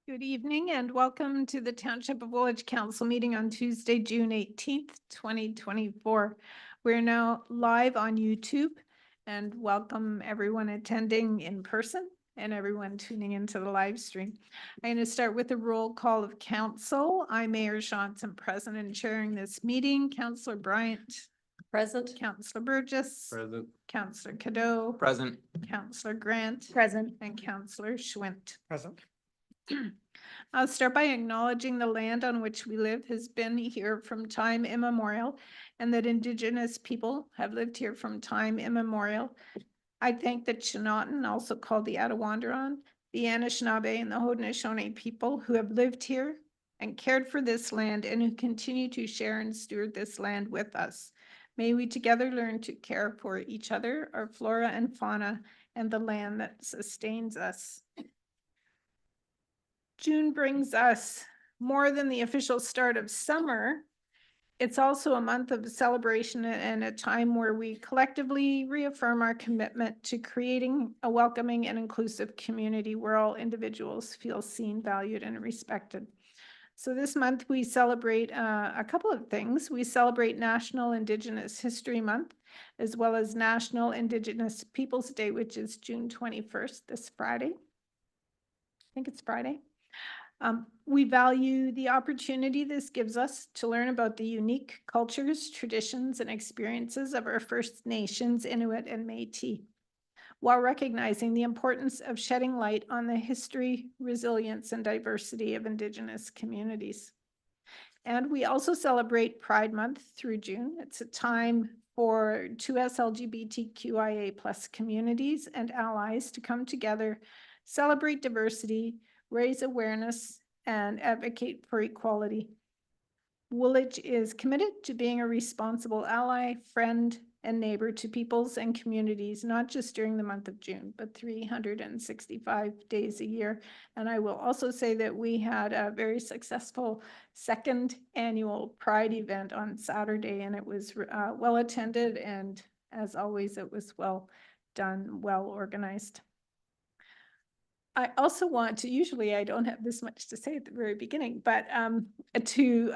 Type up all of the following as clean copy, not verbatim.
Good evening and welcome to the Township of Woolwich Council meeting on Tuesday, June 18th, 2024. We're now live on YouTube and welcome everyone attending in person and everyone tuning into the live stream. I'm going to start with a roll call of council. I'm Mayor Johnson, present and chairing this meeting. Councillor Bryant. Present. Councillor Burgess. Present. Councillor Cadeau. Present. Councillor Grant. Present. And Councillor Schwint. Present. I'll start by acknowledging the land on which we live has been here from time immemorial and that Indigenous people have lived here from time immemorial. I thank the Chinootan, also called the Attawandaron, the Anishinaabe and the Haudenosaunee people who have lived here and cared for this land and who continue to share and steward this land with us. May we together learn to care for each other, our flora and fauna, and the land that sustains us. June brings us more than the official start of summer. It's also a month of celebration and a time where we collectively reaffirm our commitment to creating a welcoming and inclusive community where all individuals feel seen, valued, and respected. So this month we celebrate a couple of things. We celebrate National Indigenous History Month, as well as National Indigenous Peoples Day, which is June 21st, this Friday. I think it's Friday. We value the opportunity this gives us to learn about the unique cultures, traditions, and experiences of our First Nations, Inuit, and Métis, while recognizing the importance of shedding light on the history, resilience, and diversity of Indigenous communities. And we also celebrate Pride Month through June. It's a time for 2S LGBTQIA+ communities and allies to come together, celebrate diversity, raise awareness, and advocate for equality. Woolwich is committed to being a responsible ally, friend, and neighbor to peoples and communities, not just during the month of June, but 365 days a year. And I will also say that we had a very successful second annual Pride event on Saturday, and it was well attended, and as always, it was well done, well organized. I also want to, usually I don't have this much to say at the very beginning, but to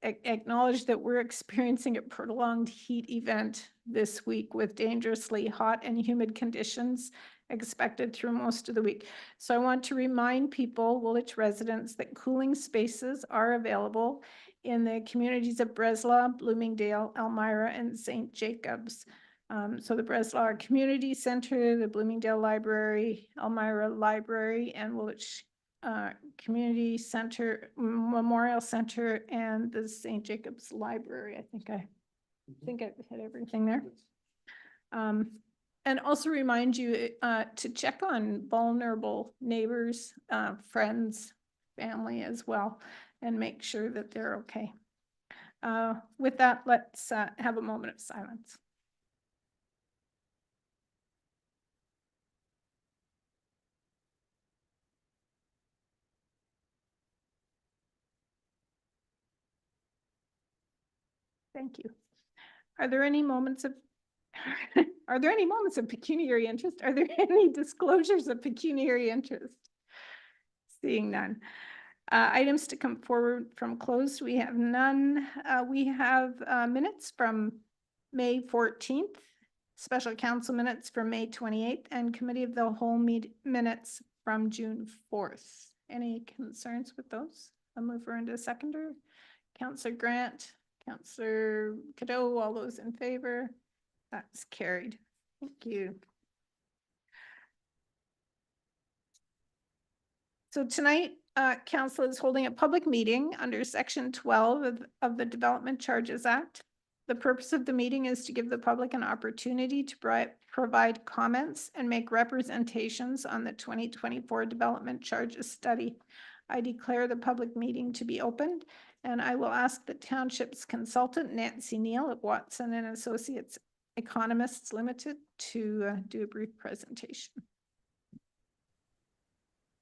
acknowledge that we're experiencing a prolonged heat event this week with dangerously hot and humid conditions expected through most of the week. So I want to remind people, Woolwich residents, that cooling spaces are available in the communities of Breslau, Bloomingdale, Elmira, and St. Jacobs. So the Breslau Community Center, the Bloomingdale Library, Elmira Library, and Woolwich Community Center, Memorial Center, and the St. Jacobs Library. I think I've hit everything there. And also remind you to check on vulnerable neighbors, friends, family as well, and make sure that they're okay. With that, let's have a moment of silence. Thank you. Are there any moments of pecuniary interest? Are there any disclosures of pecuniary interest? Seeing none. Items to come forward from closed, we have none. We have minutes from May 14th, special council minutes from May 28th, and committee of the whole minutes from June 4th. Any concerns with those? I'll move her into seconder. Councillor Grant. Councillor Cadeau, all those in favor? That's carried. Thank you. So tonight, council is holding a public meeting under section 12 of the Development Charges Act. The purpose of the meeting is to give the public an opportunity to provide comments and make representations on the 2024 Development Charges Study. I declare the public meeting to be opened, and I will ask the township's consultant, Nancy Neal of Watson and Associates Economists Limited, to do a brief presentation.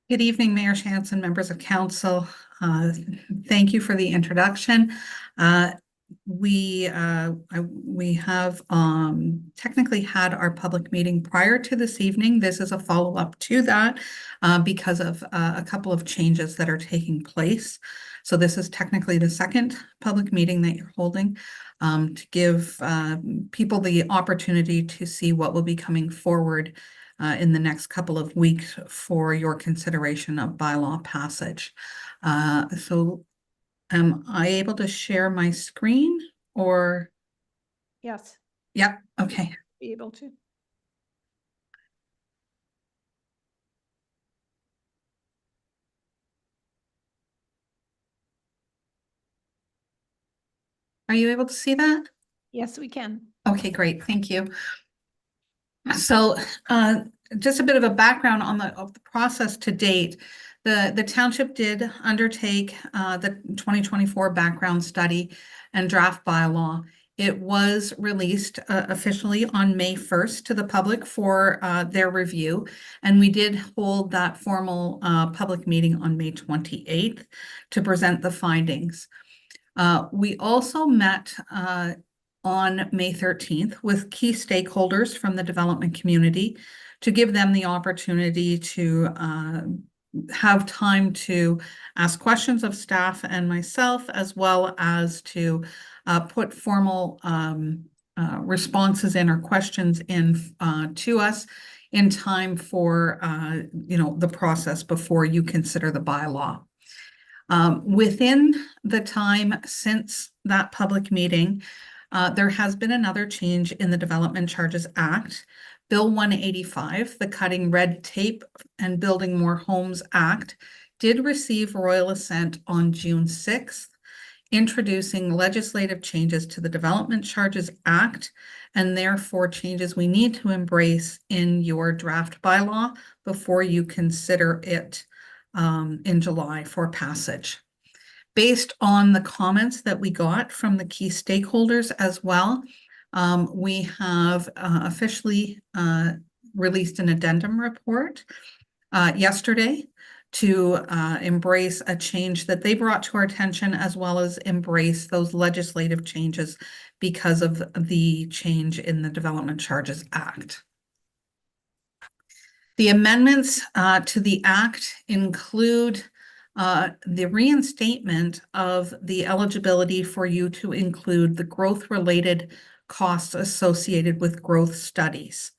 Good evening, Mayor Jansen, members of council. Thank you for the introduction. we have technically had our public meeting prior to this evening. This is a follow-up to that because of a couple of changes that are taking place. So this is technically the second public meeting that you're holding to give people the opportunity to see what will be coming forward in the next couple of weeks for your consideration of bylaw passage. So am I able to share my screen or? Yes, Yeah, okay. be able to. Are you able to see that? Yes, we can. Okay, great. Thank you. So just a bit of a background on the process to date. The township did undertake the 2024 background study and draft bylaw. It was released officially on May 1st to the public for their review. And we did hold that formal public meeting on May 28th to present the findings. We also met on May 13th with key stakeholders from the development community to give them the opportunity to have time to ask questions of staff and myself, as well as to put formal responses in or questions in to us in time for the process before you consider the bylaw. Within the time since that public meeting, there has been another change in the Development Charges Act. Bill 185, the Cutting Red Tape and Building More Homes Act, did receive royal assent on June 6th, introducing legislative changes to the Development Charges Act, and therefore changes we need to embrace in your draft bylaw before you consider it in July for passage. Based on the comments that we got from the key stakeholders as well, we have officially released an addendum report yesterday to embrace a change that they brought to our attention, as well as embrace those legislative changes because of the change in the Development Charges Act. The amendments to the Act include the reinstatement of the eligibility for you to include the growth-related costs associated with growth studies.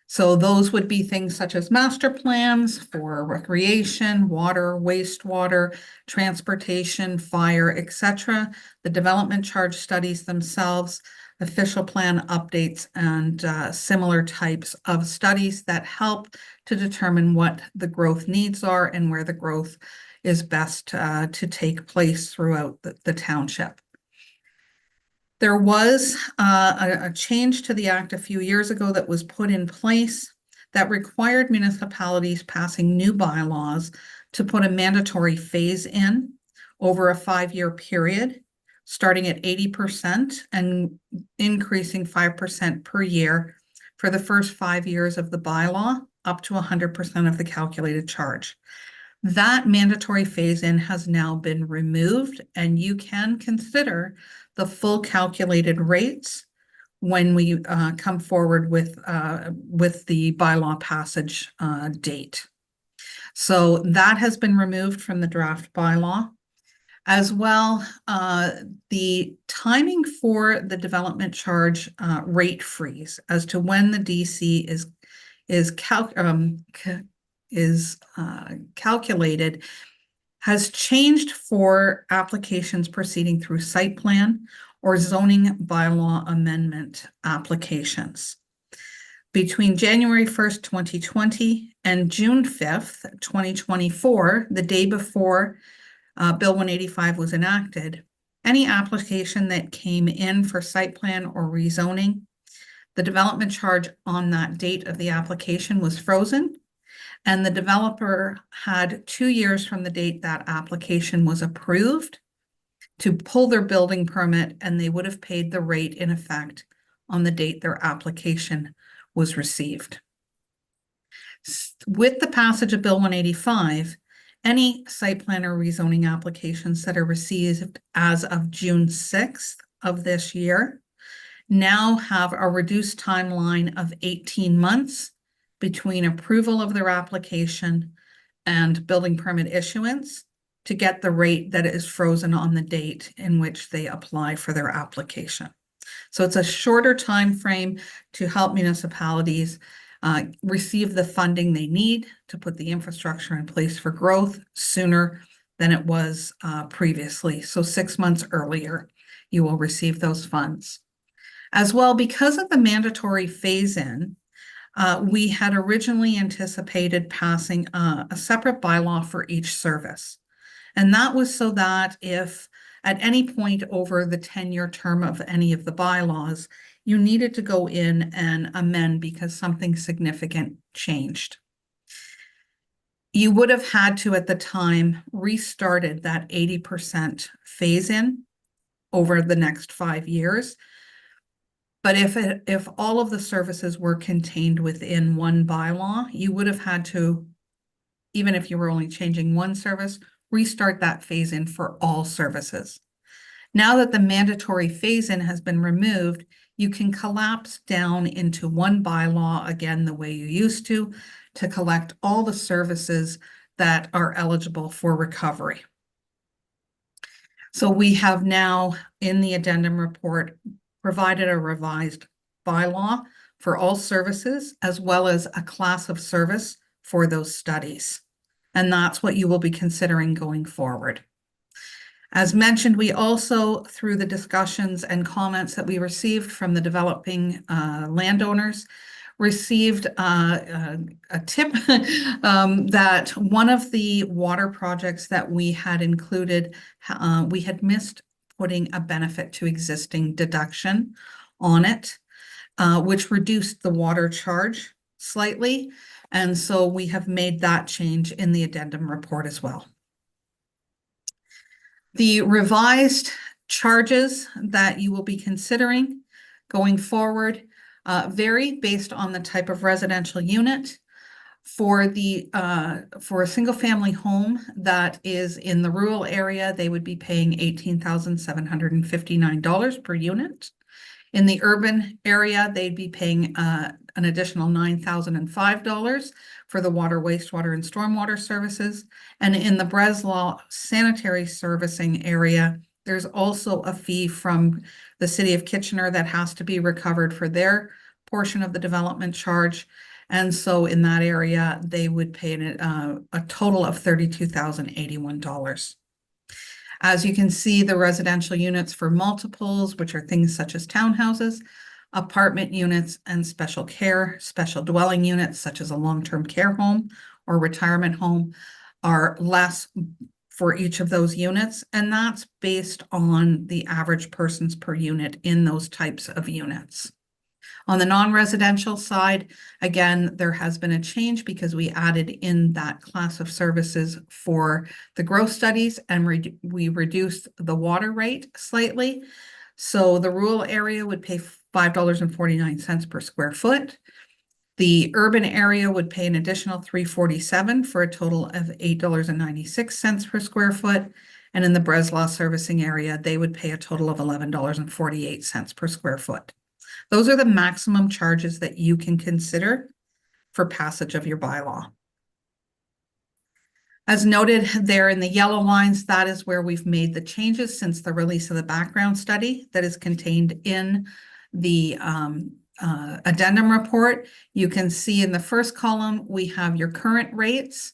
So those would be things such as master plans for recreation, water, wastewater, transportation, fire, etc. The development charge studies themselves, official plan updates, and similar types of studies that help to determine what the growth needs are and where the growth is best to take place throughout the township. There was a change to the Act a few years ago that was put in place that required municipalities passing new bylaws to put a mandatory phase in over a 5-year period, starting at 80% and increasing 5% per year for the first 5 years of the bylaw, up to 100% of the calculated charge. That mandatory phase-in has now been removed, and you can consider the full calculated rates when we come forward with the bylaw passage date. So that has been removed from the draft bylaw. As well, the timing for the development charge rate freeze as to when the DC is calculated has changed for applications proceeding through site plan or zoning bylaw amendment applications. Between January 1st, 2020 and June 5th, 2024, the day before Bill 185 was enacted, any application that came in for site plan or rezoning, the development charge on that date of the application was frozen, and the developer had 2 years from the date that application was approved to pull their building permit, and they would have paid the rate in effect on the date their application was received. With the passage of Bill 185, any site plan or rezoning applications that are received as of June 6th of this year now have a reduced timeline of 18 months between approval of their application and building permit issuance to get the rate that is frozen on the date in which they apply for their application. So it's a shorter time frame to help municipalities receive the funding they need to put the infrastructure in place for growth sooner than it was previously. So 6 months earlier, you will receive those funds. As well, because of the mandatory phase-in, we had originally anticipated passing a separate bylaw for each service. And that was so that if at any point over the 10-year term of any of the bylaws, you needed to go in and amend because something significant changed, you would have had to, at the time, restarted that 80% phase-in over the next 5 years. But if all of the services were contained within one bylaw, you would have had to, even if you were only changing one service, restart that phase-in for all services. Now that the mandatory phase-in has been removed, you can collapse down into one bylaw again the way you used to collect all the services that are eligible for recovery. So we have now, in the addendum report, provided a revised bylaw for all services, as well as a class of service for those studies. And that's what you will be considering going forward. As mentioned, we also, through the discussions and comments that we received from the developing landowners, received a tip that one of the water projects that we had included, we had missed putting a benefit to existing deduction on it, which reduced the water charge slightly. And so we have made that change in the addendum report as well. The revised charges that you will be considering going forward vary based on the type of residential unit. For a single family home that is in the rural area, they would be paying $18,759 per unit. In the urban area, they'd be paying an additional $9,005 for the water, wastewater, and stormwater services. And in the Breslau sanitary servicing area, there's also a fee from the city of Kitchener that has to be recovered for their portion of the development charge. And so in that area, they would pay a total of $32,081. As you can see, the residential units for multiples, which are things such as townhouses, apartment units, and special dwelling units, such as a long-term care home or retirement home, are less for each of those units. And that's based on the average persons per unit in those types of units. On the non-residential side, again, there has been a change because we added in that class of services for the growth studies, and we reduced the water rate slightly. So the rural area would pay $5.49 per square foot. The urban area would pay an additional $3.47 for a total of $8.96 per square foot. And in the Breslau servicing area, they would pay a total of $11.48 per square foot. Those are the maximum charges that you can consider for passage of your bylaw. As noted there in the yellow lines, that is where we've made the changes since the release of the background study that is contained in the addendum report. You can see in the first column, we have your current rates,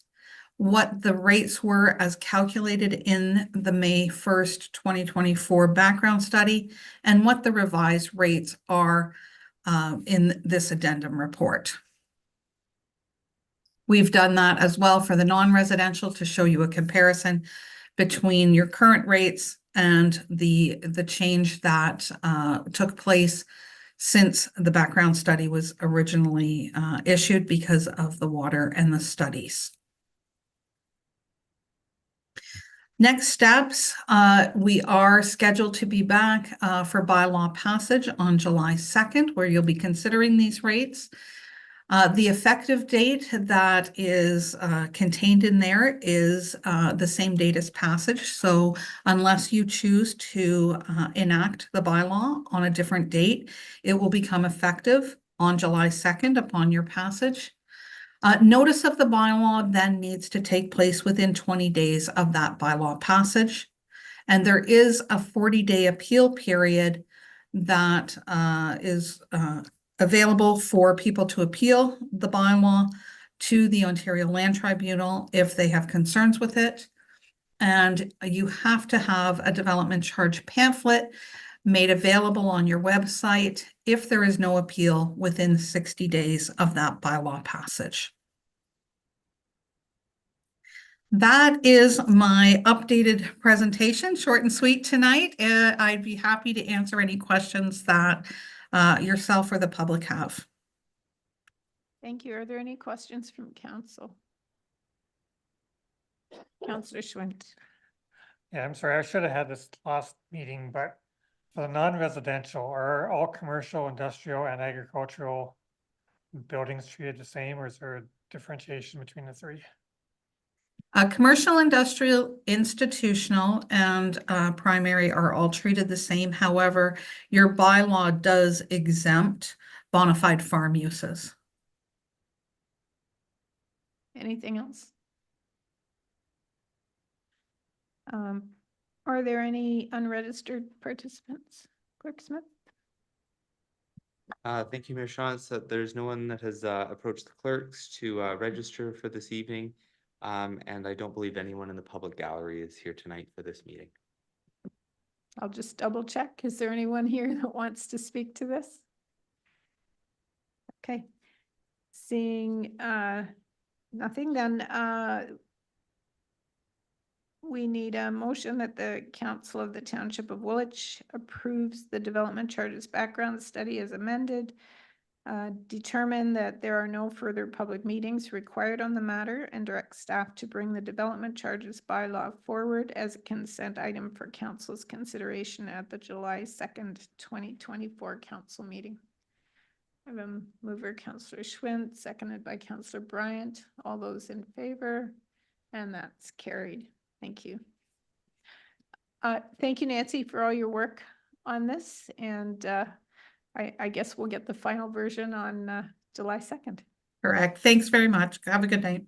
what the rates were as calculated in the May 1st, 2024 background study, and what the revised rates are in this addendum report. We've done that as well for the non-residential to show you a comparison between your current rates and the change that took place since the background study was originally issued because of the water and the studies. Next steps, we are scheduled to be back for bylaw passage on July 2nd, where you'll be considering these rates. The effective date that is contained in there is the same date as passage. So unless you choose to enact the bylaw on a different date, it will become effective on July 2nd upon your passage. Notice of the bylaw then needs to take place within 20 days of that bylaw passage. And there is a 40-day appeal period that is available for people to appeal the bylaw to the Ontario Land Tribunal if they have concerns with it. And you have to have a development charge pamphlet made available on your website if there is no appeal within 60 days of that bylaw passage. That is my updated presentation, short and sweet tonight. I'd be happy to answer any questions that yourself or the public have. Thank you. Are there any questions from council? Councillor Schwint. Yeah, I'm sorry, I should have had this last meeting, but for the non-residential, are all commercial, industrial and agricultural buildings treated the same, or is there a differentiation between the three? Commercial, industrial, institutional, and primary are all treated the same. However, your bylaw does exempt bona fide farm uses. Anything else? Are there any unregistered participants? Clerk Smith? Thank you, Mayor Sean. So there's no one that has approached the clerks to register for this evening. And I don't believe anyone in the public gallery is here tonight for this meeting. I'll just double check. Is there anyone here that wants to speak to this? Okay. Seeing nothing, then we need a motion that the Council of the Township of Woolwich approves the development charges background study as amended. Determine that there are no further public meetings required on the matter and direct staff to bring the development charges bylaw forward as a consent item for council's consideration at the July 2nd, 2024 council meeting. I have a mover, Councillor Schwint, seconded by Councillor Bryant. All those in favor? And that's carried. Thank you. Thank you, Nancy, for all your work on this. And I guess we'll get the final version on July 2nd. Correct. Thanks very much. Have a good night.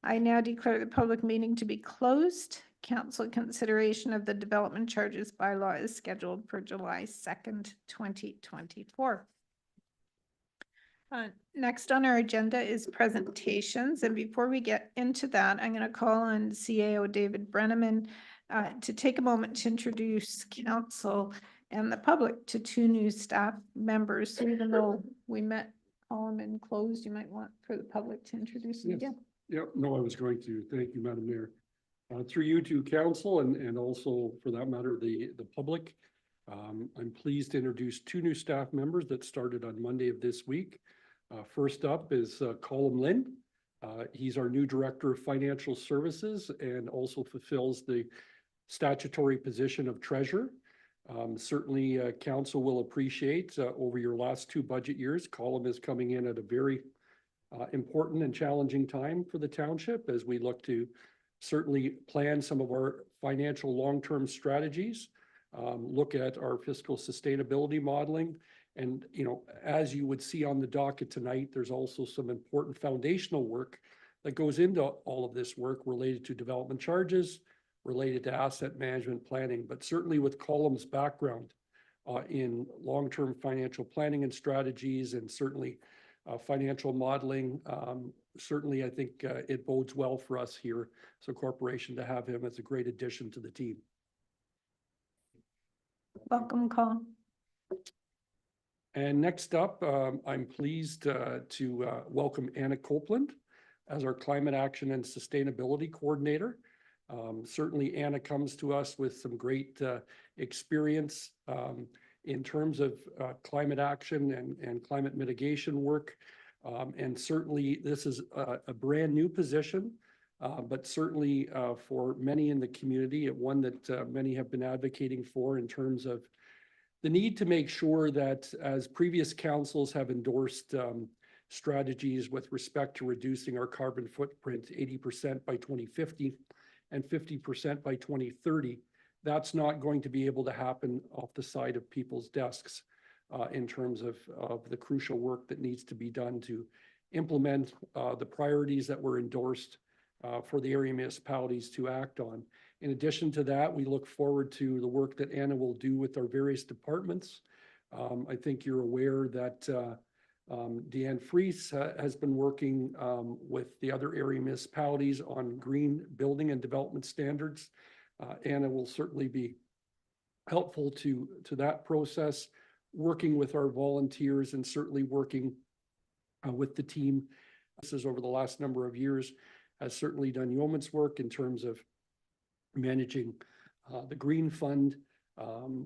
I now declare the public meeting to be closed. Council consideration of the development charges bylaw is scheduled for July 2nd, 2024. Next on our agenda is presentations. And before we get into that, I'm going to call on CAO David Brenneman to take a moment to introduce council and the public to two new staff members. So even though we met Colin and closed, you might want for the public to introduce them again. Yeah, no, I was going to. Thank you, Madam Mayor. Through you to council and also for that matter, the public. I'm pleased to introduce two new staff members that started on Monday of this week. First up is Colin Lynn. He's our new Director of Financial Services and also fulfills the statutory position of Treasurer. Certainly, council will appreciate over your last two budget years, Colin is coming in at a very important and challenging time for the township as we look to certainly plan some of our financial long-term strategies, look at our fiscal sustainability modeling. And, you know, as you would see on the docket tonight, there's also some important foundational work that goes into all of this work related to development charges, related to asset management planning, but certainly with Colin's background in long-term financial planning and strategies and certainly financial modeling. Certainly, I think it bodes well for us here as a corporation to have him as a great addition to the team. Welcome, Colin. And next up, I'm pleased to welcome Anna Copeland as our Climate Action and Sustainability Coordinator. Certainly, Anna comes to us with some great experience in terms of climate action and climate mitigation work. And certainly, this is a brand new position, but certainly for many in the community, one that many have been advocating for in terms of the need to make sure that as previous councils have endorsed strategies with respect to reducing our carbon footprint 80% by 2050 and 50% by 2030. That's not going to be able to happen off the side of people's desks in terms of the crucial work that needs to be done to implement the priorities that were endorsed for the area municipalities to act on. In addition to that, we look forward to the work that Anna will do with our various departments. I think you're aware that Deanne Fries has been working with the other area municipalities on green building and development standards. Anna will certainly be helpful to that process, working with our volunteers and certainly working with the team. This is over the last number of years, has certainly done yeoman's work in terms of managing the Green Fund,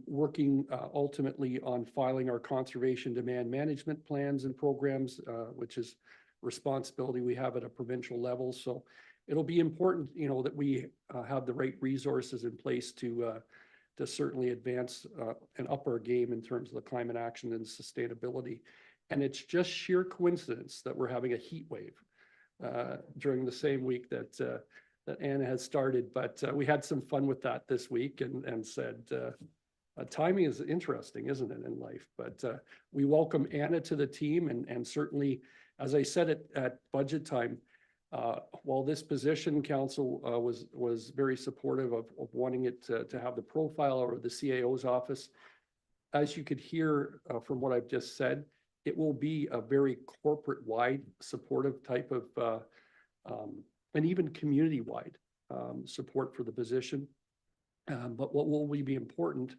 working ultimately on filing our conservation demand management plans and programs, which is responsibility we have at a provincial level. So it'll be important, you know, that we have the right resources in place to certainly advance and up our game in terms of the climate action and sustainability. And it's just sheer coincidence that we're having a heat wave during the same week that Anna has started. But we had some fun with that this week and said, timing is interesting, isn't it, in life? But we welcome Anna to the team, and certainly, as I said at budget time, while this position, council was very supportive of wanting it to have the profile of the CAO's office. As you could hear from what I've just said, it will be a very corporate-wide supportive type of, and even community-wide support for the position. But what will be important,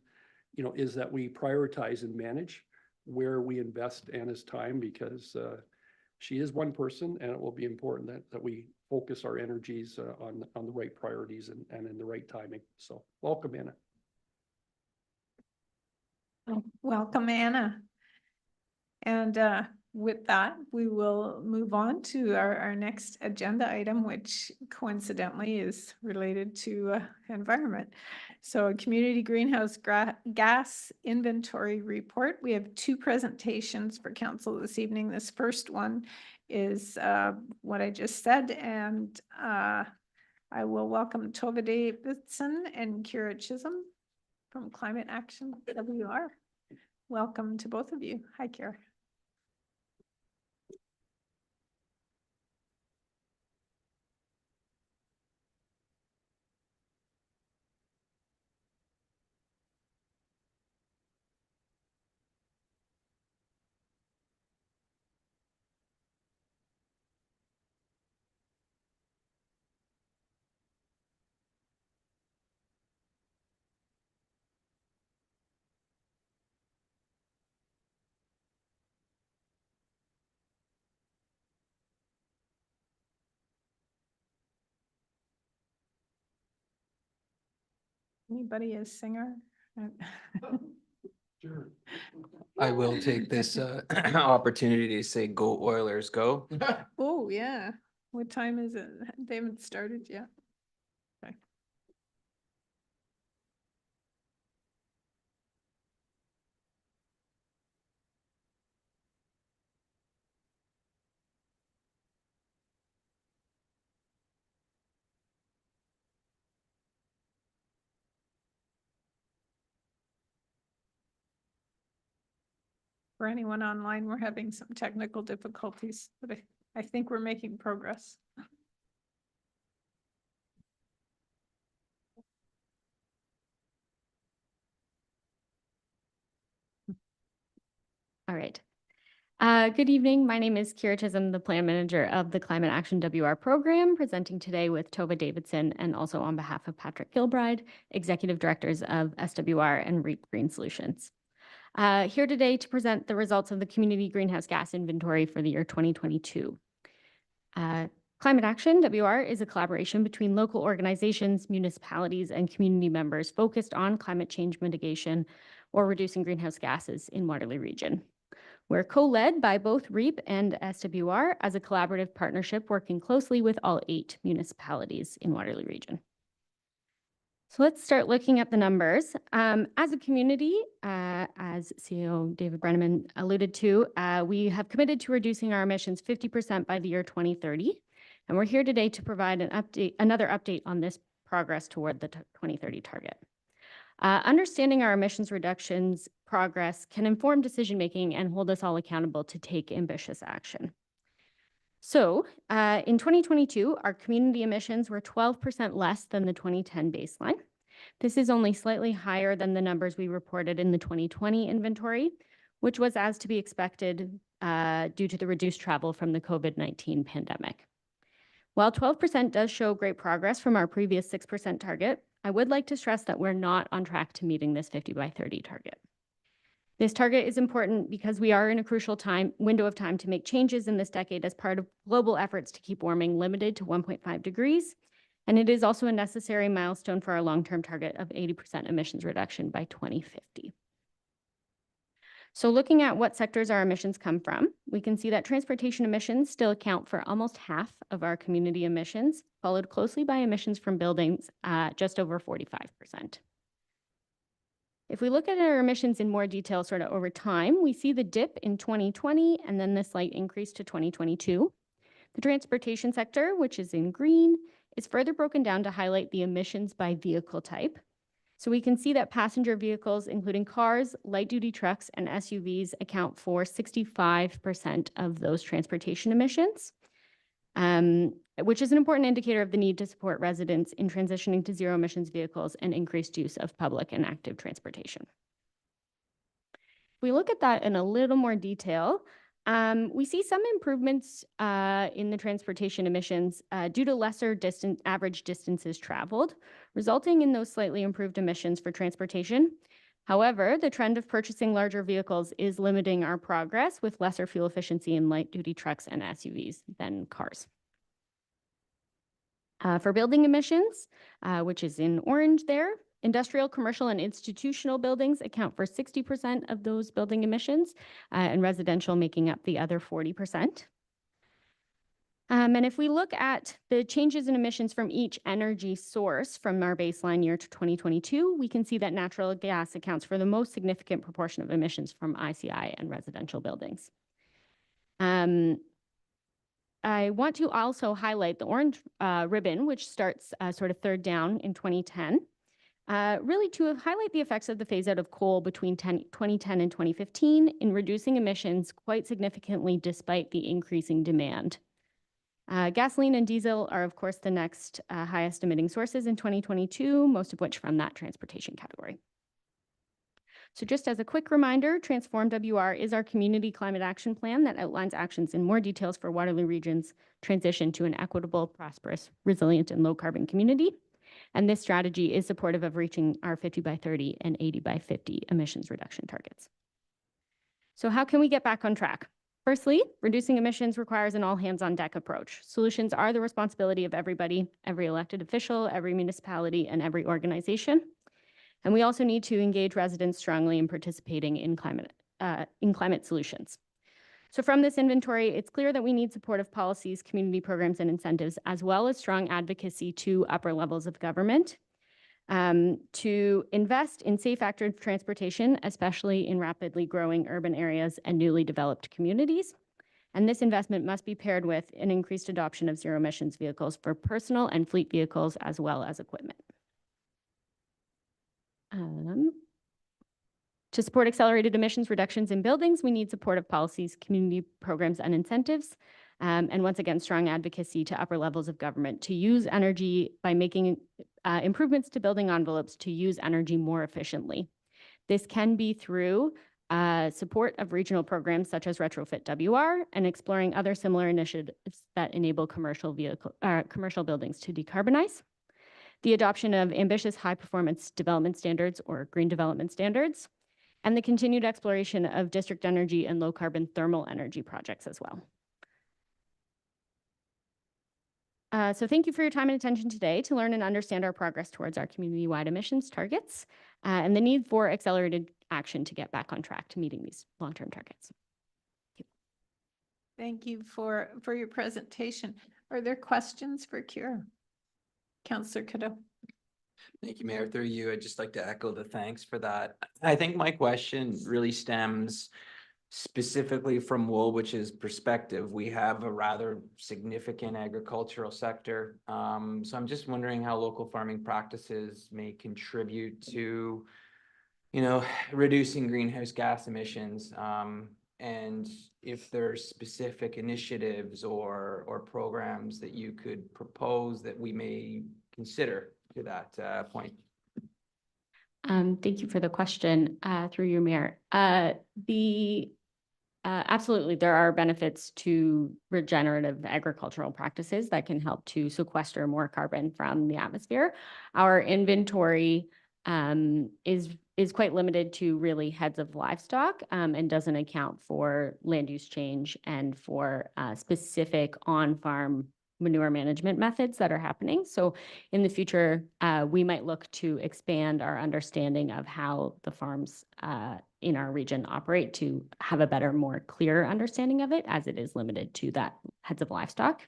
you know, is that we prioritize and manage where we invest Anna's time, because she is one person, and it will be important that we focus our energies on the right priorities and in the right timing. So welcome, Anna. Welcome, Anna. And with that, we will move on to our next agenda item, which coincidentally is related to environment. So a community greenhouse gas inventory report. We have two presentations for council this evening. This first one is what I just said, and I will welcome Tova Davidson and Kira Chisholm from Climate Action WR. Welcome to both of you. Hi, Kira. Anybody a singer? Sure. I will take this opportunity to say go Oilers go. Oh, yeah. What time is it? They haven't started yet. Okay. For anyone online, we're having some technical difficulties, but I think we're making progress. All right. Good evening. My name is Kira Chisholm, the Plan Manager of the Climate Action WR program, presenting today with Tova Davidson and also on behalf of Patrick Gilbride, Executive Directors of SWR and REAP Green Solutions. Here today to present the results of the Community Greenhouse Gas Inventory for the year 2022. Climate Action WR is a collaboration between local organizations, municipalities, and community members focused on climate change mitigation or reducing greenhouse gases in Waterloo Region. We're co-led by both REAP and SWR as a collaborative partnership working closely with all 8 municipalities in Waterloo Region. So let's start looking at the numbers. As a community, as CEO David Brenneman alluded to, we have committed to reducing our emissions 50% by the year 2030. And we're here today to provide another update on this progress toward the 2030 target. Understanding our emissions reductions progress can inform decision-making and hold us all accountable to take ambitious action. So in 2022, our community emissions were 12% less than the 2010 baseline. This is only slightly higher than the numbers we reported in the 2020 inventory, which was as to be expected due to the reduced travel from the COVID-19 pandemic. While 12% does show great progress from our previous 6% target, I would like to stress that we're not on track to meeting this 50 by 30 target. This target is important because we are in a crucial window of time to make changes in this decade as part of global efforts to keep warming limited to 1.5 degrees. And it is also a necessary milestone for our long-term target of 80% emissions reduction by 2050. So looking at what sectors our emissions come from, we can see that transportation emissions still account for almost half of our community emissions, followed closely by emissions from buildings at just over 45%. If we look at our emissions in more detail sort of over time, we see the dip in 2020 and then the slight increase to 2022. The transportation sector, which is in green, is further broken down to highlight the emissions by vehicle type. So we can see that passenger vehicles, including cars, light-duty trucks, and SUVs, account for 65% of those transportation emissions, which is an important indicator of the need to support residents in transitioning to zero emissions vehicles and increased use of public and active transportation. If we look at that in a little more detail, we see some improvements in the transportation emissions due to lesser average distances traveled, resulting in those slightly improved emissions for transportation. However, the trend of purchasing larger vehicles is limiting our progress with lesser fuel efficiency in light-duty trucks and SUVs than cars. For building emissions, which is in orange there, industrial, commercial, and institutional buildings account for 60% of those building emissions, and residential making up the other 40%. And if we look at the changes in emissions from each energy source from our baseline year to 2022, we can see that natural gas accounts for the most significant proportion of emissions from ICI and residential buildings. I want to also highlight the orange ribbon, which starts sort of third down in 2010, really to highlight the effects of the phase out of coal between 2010 and 2015 in reducing emissions quite significantly despite the increasing demand. Gasoline and diesel are, of course, the next highest emitting sources in 2022, most of which from that transportation category. So just as a quick reminder, Transform WR is our community climate action plan that outlines actions in more details for Waterloo Region's transition to an equitable, prosperous, resilient, and low-carbon community. And this strategy is supportive of reaching our 50 by 30 and 80 by 50 emissions reduction targets. So how can we get back on track? Firstly, reducing emissions requires an all-hands-on-deck approach. Solutions are the responsibility of everybody, every elected official, every municipality, and every organization. And we also need to engage residents strongly in participating in climate solutions. So from this inventory, it's clear that we need supportive policies, community programs, and incentives, as well as strong advocacy to upper levels of government to invest in safe active transportation, especially in rapidly growing urban areas and newly developed communities. And this investment must be paired with an increased adoption of zero emissions vehicles for personal and fleet vehicles, as well as equipment. To support accelerated emissions reductions in buildings, we need supportive policies, community programs, and incentives. And once again, strong advocacy to upper levels of government to use energy by making improvements to building envelopes to use energy more efficiently. This can be through support of regional programs such as Retrofit WR and exploring other similar initiatives that enable commercial buildings to decarbonize. The adoption of ambitious high-performance development standards or green development standards, and the continued exploration of district energy and low-carbon thermal energy projects as well. So thank you for your time and attention today to learn and understand our progress towards our community-wide emissions targets and the need for accelerated action to get back on track to meeting these long-term targets. Thank you for your presentation. Are there questions for Kira? Councillor Cadeau. Thank you, Mayor. Through you, I'd just like to echo the thanks for that. I think my question really stems specifically from Woolwich's perspective. We have a rather significant agricultural sector. So I'm just wondering how local farming practices may contribute to, reducing greenhouse gas emissions. And if there's specific initiatives or programs that you could propose that we may consider to that point. Thank you for the question, through you, Mayor. Absolutely, there are benefits to regenerative agricultural practices that can help to sequester more carbon from the atmosphere. Our inventory is quite limited to really heads of livestock, and doesn't account for land use change and for specific on-farm manure management methods that are happening. So in the future, we might look to expand our understanding of how the farms in our region operate to have a better, more clear understanding of it, as it is limited to that heads of livestock,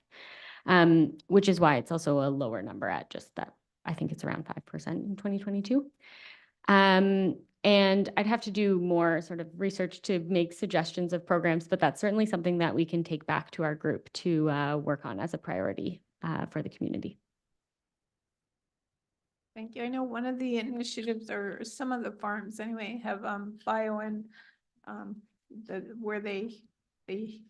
which is why it's also a lower number at just that. I think it's around 5% in 2022. And I'd have to do more sort of research to make suggestions of programs, but that's certainly something that we can take back to our group to work on as a priority for the community. Thank you. I know one of the initiatives, or some of the farms anyway, have bio and where they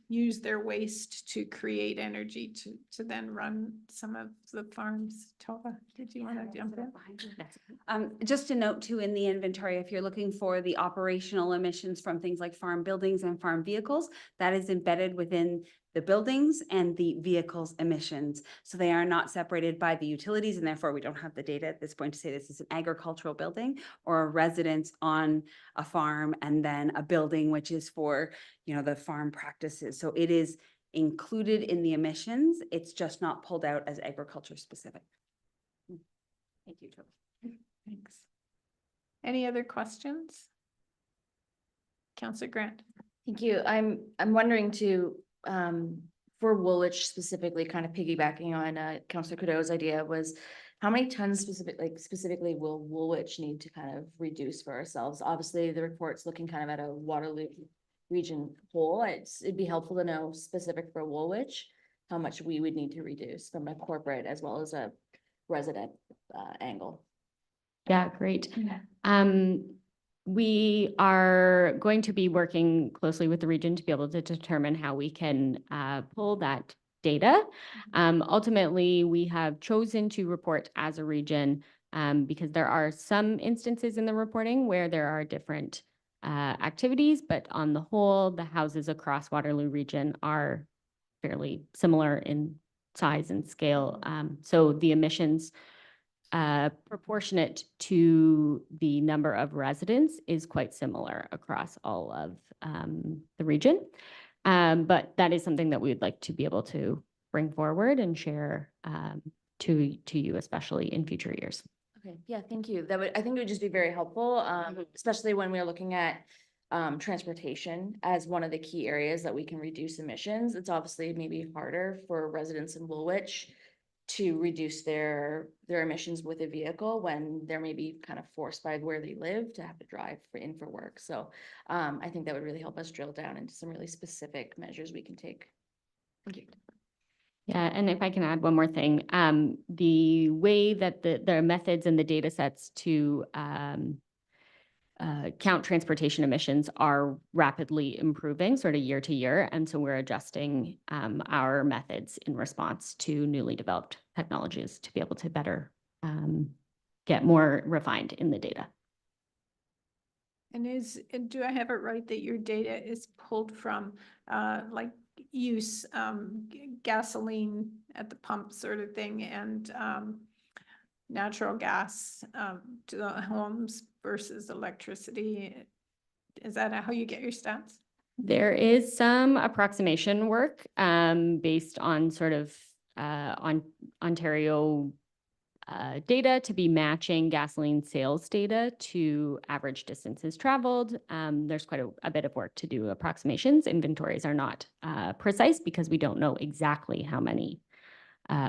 use their waste to create energy to then run some of the farms. Tova, did you want to jump in? Just a note too, in the inventory, if you're looking for the operational emissions from things like farm buildings and farm vehicles, that is embedded within the buildings and the vehicles emissions. So they are not separated by the utilities, and therefore we don't have the data at this point to say this is an agricultural building or a residence on a farm, and then a building which is for, the farm practices. So it is included in the emissions. It's just not pulled out as agriculture specific. Thank you, Toby. Thanks. Any other questions? Councillor Grant. Thank you. I'm wondering too, for Woolwich specifically, kind of piggybacking on Councillor Cadeau's idea, was how many tons specifically will Woolwich need to kind of reduce for ourselves? Obviously, the report's looking kind of at a Waterloo region whole. It'd be helpful to know specific for Woolwich, how much we would need to reduce from a corporate as well as a resident angle. Yeah, great. We are going to be working closely with the region to be able to determine how we can pull that data. Ultimately, we have chosen to report as a region because there are some instances in the reporting where there are different activities, but on the whole, the houses across Waterloo region are fairly similar in size and scale. So the emissions proportionate to the number of residents is quite similar across all of the region. But that is something that we would like to be able to bring forward and share to you, especially in future years. Okay, yeah, thank you. I think it would just be very helpful, especially when we're looking at transportation as one of the key areas that we can reduce emissions. It's obviously maybe harder for residents in Woolwich to reduce their emissions with a vehicle when they're maybe kind of forced by where they live to have to drive for work. So I think that would really help us drill down into some really specific measures we can take. Thank you. Yeah, and if I can add one more thing, the way that the methods and the data sets to count transportation emissions are rapidly improving sort of year to year. And so we're adjusting our methods in response to newly developed technologies to be able to better get more refined in the data. And do I have it right that your data is pulled from like use gasoline at the pump sort of thing, and natural gas to the homes versus electricity? Is that how you get your stats? There is some approximation work based on sort of on Ontario data to be matching gasoline sales data to average distances traveled. There's quite a bit of work to do approximations. Inventories are not precise because we don't know exactly how many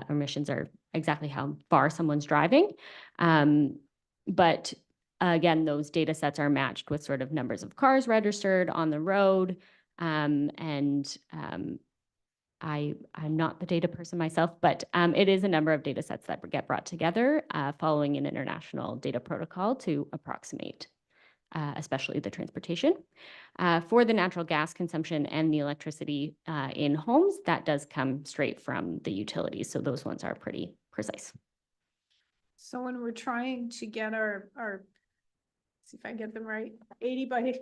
emissions are exactly how far someone's driving. But again, those data sets are matched with sort of numbers of cars registered on the road. I'm not the data person myself, but it is a number of data sets that get brought together following an international data protocol to approximate, especially the transportation. For the natural gas consumption and the electricity in homes, that does come straight from the utilities. So those ones are pretty precise. So when we're trying to get our, see if I get them right, 80 by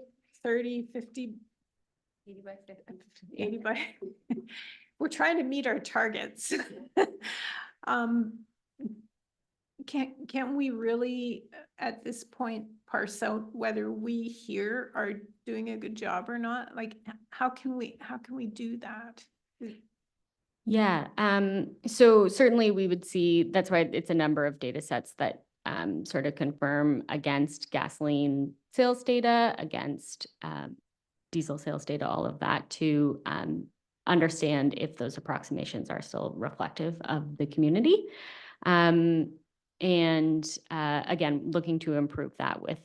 30, 50. 80 by 50. 80 by, we're trying to meet our targets. Can we really, at this point, parse out whether we here are doing a good job or not? Like, how can we do that? Yeah, so certainly we would see, that's why it's a number of data sets that sort of confirm against gasoline sales data, against diesel sales data, all of that, to understand if those approximations are still reflective of the community. Again, looking to improve that with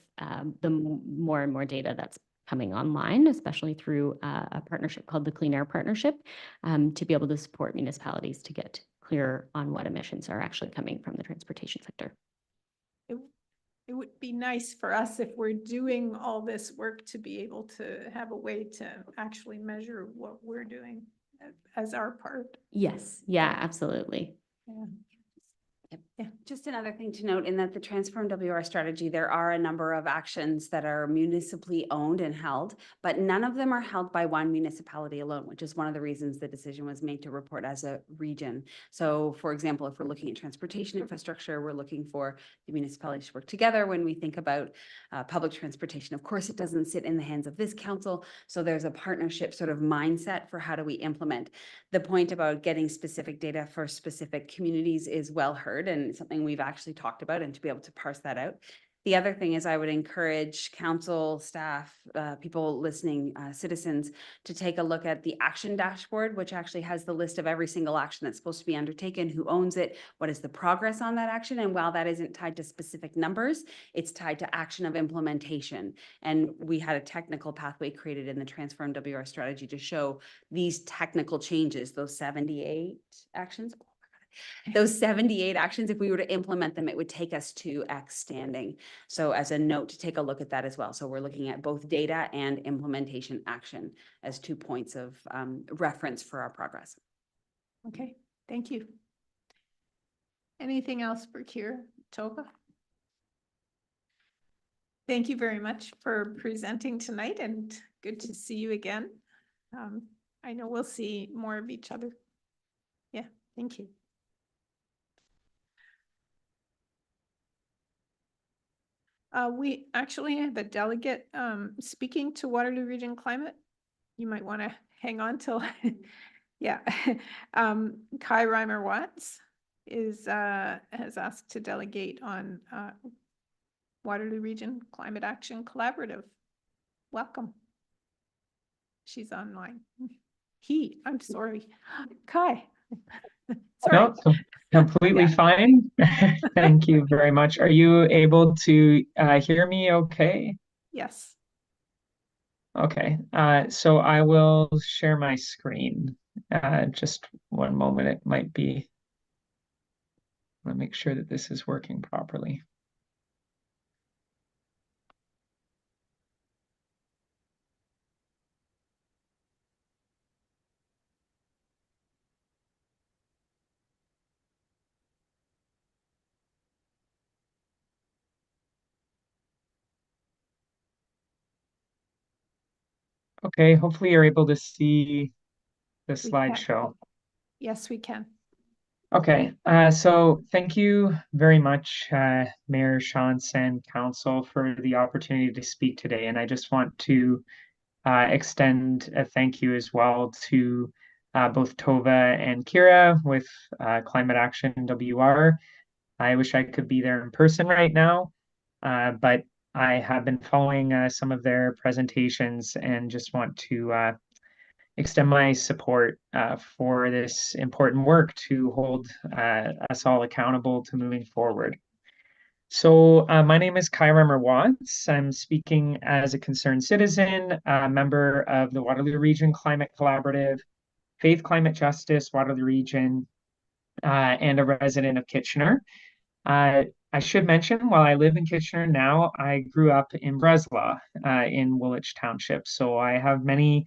the more and more data that's coming online, especially through a partnership called the Clean Air Partnership, to be able to support municipalities to get clear on what emissions are actually coming from the transportation sector. It would be nice for us, if we're doing all this work, to be able to have a way to actually measure what we're doing as our part. Yes, yeah, absolutely. Yeah. Yeah, just another thing to note in that the Transform WR strategy, there are a number of actions that are municipally owned and held, but none of them are held by one municipality alone, which is one of the reasons the decision was made to report as a region. So for example, if we're looking at transportation infrastructure, we're looking for the municipalities to work together. When we think about public transportation, of course, it doesn't sit in the hands of this council. So there's a partnership sort of mindset for how do we implement. The point about getting specific data for specific communities is well heard and something we've actually talked about, and to be able to parse that out. The other thing is I would encourage council, staff, people listening, citizens, to take a look at the action dashboard, which actually has the list of every single action that's supposed to be undertaken, who owns it, what is the progress on that action. And while that isn't tied to specific numbers, it's tied to action of implementation. And we had a technical pathway created in the Transform WR strategy to show these technical changes, those 78 actions. Those 78 actions, if we were to implement them, it would take us to X standing. So as a note to take a look at that as well. So we're looking at both data and implementation action as 2 points of reference for our progress. Okay, thank you. Anything else for Kira, Tova? Thank you very much for presenting tonight, and good to see you again. I know we'll see more of each other. Yeah, thank you. We actually have a delegate speaking to Waterloo Region Climate. You might want to hang on till, yeah. Kai Reimer Watts has asked to delegate on Waterloo Region Climate Action Collaborative. Welcome. She's online. I'm sorry, Kai. Sorry. No, completely fine. Thank you very much. Are you able to hear me okay? Yes. Okay, so I will share my screen. Just one moment, it might be. I want to make sure that this is working properly. Okay, hopefully you're able to see the We can. slideshow. Yes, we can. Okay, so thank you very much, Mayor Shantz and Council, for the opportunity to speak today. And I just want to extend a thank you as well to both Tova and Kira with Climate Action WR. I wish I could be there in person right now, but I have been following some of their presentations and just want to extend my support for this important work to hold us all accountable to moving forward. So my name is Kyra Watts. I'm speaking as a concerned citizen, a member of the Waterloo Region Climate Collaborative, Faith Climate Justice Waterloo Region, and a resident of Kitchener. I should mention, while I live in Kitchener now, I grew up in Breslau in Woolwich Township. So I have many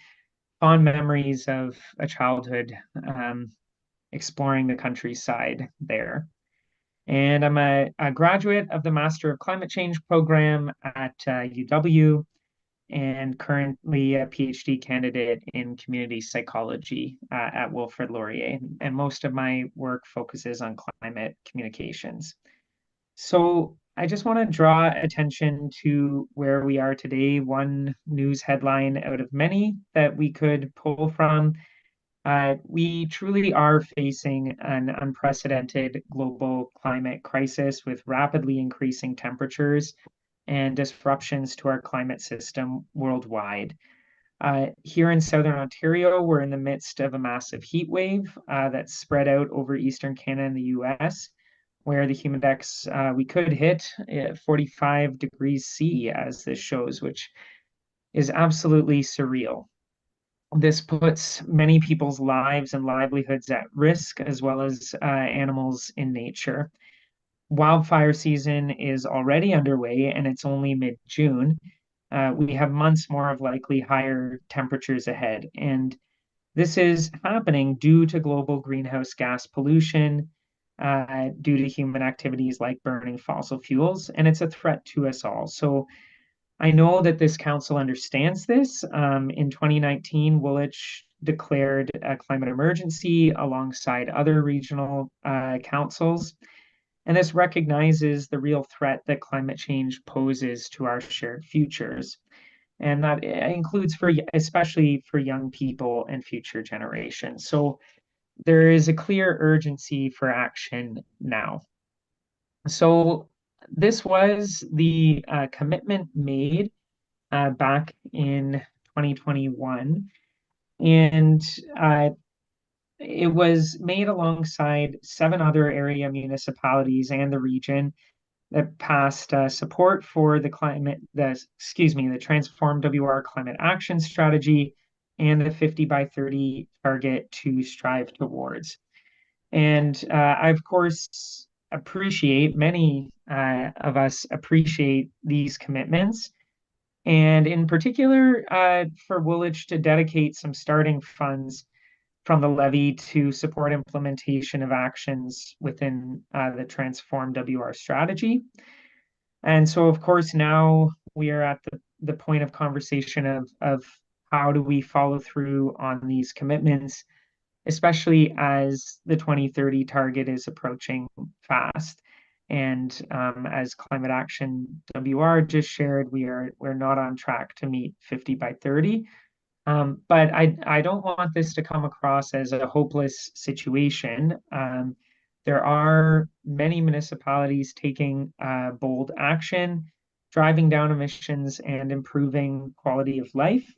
fond memories of a childhood exploring the countryside there. And I'm a graduate of the Master of Climate Change program at UW, and currently a PhD candidate in community psychology at Wilfrid Laurier. And most of my work focuses on climate communications. So I just want to draw attention to where we are today. One news headline out of many that we could pull from. We truly are facing an unprecedented global climate crisis with rapidly increasing temperatures and disruptions to our climate system worldwide. Here in Southern Ontario, we're in the midst of a massive heat wave that's spread out over Eastern Canada and the US, where the humidex, we could hit 45 degrees C as this shows, which is absolutely surreal. This puts many people's lives and livelihoods at risk, as well as animals in nature. Wildfire season is already underway, and it's only mid-June. We have months more of likely higher temperatures ahead, and this is happening due to global greenhouse gas pollution, due to human activities like burning fossil fuels, and it's a threat to us all. So I know that this council understands this. In 2019, Woolwich declared a climate emergency alongside other regional councils. And this recognizes the real threat that climate change poses to our shared futures. And that includes especially for young people and future generations. So there is a clear urgency for action now. So this was the commitment made back in 2021, and it was made alongside 7 other area municipalities and the region that passed support for the Transform WR Climate Action Strategy and the 50 by 30 target to strive towards. And I, of course, many of us appreciate these commitments. And in particular, for Woolwich to dedicate some starting funds from the levy to support implementation of actions within the Transform WR strategy. And so, of course, now we are at the point of conversation of how do we follow through on these commitments, especially as the 2030 target is approaching fast. And as Climate Action WR just shared, we're not on track to meet 50 by 30. But I don't want this to come across as a hopeless situation. There are many municipalities taking bold action, driving down emissions and improving quality of life.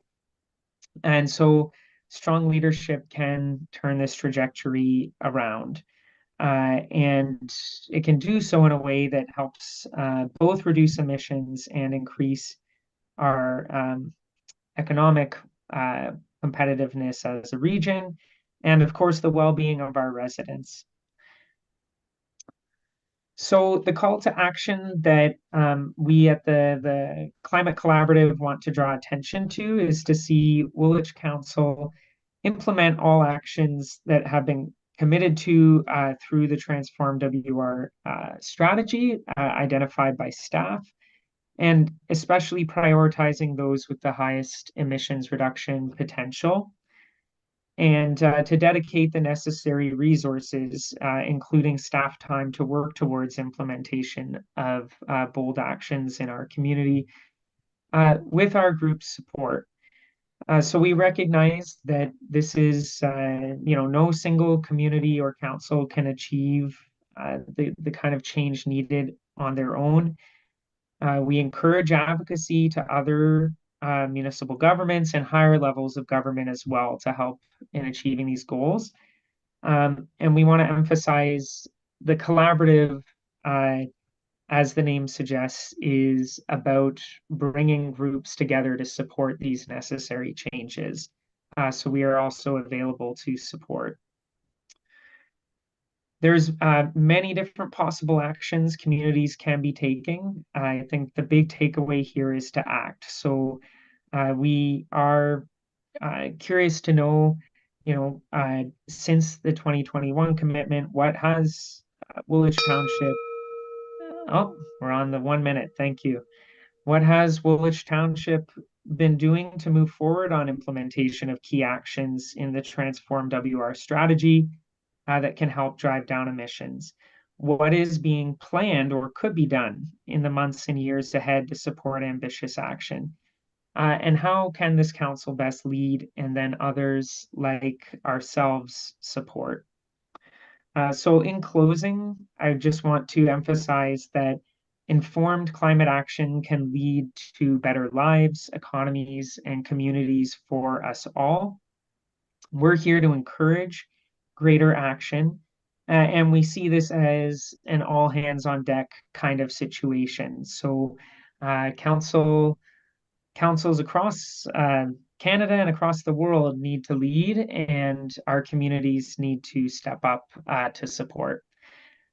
And so strong leadership can turn this trajectory around. And it can do so in a way that helps both reduce emissions and increase our economic competitiveness as a region, and of course, the well-being of our residents. So the call to action that we at the Climate Collaborative want to draw attention to is to see Woolwich Council implement all actions that have been committed to through the Transform WR strategy identified by staff, and especially prioritizing those with the highest emissions reduction potential, and to dedicate the necessary resources, including staff time, to work towards implementation of bold actions in our community with our group's support. So we recognize that this is, no single community or council can achieve the kind of change needed on their own. We encourage advocacy to other municipal governments and higher levels of government as well to help in achieving these goals. And we want to emphasize the collaborative, as the name suggests, is about bringing groups together to support these necessary changes. So we are also available to support. There's many different possible actions communities can be taking. I think the big takeaway here is to act. So we are curious to know, since the 2021 commitment, what has Woolwich Township, oh, we're on the 1 minute, thank you. What has Woolwich Township been doing to move forward on implementation of key actions in the Transform WR strategy that can help drive down emissions? What is being planned or could be done in the months and years ahead to support ambitious action? And how can this council best lead and then others like ourselves support? So in closing, I just want to emphasize that informed climate action can lead to better lives, economies, and communities for us all. We're here to encourage greater action, and we see this as an all hands on deck kind of situation. So councils across Canada and across the world need to lead, and our communities need to step up to support.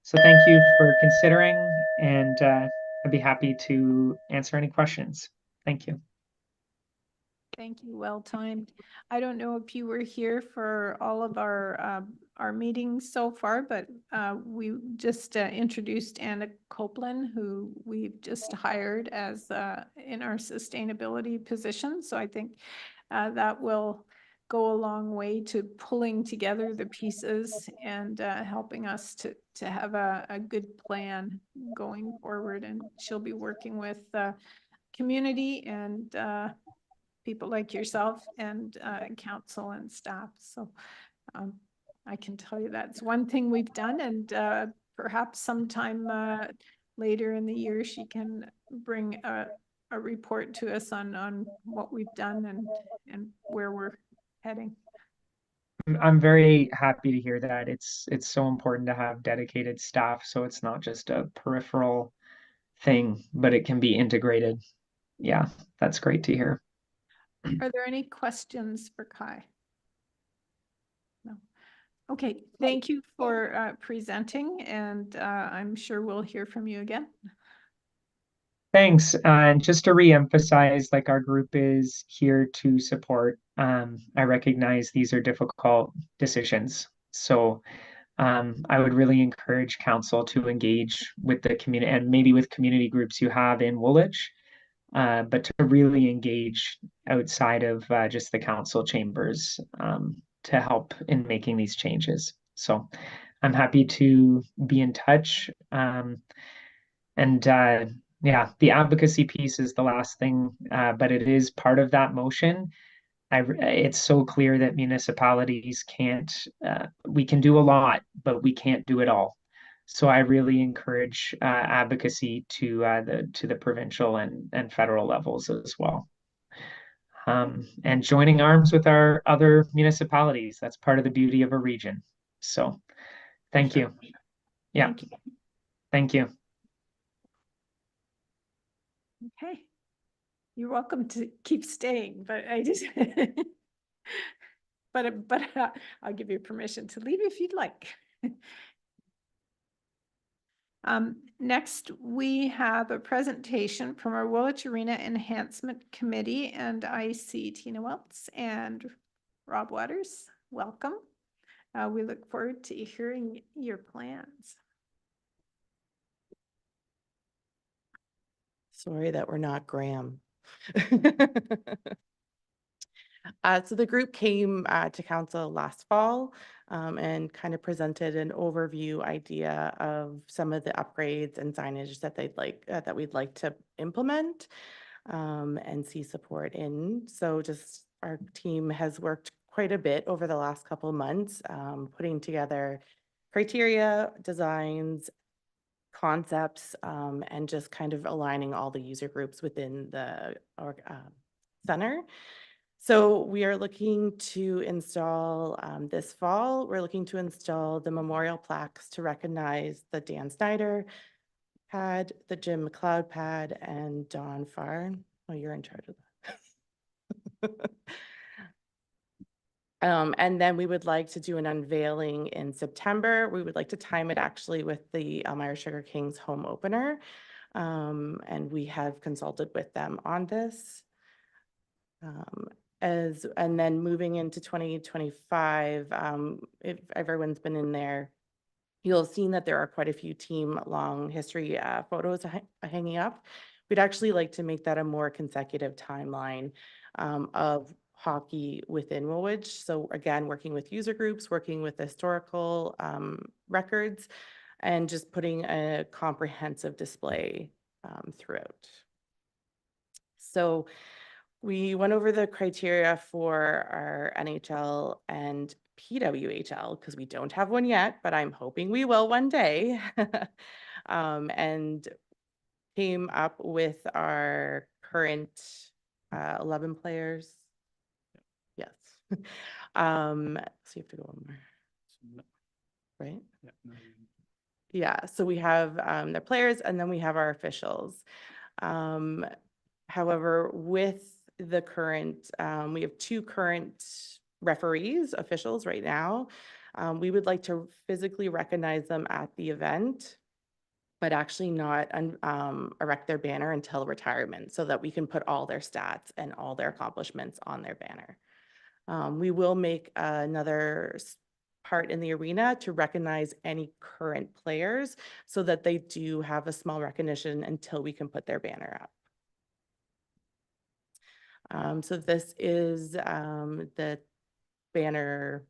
So thank you for considering, and I'd be happy to answer any questions. Thank you. Thank you, well timed. I don't know if you were here for all of our meetings so far, but we just introduced Anna Copeland, who we've just hired as in our sustainability position. So I think that will go a long way to pulling together the pieces and helping us to have a good plan going forward. And she'll be working with community and people like yourself and council and staff. So I can tell you that's one thing we've done, and perhaps sometime later in the year she can bring a report to us on what we've done and where we're heading. I'm very happy to hear that. It's so important to have dedicated staff, so it's not just a peripheral thing, but it can be integrated. Yeah, that's great to hear. Are there any questions for Kai? No. Okay, thank you for presenting, and I'm sure we'll hear from you again. Thanks. And just to re-emphasize, like, our group is here to support. I recognize these are difficult decisions. So I would really encourage council to engage with the community and maybe with community groups you have in Woolwich, but to really engage outside of just the council chambers to help in making these changes. So I'm happy to be in touch. Yeah, the advocacy piece is the last thing, but it is part of that motion. It's so clear that municipalities can't, we can do a lot, but we can't do it all. So I really encourage advocacy to the provincial and federal levels as well. And joining arms with our other municipalities. That's part of the beauty of a region. So thank you. Yeah, thank you. Okay, you're welcome to keep staying, but I just, but I'll give you permission to leave if you'd like. Next, we have a presentation from our Woolwich Arena Enhancement Committee, and I see Tina Welts and Rob Waters. Welcome. We look forward to hearing your plans. Sorry that we're not Graham. So the group came to council last fall and kind of presented an overview idea of some of the upgrades and signage that they'd like that we'd like to implement and see support in. So just our team has worked quite a bit over the last couple of months, putting together criteria, designs, concepts, and just kind of aligning all the user groups within the Center. So we are looking to install, this fall, we're looking to install the memorial plaques to recognize the Dan Snyder pad, the Jim McLeod pad, and Don Farr. Oh, you're in charge of that. And then we would like to do an unveiling in September. We would like to time it actually with the Elmira Sugar Kings home opener. And we have consulted with them on this. And then moving into 2025, if everyone's been in there, you'll have seen that there are quite a few team long history photos hanging up. We'd actually like to make that a more consecutive timeline of hockey within Woolwich. So again, working with user groups, working with historical records, and just putting a comprehensive display throughout. So we went over the criteria for our NHL and PWHL because we don't have one yet, but I'm hoping we will one day. And came up with our current 11 players. Yes. So you have to go one more, right? Yeah, so we have the players and then we have our officials. However, with the current, we have 2 current referees, officials right now. We would like to physically recognize them at the event, but actually not erect their banner until retirement so that we can put all their stats and all their accomplishments on their banner. We will make another part in the arena to recognize any current players so that they do have a small recognition until we can put their banner up. So this is the banner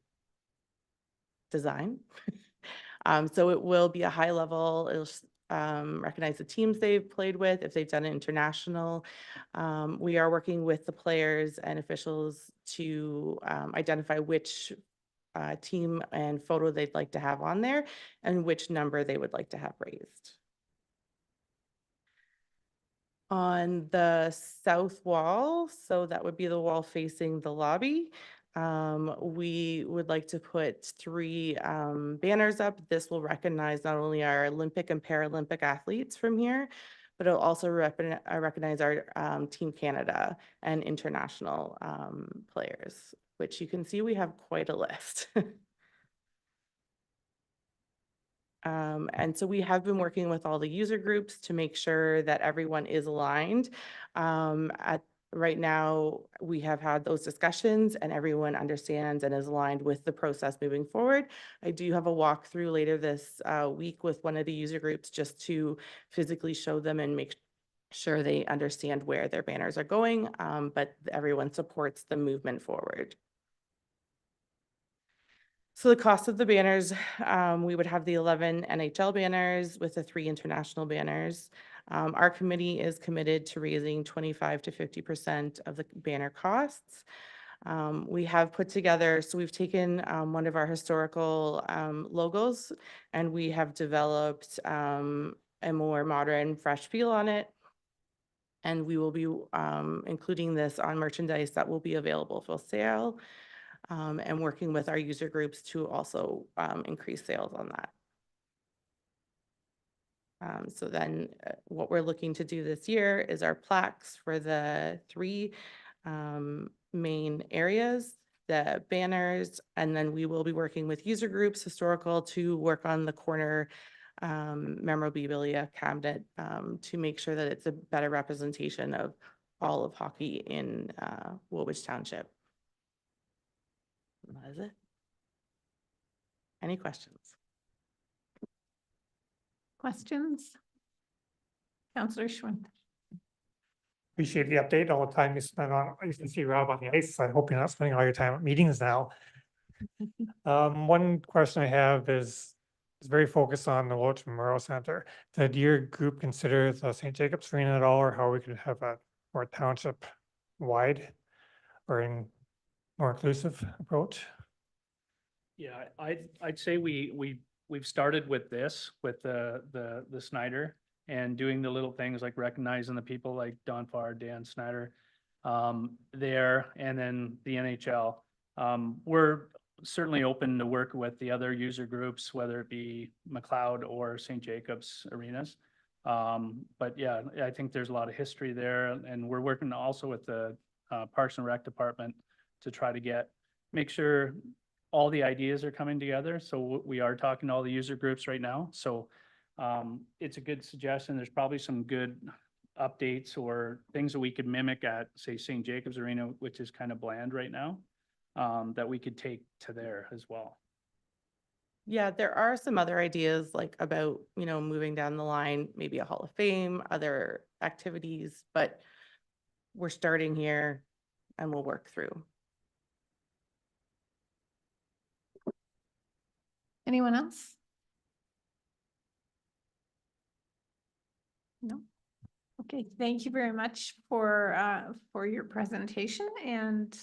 design. So it will be a high level. It'll recognize the teams they've played with, if they've done an international. We are working with the players and officials to identify which team and photo they'd like to have on there and which number they would like to have raised. On the south wall, so that would be the wall facing the lobby, we would like to put 3 banners up. This will recognize not only our Olympic and Paralympic athletes from here, but it'll also recognize our Team Canada and international players, which you can see we have quite a list. And so we have been working with all the user groups to make sure that everyone is aligned. Right now, we have had those discussions and everyone understands and is aligned with the process moving forward. I do have a walkthrough later this week with one of the user groups just to physically show them and make sure they understand where their banners are going, but everyone supports the movement forward. So the cost of the banners, we would have the 11 NHL banners with the 3 international banners. Our committee is committed to raising 25 to 50% of the banner costs. We have put together, so we've taken one of our historical logos and we have developed a more modern, fresh feel on it. And we will be including this on merchandise that will be available for sale. And working with our user groups to also increase sales on that. So then what we're looking to do this year is our plaques for the 3 main areas, the banners, and then we will be working with user groups, historical, to work on the corner memorabilia cabinet to make sure that it's a better representation of all of hockey in Woolwich Township. That is it. Any questions? Questions? Counselor Schwinn. Appreciate the update, all the time you spend on, you can see Rob on the ice, so I hope you're not spending all your time at meetings now. One question I have is very focused on the Woolwich Memorial Center. Did your group consider the St. Jacobs Arena at all, or how we could have a more township wide or in more inclusive approach? Yeah, I'd say we've started with this, with the Snyder, and doing the little things like recognizing the people like Don Farr, Dan Snyder. there, and then the NHL. We're certainly open to work with the other user groups, whether it be McLeod or St. Jacobs Arenas. But yeah, I think there's a lot of history there, and we're working also with the Parks and Rec Department to try to make sure all the ideas are coming together. So we are talking to all the user groups right now. So it's a good suggestion. There's probably some good updates or things that we could mimic at, say, St. Jacobs Arena, which is kind of bland right now, that we could take to there as well. Yeah, there are some other ideas like about, moving down the line, maybe a Hall of Fame, other activities, but we're starting here and we'll work through. Anyone else? No? Okay, thank you very much for your presentation, and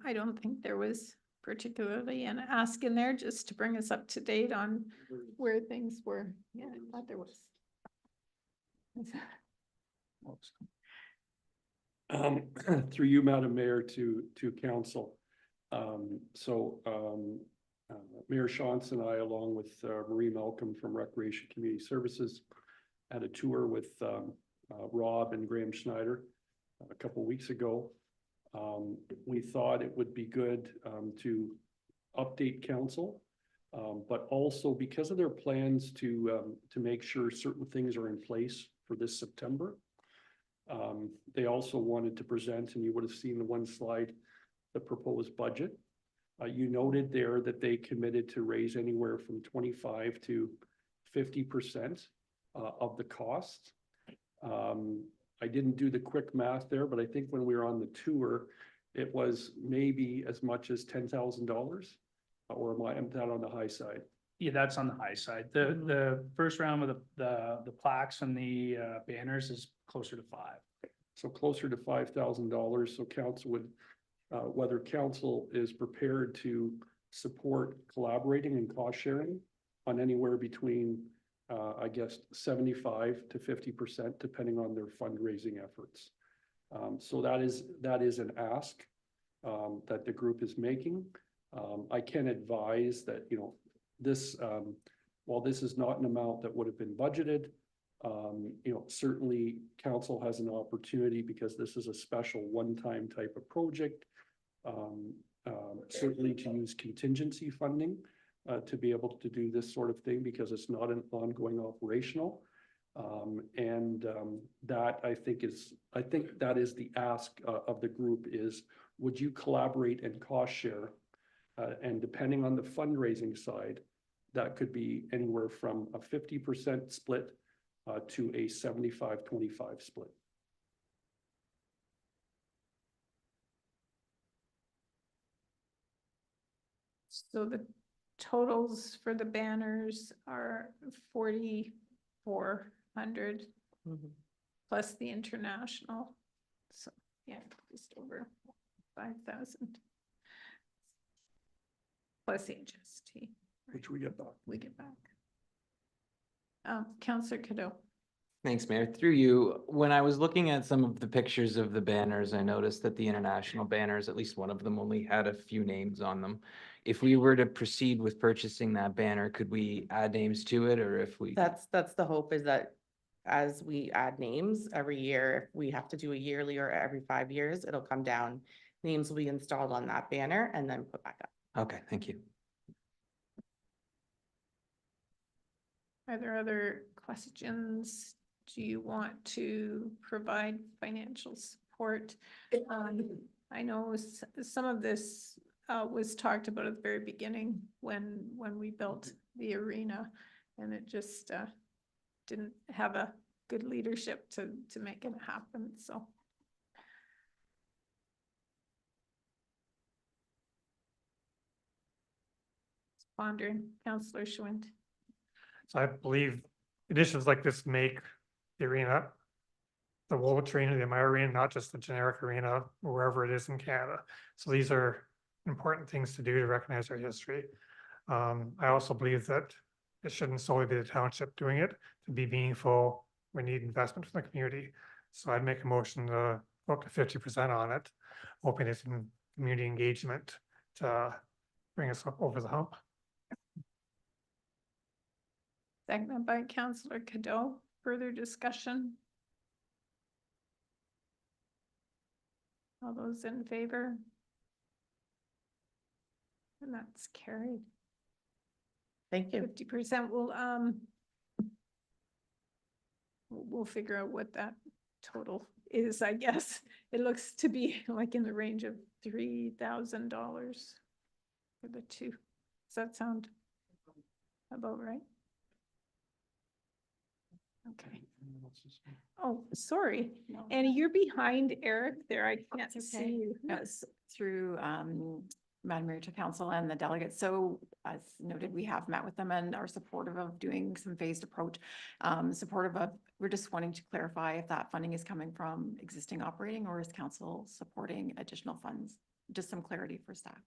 I don't think there was particularly an ask in there, just to bring us up to date on where things were. Yeah, I thought there was. Through you, Madam Mayor, to council. Mayor Shantz and I, along with Marie Malcolm from Recreation Community Services, had a tour with Rob and Graham Schneider a couple weeks ago. We thought it would be good to update council, but also because of their plans to make sure certain things are in place for this September. They also wanted to present, and you would have seen the one slide, the proposed budget. You noted there that they committed to raise anywhere from 25 to 50% of the cost. I didn't do the quick math there, but I think when we were on the tour, it was maybe as much as $10,000, or am that on the high side? Yeah, that's on the high side. The first round of the plaques and the banners is closer to 5. So closer to $5,000. So council would, whether council is prepared to support collaborating and cost sharing on anywhere between, I guess, 75 to 50%, depending on their fundraising efforts. So that is an ask that the group is making. I can advise that, this, while this is not an amount that would have been budgeted, certainly council has an opportunity, because this is a special one-time type of project, certainly to use contingency funding to be able to do this sort of thing, because it's not an ongoing operational. That I think that is the ask of the group is, would you collaborate and cost share? And depending on the fundraising side, that could be anywhere from a 50% split to a 75-25 split. So the totals for the banners are 4,400 plus the international. So yeah, just over 5,000 plus HST. Which we get back. We get back. Councillor Cadeau. Thanks, Mayor. Through you, when I was looking at some of the pictures of the banners, I noticed that the international banners, at least one of them, only had a few names on them. If we were to proceed with purchasing that banner, could we add names to it, or if we? That's the hope, is that as we add names every year, if we have to do a yearly or every 5 years, it'll come down. Names will be installed on that banner and then put back up. Okay, thank you. Are there other questions? Do you want to provide financial support? I know some of this was talked about at the very beginning when we built the arena, and it just didn't have a good leadership to make it happen, so. Pondering, Councillor Schwint. So I believe initiatives like this make the arena, the Woolwich Arena, the Amaya Arena, not just the generic arena, wherever it is in Canada. So these are important things to do to recognize our history. I also believe that it shouldn't solely be the township doing it. To be meaningful, we need investment from the community. So I'd make a motion to go up to 50% on it, hoping it's some community engagement to bring us up over the hump. Seconded by Councillor Cadeau. Further discussion? All those in favor? And that's carried. Thank you. 50% will, we'll figure out what that total is, I guess. It looks to be like in the range of $3,000 for the two. Does that sound about right? Okay. Oh, sorry. Annie, you're behind Eric there. I can't That's see okay. you. Yes, through Madam Mayor to Council and the delegates. So as noted, we have met with them and are supportive of doing some phased approach. Supportive of, we're just wanting to clarify if that funding is coming from existing operating or is council supporting additional funds? Just some clarity for staff.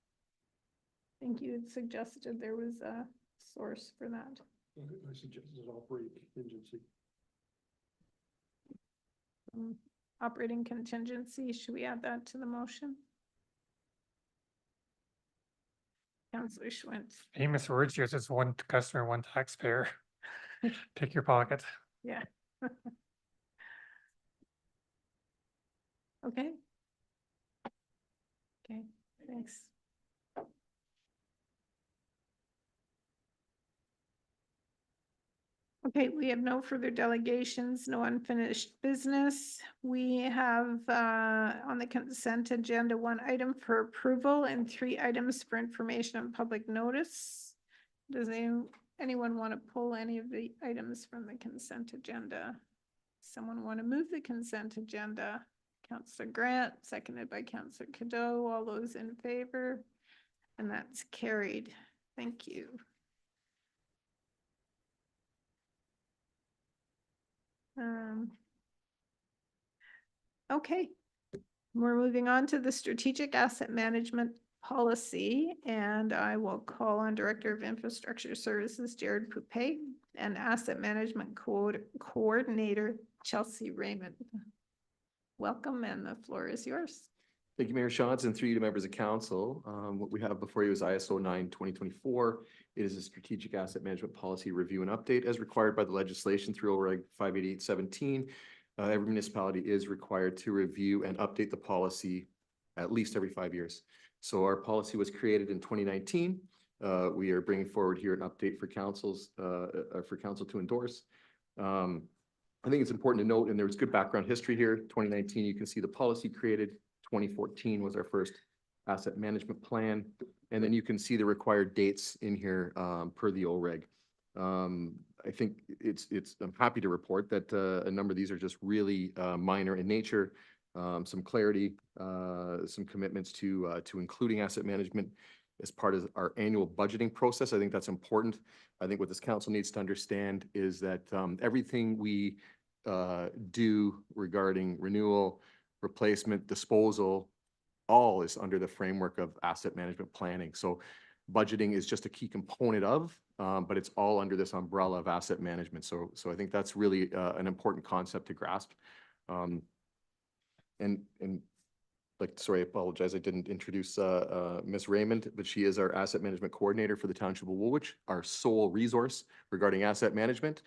I think you had suggested there was a source for that. I suggested operating contingency. Operating contingency, should we add that to the motion? Councillor Schwentz. Famous words here, it's one customer, one taxpayer. Pick your pocket. Yeah. Okay. Okay, thanks. Okay, we have no further delegations, no unfinished business. We have on the consent agenda, 1 item for approval and 3 items for information and public notice. Does anyone want to pull any of the items from the consent agenda? Someone want to move the consent agenda? Councillor Grant, seconded by Councillor Cadeau. All those in favor? And that's carried. Thank you. Okay, we're moving on to the strategic asset management policy, and I will call on Director of Infrastructure Services, Jared Poupé, and Asset Management Coordinator, Chelsea Raymond. Welcome, and the floor is yours. Thank you, Mayor Shantz, and through you to members of council. What we have before you is ISO 9/2024. It is a strategic asset management policy review and update as required by the legislation through OREG 58817. Every municipality is required to review and update the policy at least every 5 years. So our policy was created in 2019. We are bringing forward here an update for council to endorse. I think it's important to note, and there's good background history here. 2019, you can see the policy created. 2014 was our first asset management plan. And then you can see the required dates in here per the OREG. I think I'm happy to report that a number of these are just really minor in nature. Some clarity, some commitments to including asset management as part of our annual budgeting process. I think that's important. I think what this council needs to understand is that everything we do regarding renewal, replacement, disposal, all is under the framework of asset management planning. So budgeting is just a key component of, but it's all under this umbrella of asset management. So I think that's really an important concept to grasp. Sorry, I apologize. I didn't introduce Ms. Raymond, but she is our asset management coordinator for the Township of Woolwich, our sole resource regarding asset management.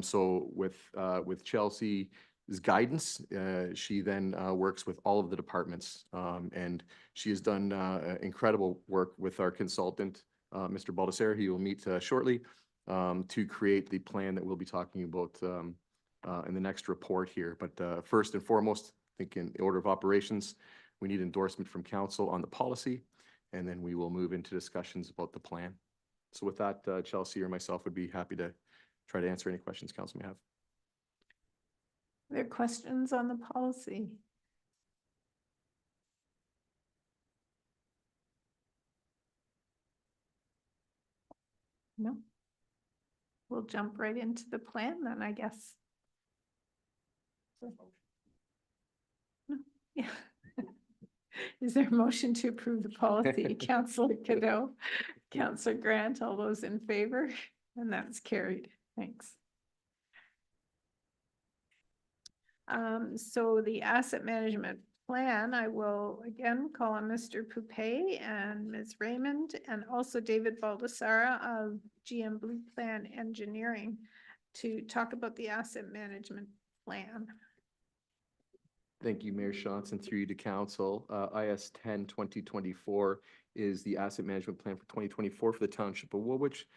So with Chelsea's guidance, she then works with all of the departments, and she has done incredible work with our consultant, Mr. Baldessari, who you will meet shortly, to create the plan that we'll be talking about in the next report here. But first and foremost, I think in order of operations, we need endorsement from council on the policy, and then we will move into discussions about the plan. So with that, Chelsea or myself would be happy to try to answer any questions council may have. Are there questions on the policy? No? We'll jump right into the plan then, I guess. No? Yeah. Is there a motion to approve the policy? Councillor Cadeau, Councillor Grant, all those in favor? And that's carried. Thanks. So the asset management plan, I will again call on Mr. Poupey and Ms. Raymond and also David Baldessara of GM Blue Plan Engineering to talk about the asset management plan. Thank you, Mayor Johnson, through you to council. IS 10/2024 is the asset management plan for 2024 for the Township of Woolwich.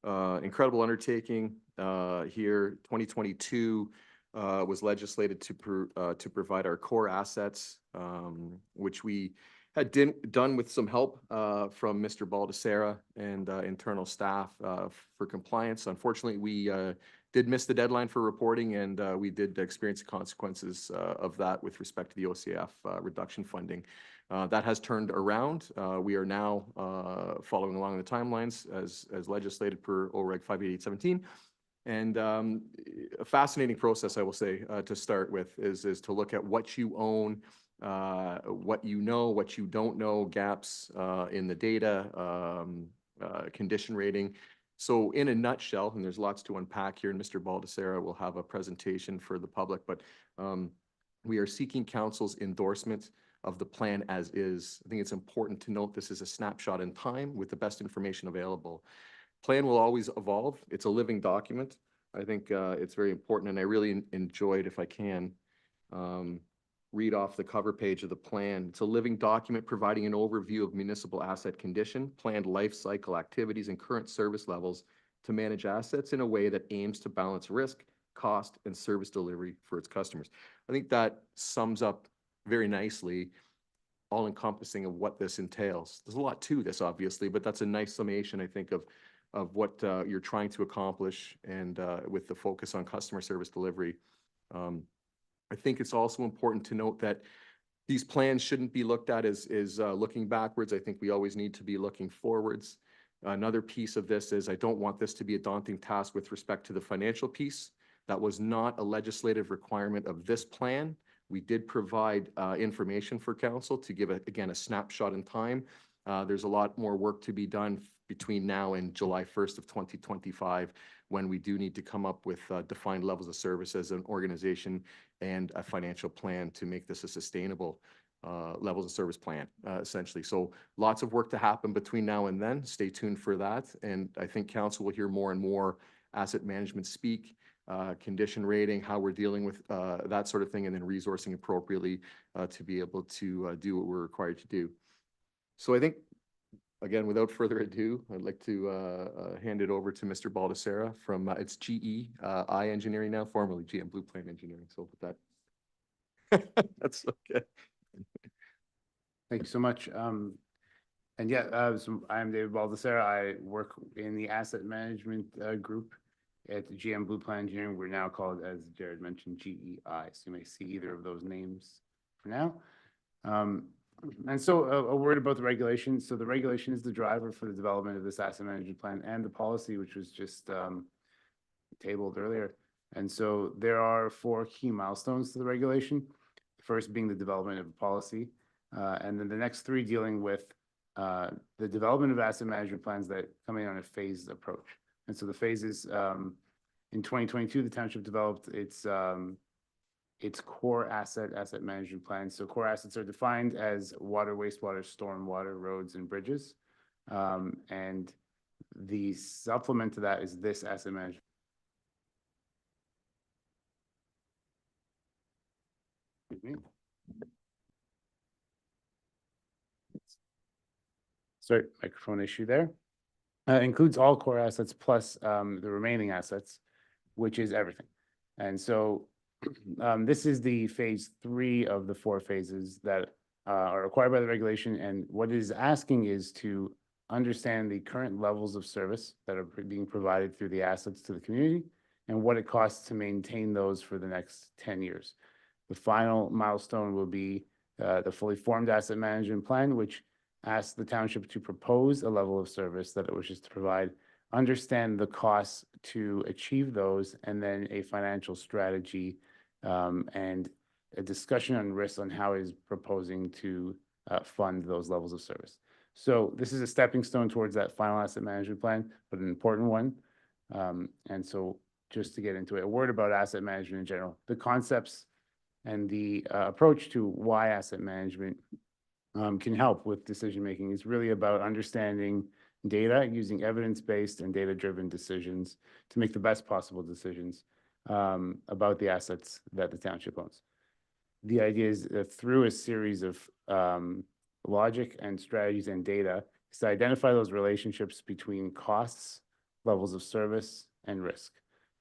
Incredible undertaking here. 2022 was legislated to provide our core assets, which we had done with some help from Mr. Baldessara and internal staff for compliance. Unfortunately, we did miss the deadline for reporting, and we did experience the consequences of that with respect to the OCF reduction funding. That has turned around. We are now following along the timelines as legislated per OREG 58817. And a fascinating process, I will say, to start with is to look at what you own, what you know, what you don't know, gaps in the data, condition rating. So in a nutshell, and there's lots to unpack here, and Mr. Baldessara will have a presentation for the public, but we are seeking council's endorsement of the plan as is. I think it's important to note this is a snapshot in time with the best information available. Plan will always evolve. It's a living document. I think it's very important, and I really enjoyed, if I can, read off the cover page of the plan. It's a living document providing an overview of municipal asset condition, planned life cycle activities, and current service levels to manage assets in a way that aims to balance risk, cost, and service delivery for its customers. I think that sums up very nicely all encompassing of what this entails. There's a lot to this, obviously, but that's a nice summation, I think, of what you're trying to accomplish, and with the focus on customer service delivery. I think it's also important to note that these plans shouldn't be looked at as looking backwards. I think we always need to be looking forwards. Another piece of this is I don't want this to be a daunting task with respect to the financial piece. That was not a legislative requirement of this plan. We did provide information for council to give, again, a snapshot in time. There's a lot more work to be done between now and July 1st of 2025, when we do need to come up with defined levels of service as an organization and a financial plan to make this a sustainable levels of service plan, essentially. So lots of work to happen between now and then. Stay tuned for that. And I think council will hear more and more asset management speak, condition rating, how we're dealing with that sort of thing, and then resourcing appropriately to be able to do what we're required to do. So I think, again, without further ado, I'd like to hand it over to Mr. Baldessara from it's GEI Engineering now, formerly GM Blue Plan Engineering. So with that, that's okay. Thank you so much. And yeah, so I'm David Baldessara. I work in the asset management group at the GM Blue Plan Engineering. We're now called, as Jared mentioned, GEI. So you may see either of those names for now. And so a word about the regulation. So the regulation is the driver for the development of this asset management plan and the policy, which was just tabled earlier. And so there are 4 key milestones to the regulation. The first being the development of a policy. And then the next 3 dealing with the development of asset management plans that come in on a phased approach. And so the phases, in 2022, the township developed its core asset management plan. So core assets are defined as water, wastewater, stormwater, roads, and bridges. And the supplement to that is this asset management. Excuse me. Sorry, microphone issue there. Includes all core assets plus the remaining assets, which is everything. And so this is the phase 3 of the 4 phases that are required by the regulation. And what it is asking is to understand the current levels of service that are being provided through the assets to the community and what it costs to maintain those for the next 10 years. The final milestone will be the fully formed asset management plan, which asks the township to propose a level of service that it wishes to provide, understand the costs to achieve those, and then a financial strategy and a discussion on risks on how it is proposing to fund those levels of service. So this is a stepping stone towards that final asset management plan, but an important one. And so just to get into it, a word about asset management in general. The concepts and the approach to why asset management can help with decision-making is really about understanding data, using evidence-based and data-driven decisions to make the best possible decisions about the assets that the township owns. The idea is that through a series of logic and strategies and data is to identify those relationships between costs, levels of service, and risk.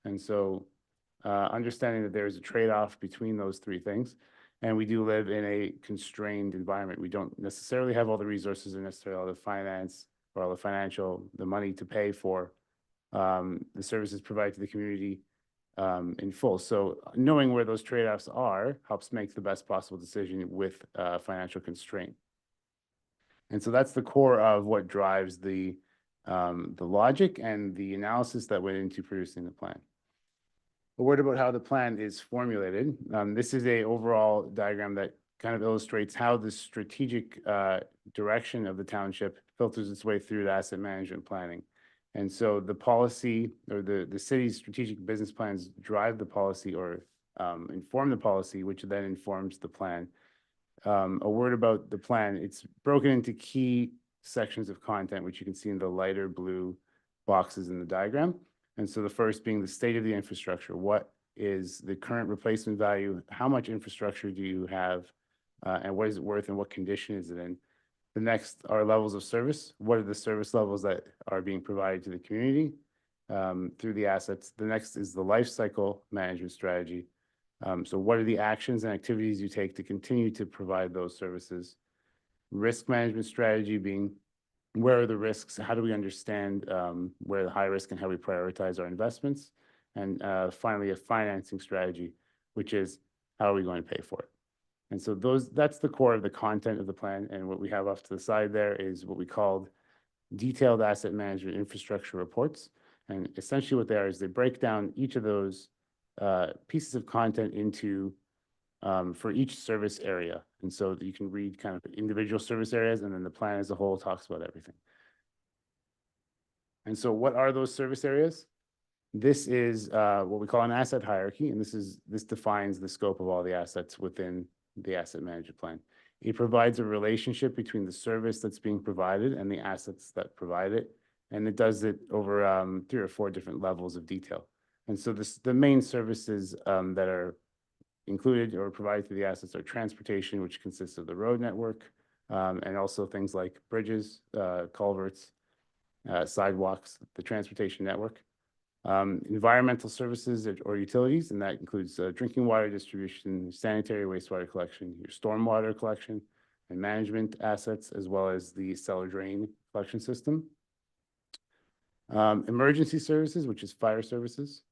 And so understanding that there is a trade-off between those three things. And we do live in a constrained environment. We don't necessarily have all the resources or necessarily all the finance or all the money to pay for the services provided to the community in full. So knowing where those trade-offs are helps make the best possible decision with financial constraint. And so that's the core of what drives the logic and the analysis that went into producing the plan. A word about how the plan is formulated. This is a overall diagram that kind of illustrates how the strategic direction of the township filters its way through to asset management planning. And so the policy or the city's strategic business plans drive the policy or inform the policy, which then informs the plan. A word about the plan, it's broken into key sections of content, which you can see in the lighter blue boxes in the diagram. And so the first being the state of the infrastructure. What is the current replacement value? How much infrastructure do you have? And what is it worth and what condition is it in? The next are levels of service. What are the service levels that are being provided to the community through the assets? The next is the life cycle management strategy. So what are the actions and activities you take to continue to provide those services? Risk management strategy being, where are the risks? How do we understand where the high risk and how we prioritize our investments? And finally, a financing strategy, which is how are we going to pay for it? And so that's the core of the content of the plan. And what we have off to the side there is what we called detailed asset management infrastructure reports. And essentially what they are is they break down each of those pieces of content into for each service area. And so you can read kind of individual service areas, and then the plan as a whole talks about everything. And so what are those service areas? This is what we call an asset hierarchy, and this defines the scope of all the assets within the asset management plan. It provides a relationship between the service that's being provided and the assets that provide it, and it does it over 3 or 4 different levels of detail. And so the main services that are included or provided to the assets are transportation, which consists of the road network, and also things like bridges, culverts, sidewalks, the transportation network. Environmental services or utilities, and that includes drinking water distribution, sanitary wastewater collection, your stormwater collection and management assets, as well as the cellar drain collection system. Emergency services, which is fire services,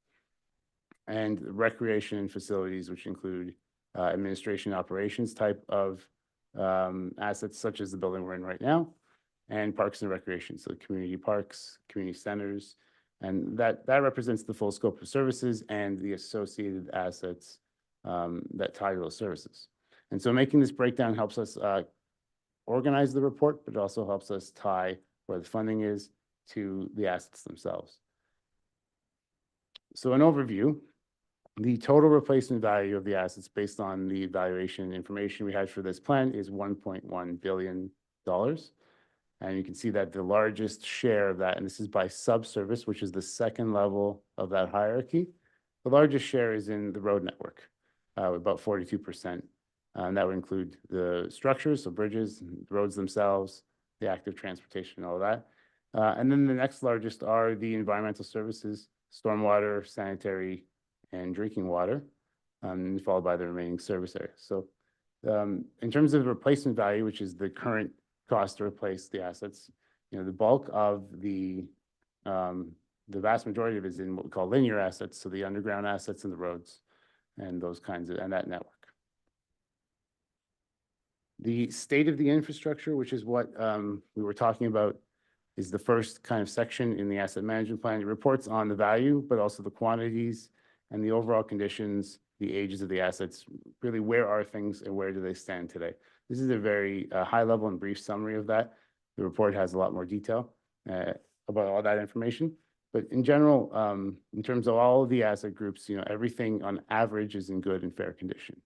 and recreation and facilities, which include administration operations type of assets, such as the building we're in right now, and parks and recreation, so community parks, community centers, and that represents the full scope of services and the associated assets that tie to those services. And so making this breakdown helps us organize the report, but it also helps us tie where the funding is to the assets themselves. So an overview, the total replacement value of the assets based on the valuation information we had for this plan is $1.1 billion. And you can see that the largest share of that, and this is by subservice, which is the second level of that hierarchy, the largest share is in the road network, about 42%. And that would include the structures, so bridges, roads themselves, the active transportation, all of that. And then the next largest are the environmental services, stormwater, sanitary, and drinking water, followed by the remaining service areas. So in terms of replacement value, which is the current cost to replace the assets, the bulk of the vast majority of it is in what we call linear assets, so the underground assets and the roads and those kinds of, and that network. The state of the infrastructure, which is what we were talking about, is the first kind of section in the asset management plan. It reports on the value, but also the quantities and the overall conditions, the ages of the assets, really where are things and where do they stand today. This is a very high level and brief summary of that. The report has a lot more detail about all that information. But in general, in terms of all of the asset groups, everything on average is in good and fair condition.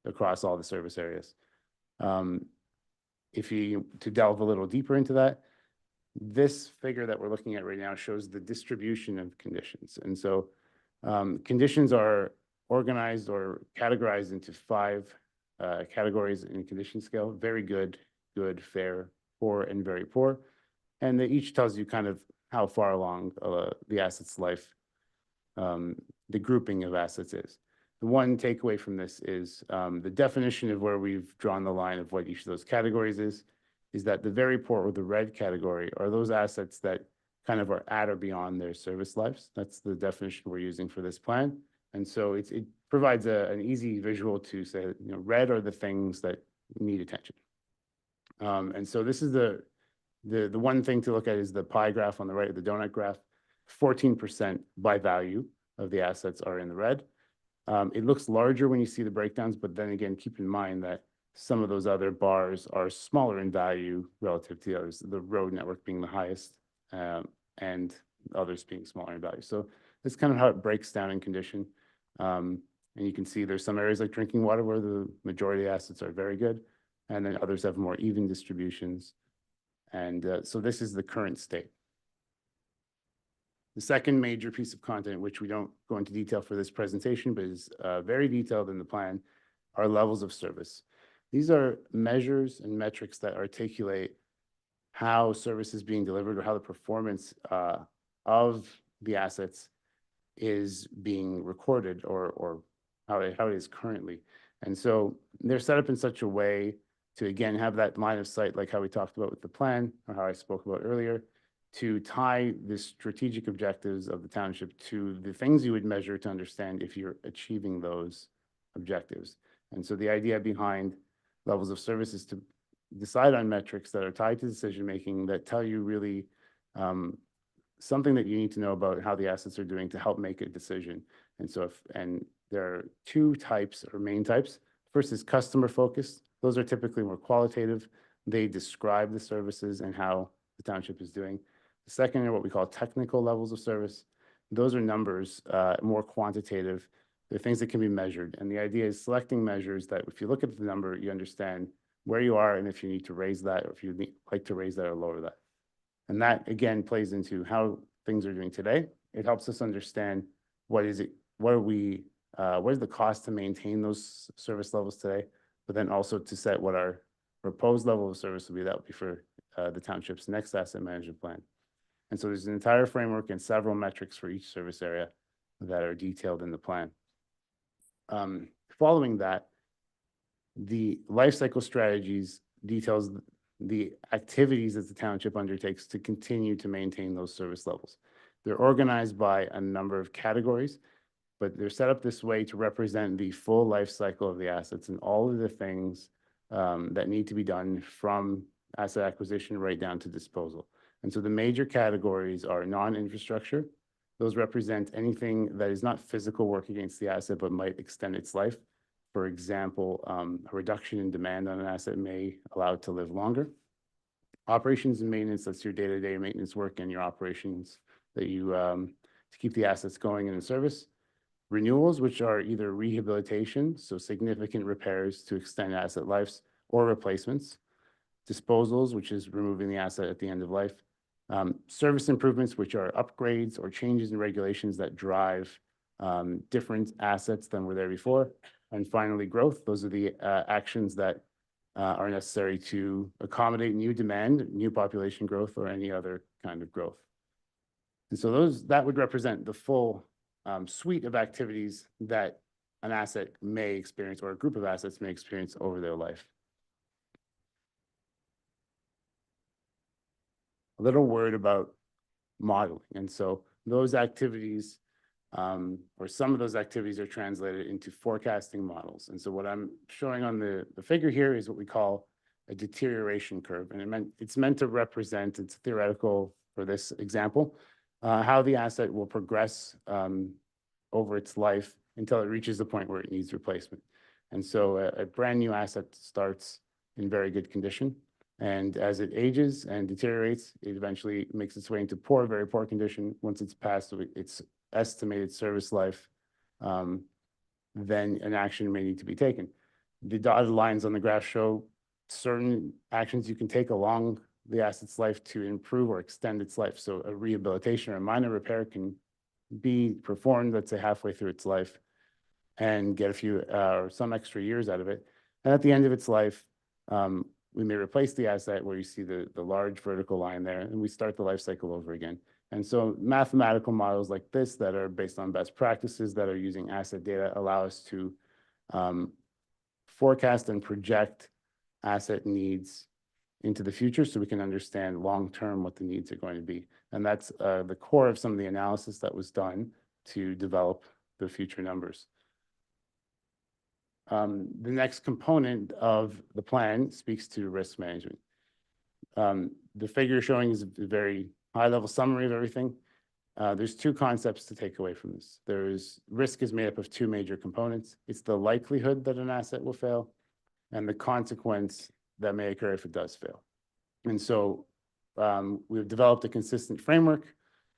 across all the service areas. To delve a little deeper into that, this figure that we're looking at right now shows the distribution of conditions. And so conditions are organized or categorized into 5 categories in condition scale: very good, good, fair, poor, and very poor. And they each tells you kind of how far along the asset's life, the grouping of assets is. The one takeaway from this is the definition of where we've drawn the line of what each of those categories is that the very poor, or the red category, are those assets that kind of are at or beyond their service lives. That's the definition we're using for this plan. And so it provides an easy visual to say, red are the things that need attention. And so this is the one thing to look at is the pie graph on the right of the donut graph. 14% by value of the assets are in the red. It looks larger when you see the breakdowns, but then again, keep in mind that some of those other bars are smaller in value relative to the others, the road network being the highest, and others being smaller in value. So that's kind of how it breaks down in condition. And you can see there's some areas like drinking water where the majority of assets are very good, and then others have more even distributions. And so this is the current state. The second major piece of content, which we don't go into detail for this presentation, but is very detailed in the plan, are levels of service. These are measures and metrics that articulate how service is being delivered or how the performance of the assets is being recorded or how it is currently. And so they're set up in such a way to, again, have that line of sight, like how we talked about with the plan or how I spoke about earlier, to tie the strategic objectives of the township to the things you would measure to understand if you're achieving those objectives. And so the idea behind levels of service is to decide on metrics that are tied to decision-making that tell you really something that you need to know about how the assets are doing to help make a decision. And so there are 2 types or main types. First is customer focused. Those are typically more qualitative. They describe the services and how the township is doing. The second are what we call technical levels of service. Those are numbers, more quantitative. They're things that can be measured. And the idea is selecting measures that if you look at the number, you understand where you are and if you need to raise that, or if you'd like to raise that or lower that. And that, again, plays into how things are doing today. It helps us understand what is the cost to maintain those service levels today, but then also to set what our proposed level of service will be. That would be for the township's next asset management plan. And so there's an entire framework and several metrics for each service area that are detailed in the plan. Following that, the life cycle strategies details the activities that the township undertakes to continue to maintain those service levels. They're organized by a number of categories, but they're set up this way to represent the full life cycle of the assets and all of the things that need to be done from asset acquisition right down to disposal. And so the major categories are non-infrastructure. Those represent anything that is not physical work against the asset, but might extend its life. For example, a reduction in demand on an asset may allow it to live longer. Operations and maintenance, that's your day-to-day maintenance work and your operations that you, to keep the assets going and in service. Renewals, which are either rehabilitation, so significant repairs to extend asset lives, or replacements. Disposals, which is removing the asset at the end of life. Service improvements, which are upgrades or changes in regulations that drive different assets than were there before. And finally, growth. Those are the actions that are necessary to accommodate new demand, new population growth, or any other kind of growth. And so that would represent the full suite of activities that an asset may experience, or a group of assets may experience over their life. A little word about modeling. And so those activities, or some of those activities, are translated into forecasting models. And so what I'm showing on the figure here is what we call a deterioration curve. And it's meant to represent, it's theoretical for this example, how the asset will progress over its life until it reaches the point where it needs replacement. And so a brand new asset starts in very good condition. And as it ages and deteriorates, it eventually makes its way into poor, very poor condition once it's past its estimated service life then an action may need to be taken. The dotted lines on the graph show certain actions you can take along the asset's life to improve or extend its life. So a rehabilitation or a minor repair can be performed, let's say halfway through its life, and get a few or some extra years out of it. And at the end of its life, we may replace the asset where you see the large vertical line there, and we start the life cycle over again. And so mathematical models like this that are based on best practices that are using asset data allow us to forecast and project asset needs into the future so we can understand long-term what the needs are going to be. And that's the core of some of the analysis that was done to develop the future numbers. The next component of the plan speaks to risk management. The figure showing is a very high-level summary of everything. There's two concepts to take away from this. Risk is made up of two major components. It's the likelihood that an asset will fail and the consequence that may occur if it does fail. And so we've developed a consistent framework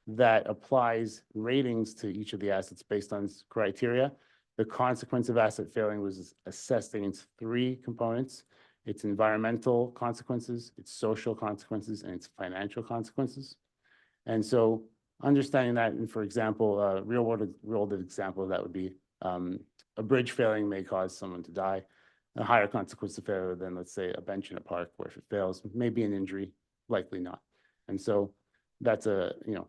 that applies ratings to each of the assets based on criteria. The consequence of asset failing was assessed against three components. It's environmental consequences, it's social consequences, and it's financial consequences. And so understanding that, and for example, a real world example of that would be a bridge failing may cause someone to die. A higher consequence of failure than, let's say, a bench in a park, where if it fails, maybe an injury, likely not. And so that's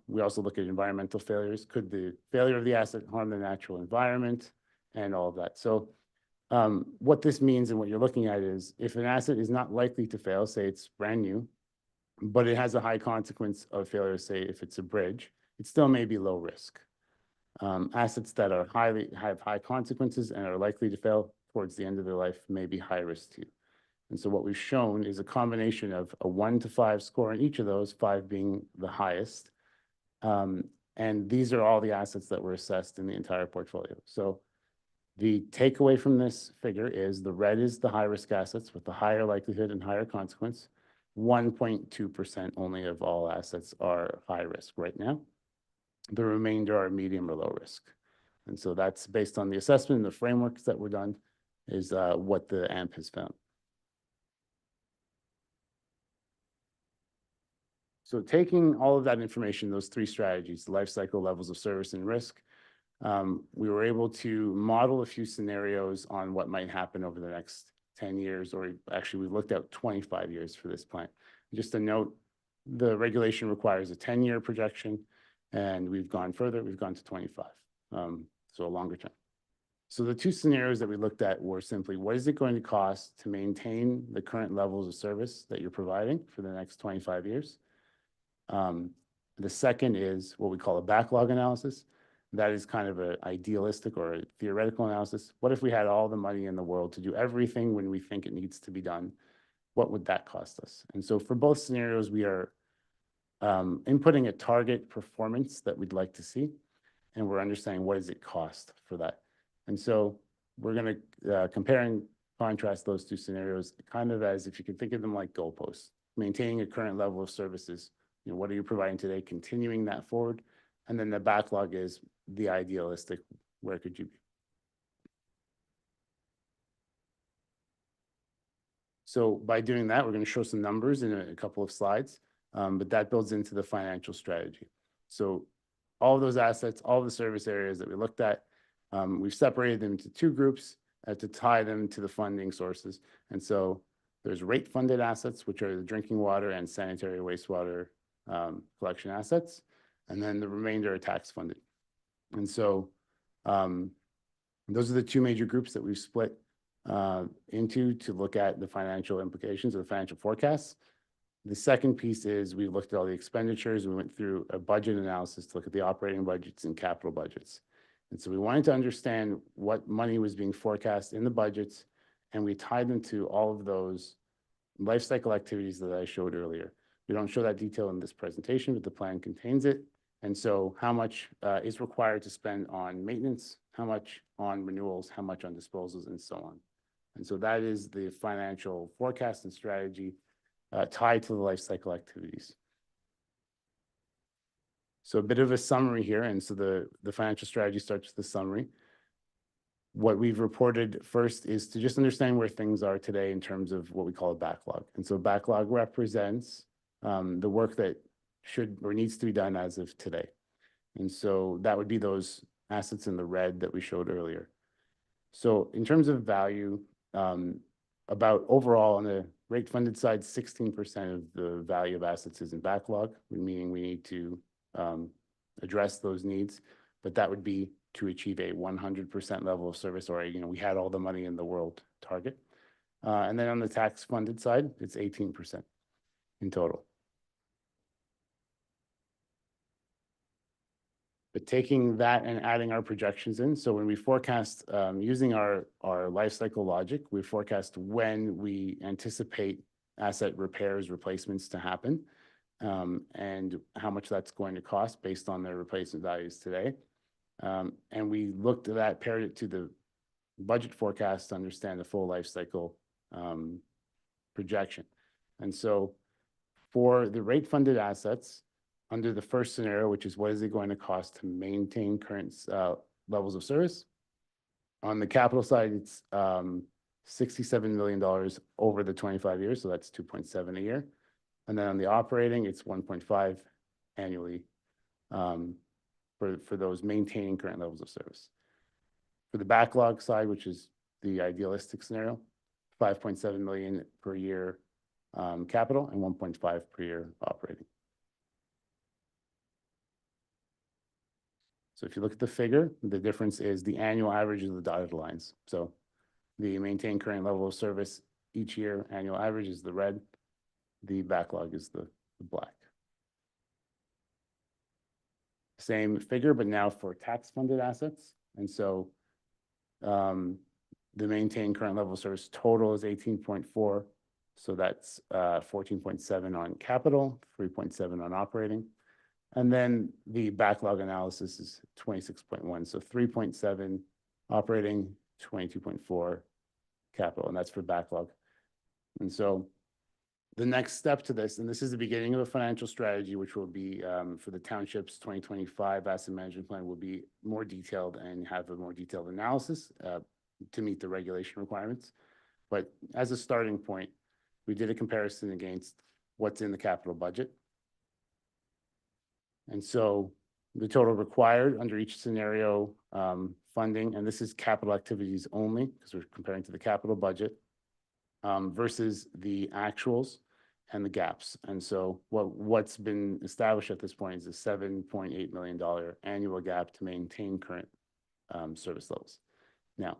we also look at environmental failures. Could the failure of the asset harm the natural environment and all of that? So what this means and what you're looking at is if an asset is not likely to fail, say it's brand new, but it has a high consequence of failure, say if it's a bridge, it still may be low risk. Assets that are have high consequences and are likely to fail towards the end of their life may be high risk to you. And so what we've shown is a combination of a 1 to 5 score in each of those, 5 being the highest. And these are all the assets that were assessed in the entire portfolio. So the takeaway from this figure is the red is the high risk assets with the higher likelihood and higher consequence. 1.2% only of all assets are high risk right now. The remainder are medium or low risk. And so that's based on the assessment and the frameworks that were done is what the AMP has found. So taking all of that information, those three strategies, the life cycle, levels of service, and risk, we were able to model a few scenarios on what might happen over the next 10 years, or actually we looked at 25 years for this plan. Just a note, the regulation requires a 10-year projection, and we've gone further, we've gone to 25, so a longer term. So the two scenarios that we looked at were simply, what is it going to cost to maintain the current levels of service that you're providing for the next 25 years? The second is what we call a backlog analysis. That is kind of an idealistic or a theoretical analysis. What if we had all the money in the world to do everything when we think it needs to be done? What would that cost us? And so for both scenarios, we are inputting a target performance that we'd like to see, and we're understanding what does it cost for that. And so we're going to compare and contrast those two scenarios kind of as if you can think of them like goalposts, maintaining a current level of services. What are you providing today? Continuing that forward. And then the backlog is the idealistic, where could you be? So by doing that, we're going to show some numbers in a couple of slides, but that builds into the financial strategy. So all of those assets, all of the service areas that we looked at, we've separated them into two groups to tie them to the funding sources. And so there's rate funded assets, which are the drinking water and sanitary wastewater collection assets. And then the remainder are tax funded. And so those are the two major groups that we've split into to look at the financial implications of the financial forecasts. The second piece is we looked at all the expenditures. We went through a budget analysis to look at the operating budgets and capital budgets. And so we wanted to understand what money was being forecast in the budgets, and we tied them to all of those life cycle activities that I showed earlier. We don't show that detail in this presentation, but the plan contains it. And so how much is required to spend on maintenance, how much on renewals, how much on disposals, and so on. And so that is the financial forecast and strategy tied to the life cycle activities. So a bit of a summary here. And so the financial strategy starts with the summary. what we've reported first is to just understand where things are today in terms of what we call a backlog. And so backlog represents the work that should or needs to be done as of today. And so that would be those assets in the red that we showed earlier. So in terms of value, about overall on the rate funded side, 16% of the value of assets is in backlog, meaning we need to address those needs, but that would be to achieve a 100% level of service, or we had all the money in the world target. And then on the tax funded side, it's 18% in total. But taking that and adding our projections in, so when we forecast using our life cycle logic, we forecast when we anticipate asset repairs, replacements to happen, and how much that's going to cost based on their replacement values today. And we looked at that, paired it to the budget forecast to understand the full life cycle projection. And so for the rate funded assets, under the first scenario, which is what is it going to cost to maintain current levels of service? On the capital side, it's $67 million over the 25 years, so that's 2.7 a year. And then on the operating, it's 1.5 annually for those maintaining current levels of service. For the backlog side, which is the idealistic scenario, 5.7 million per year capital and 1.5 per year operating. So if you look at the figure, the difference is the annual average of the dotted lines. So the maintain current level of service each year, annual average is the red, the backlog is the black. Same figure, but now for tax funded assets. And so the maintain current level of service total is 18.4. So that's 14.7 on capital, 3.7 on operating. And then the backlog analysis is 26.1. So 3.7 operating, 22.4 capital, and that's for backlog. And so the next step to this, and this is the beginning of a financial strategy, which will be for the township's 2025 asset management plan, will be more detailed and have a more detailed analysis to meet the regulation requirements. But as a starting point, we did a comparison against what's in the capital budget. And so the total required under each scenario funding, and this is capital activities only because we're comparing to the capital budget versus the actuals and the gaps. And so what's been established at this point is a $7.8 million annual gap to maintain current service levels. Now,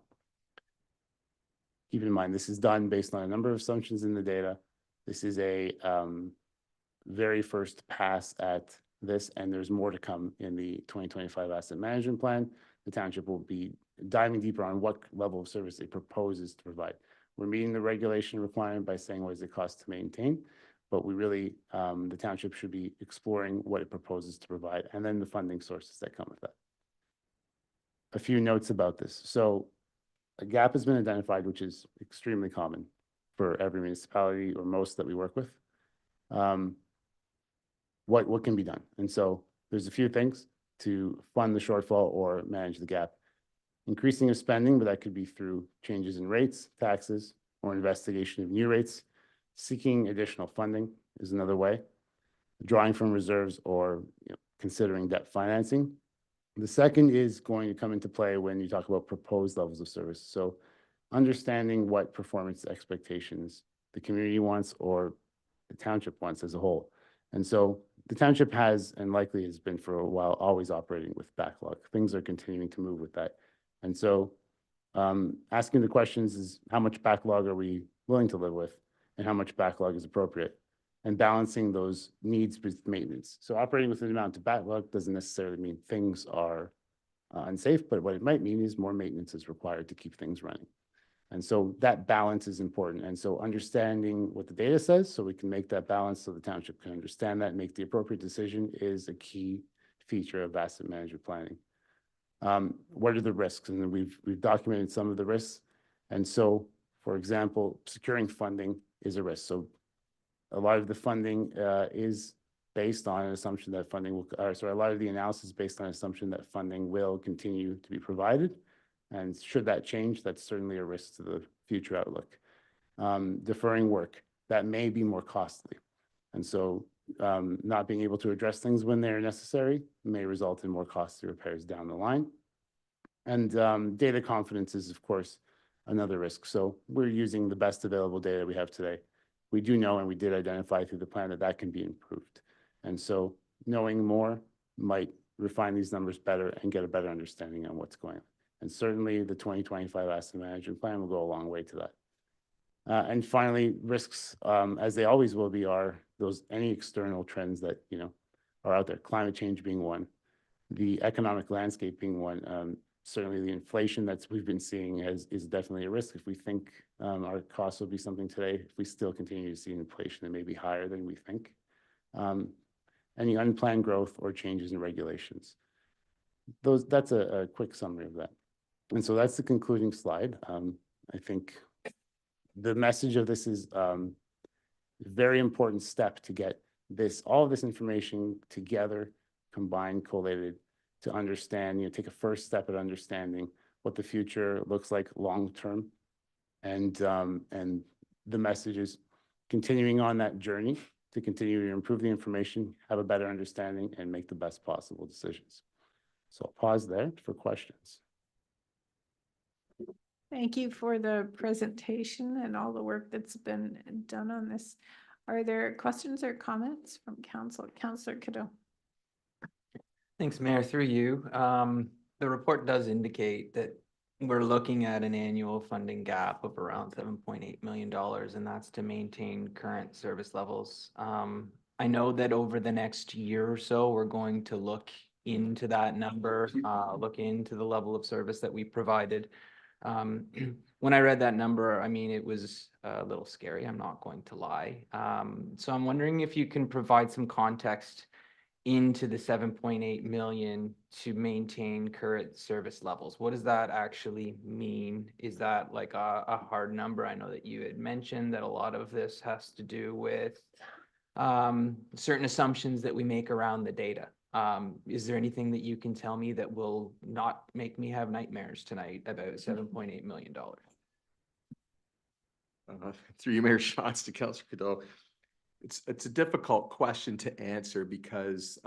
keep in mind, this is done based on a number of assumptions in the data. This is a very first pass at this, and there's more to come in the 2025 asset management plan. The township will be diving deeper on what level of service it proposes to provide. We're meeting the regulation requirement by saying what does it cost to maintain, but we really, the township should be exploring what it proposes to provide and then the funding sources that come with that. A few notes about this. So a gap has been identified, which is extremely common for every municipality or most that we work with. What can be done? And so there's a few things to fund the shortfall or manage the gap. Increasing of spending, but that could be through changes in rates, taxes, or investigation of new rates. Seeking additional funding is another way. Drawing from reserves or considering debt financing. The second is going to come into play when you talk about proposed levels of service. So understanding what performance expectations the community wants or the township wants as a whole. And so the township has, and likely has been for a while, always operating with backlog. Things are continuing to move with that. And so asking the questions is how much backlog are we willing to live with and how much backlog is appropriate, and balancing those needs with maintenance. So operating with an amount of backlog doesn't necessarily mean things are unsafe, but what it might mean is more maintenance is required to keep things running. And so that balance is important. And so understanding what the data says so we can make that balance so the township can understand that and make the appropriate decision is a key feature of asset management planning. What are the risks? And we've documented some of the risks. And so, for example, securing funding is a risk. So a lot of the funding is based on an assumption that funding will, a lot of the analysis is based on an assumption that funding will continue to be provided. And should that change, that's certainly a risk to the future outlook. Deferring work, that may be more costly. And so not being able to address things when they're necessary may result in more costly repairs down the line. And data confidence is, of course, another risk. So we're using the best available data we have today. We do know, and we did identify through the plan, that that can be improved. And so knowing more might refine these numbers better and get a better understanding on what's going on. And certainly the 2025 asset management plan will go a long way to that. And finally, risks, as they always will be, are any external trends that, are out there, climate change being one, the economic landscape being one. Certainly the inflation we've been seeing is definitely a risk. If we think our costs will be something today, if we still continue to see inflation that may be higher than we think. Any unplanned growth or changes in regulations. That's a quick summary of that. And so that's the concluding slide. I think the message of this is a very important step to get all of this information together, combined, collated, to understand, take a first step at understanding what the future looks like long-term. And the message is continuing on that journey to continue to improve the information, have a better understanding, and make the best possible decisions. So I'll pause there for questions. Thank you for the presentation and all the work that's been done on this. Are there questions or comments from council? Councillor Cadeau. Thanks, Mayor. Through you. The report does indicate that we're looking at an annual funding gap of around $7.8 million, and that's to maintain current service levels. I know that over the next year or so, we're going to look into that number, look into the level of service that we provided. When I read that number, I mean, it was a little scary, I'm not going to lie. So I'm wondering if you can provide some context into the 7.8 million to maintain current service levels. What does that actually mean? Is that like a hard number? I know that you had mentioned that a lot of this has to do with certain assumptions that we make around the data. Is there anything that you can tell me that will not make me have nightmares tonight about $7.8 million? Through you, Mayor Schatz, to Councillor Cadeau. It's a difficult question to answer because,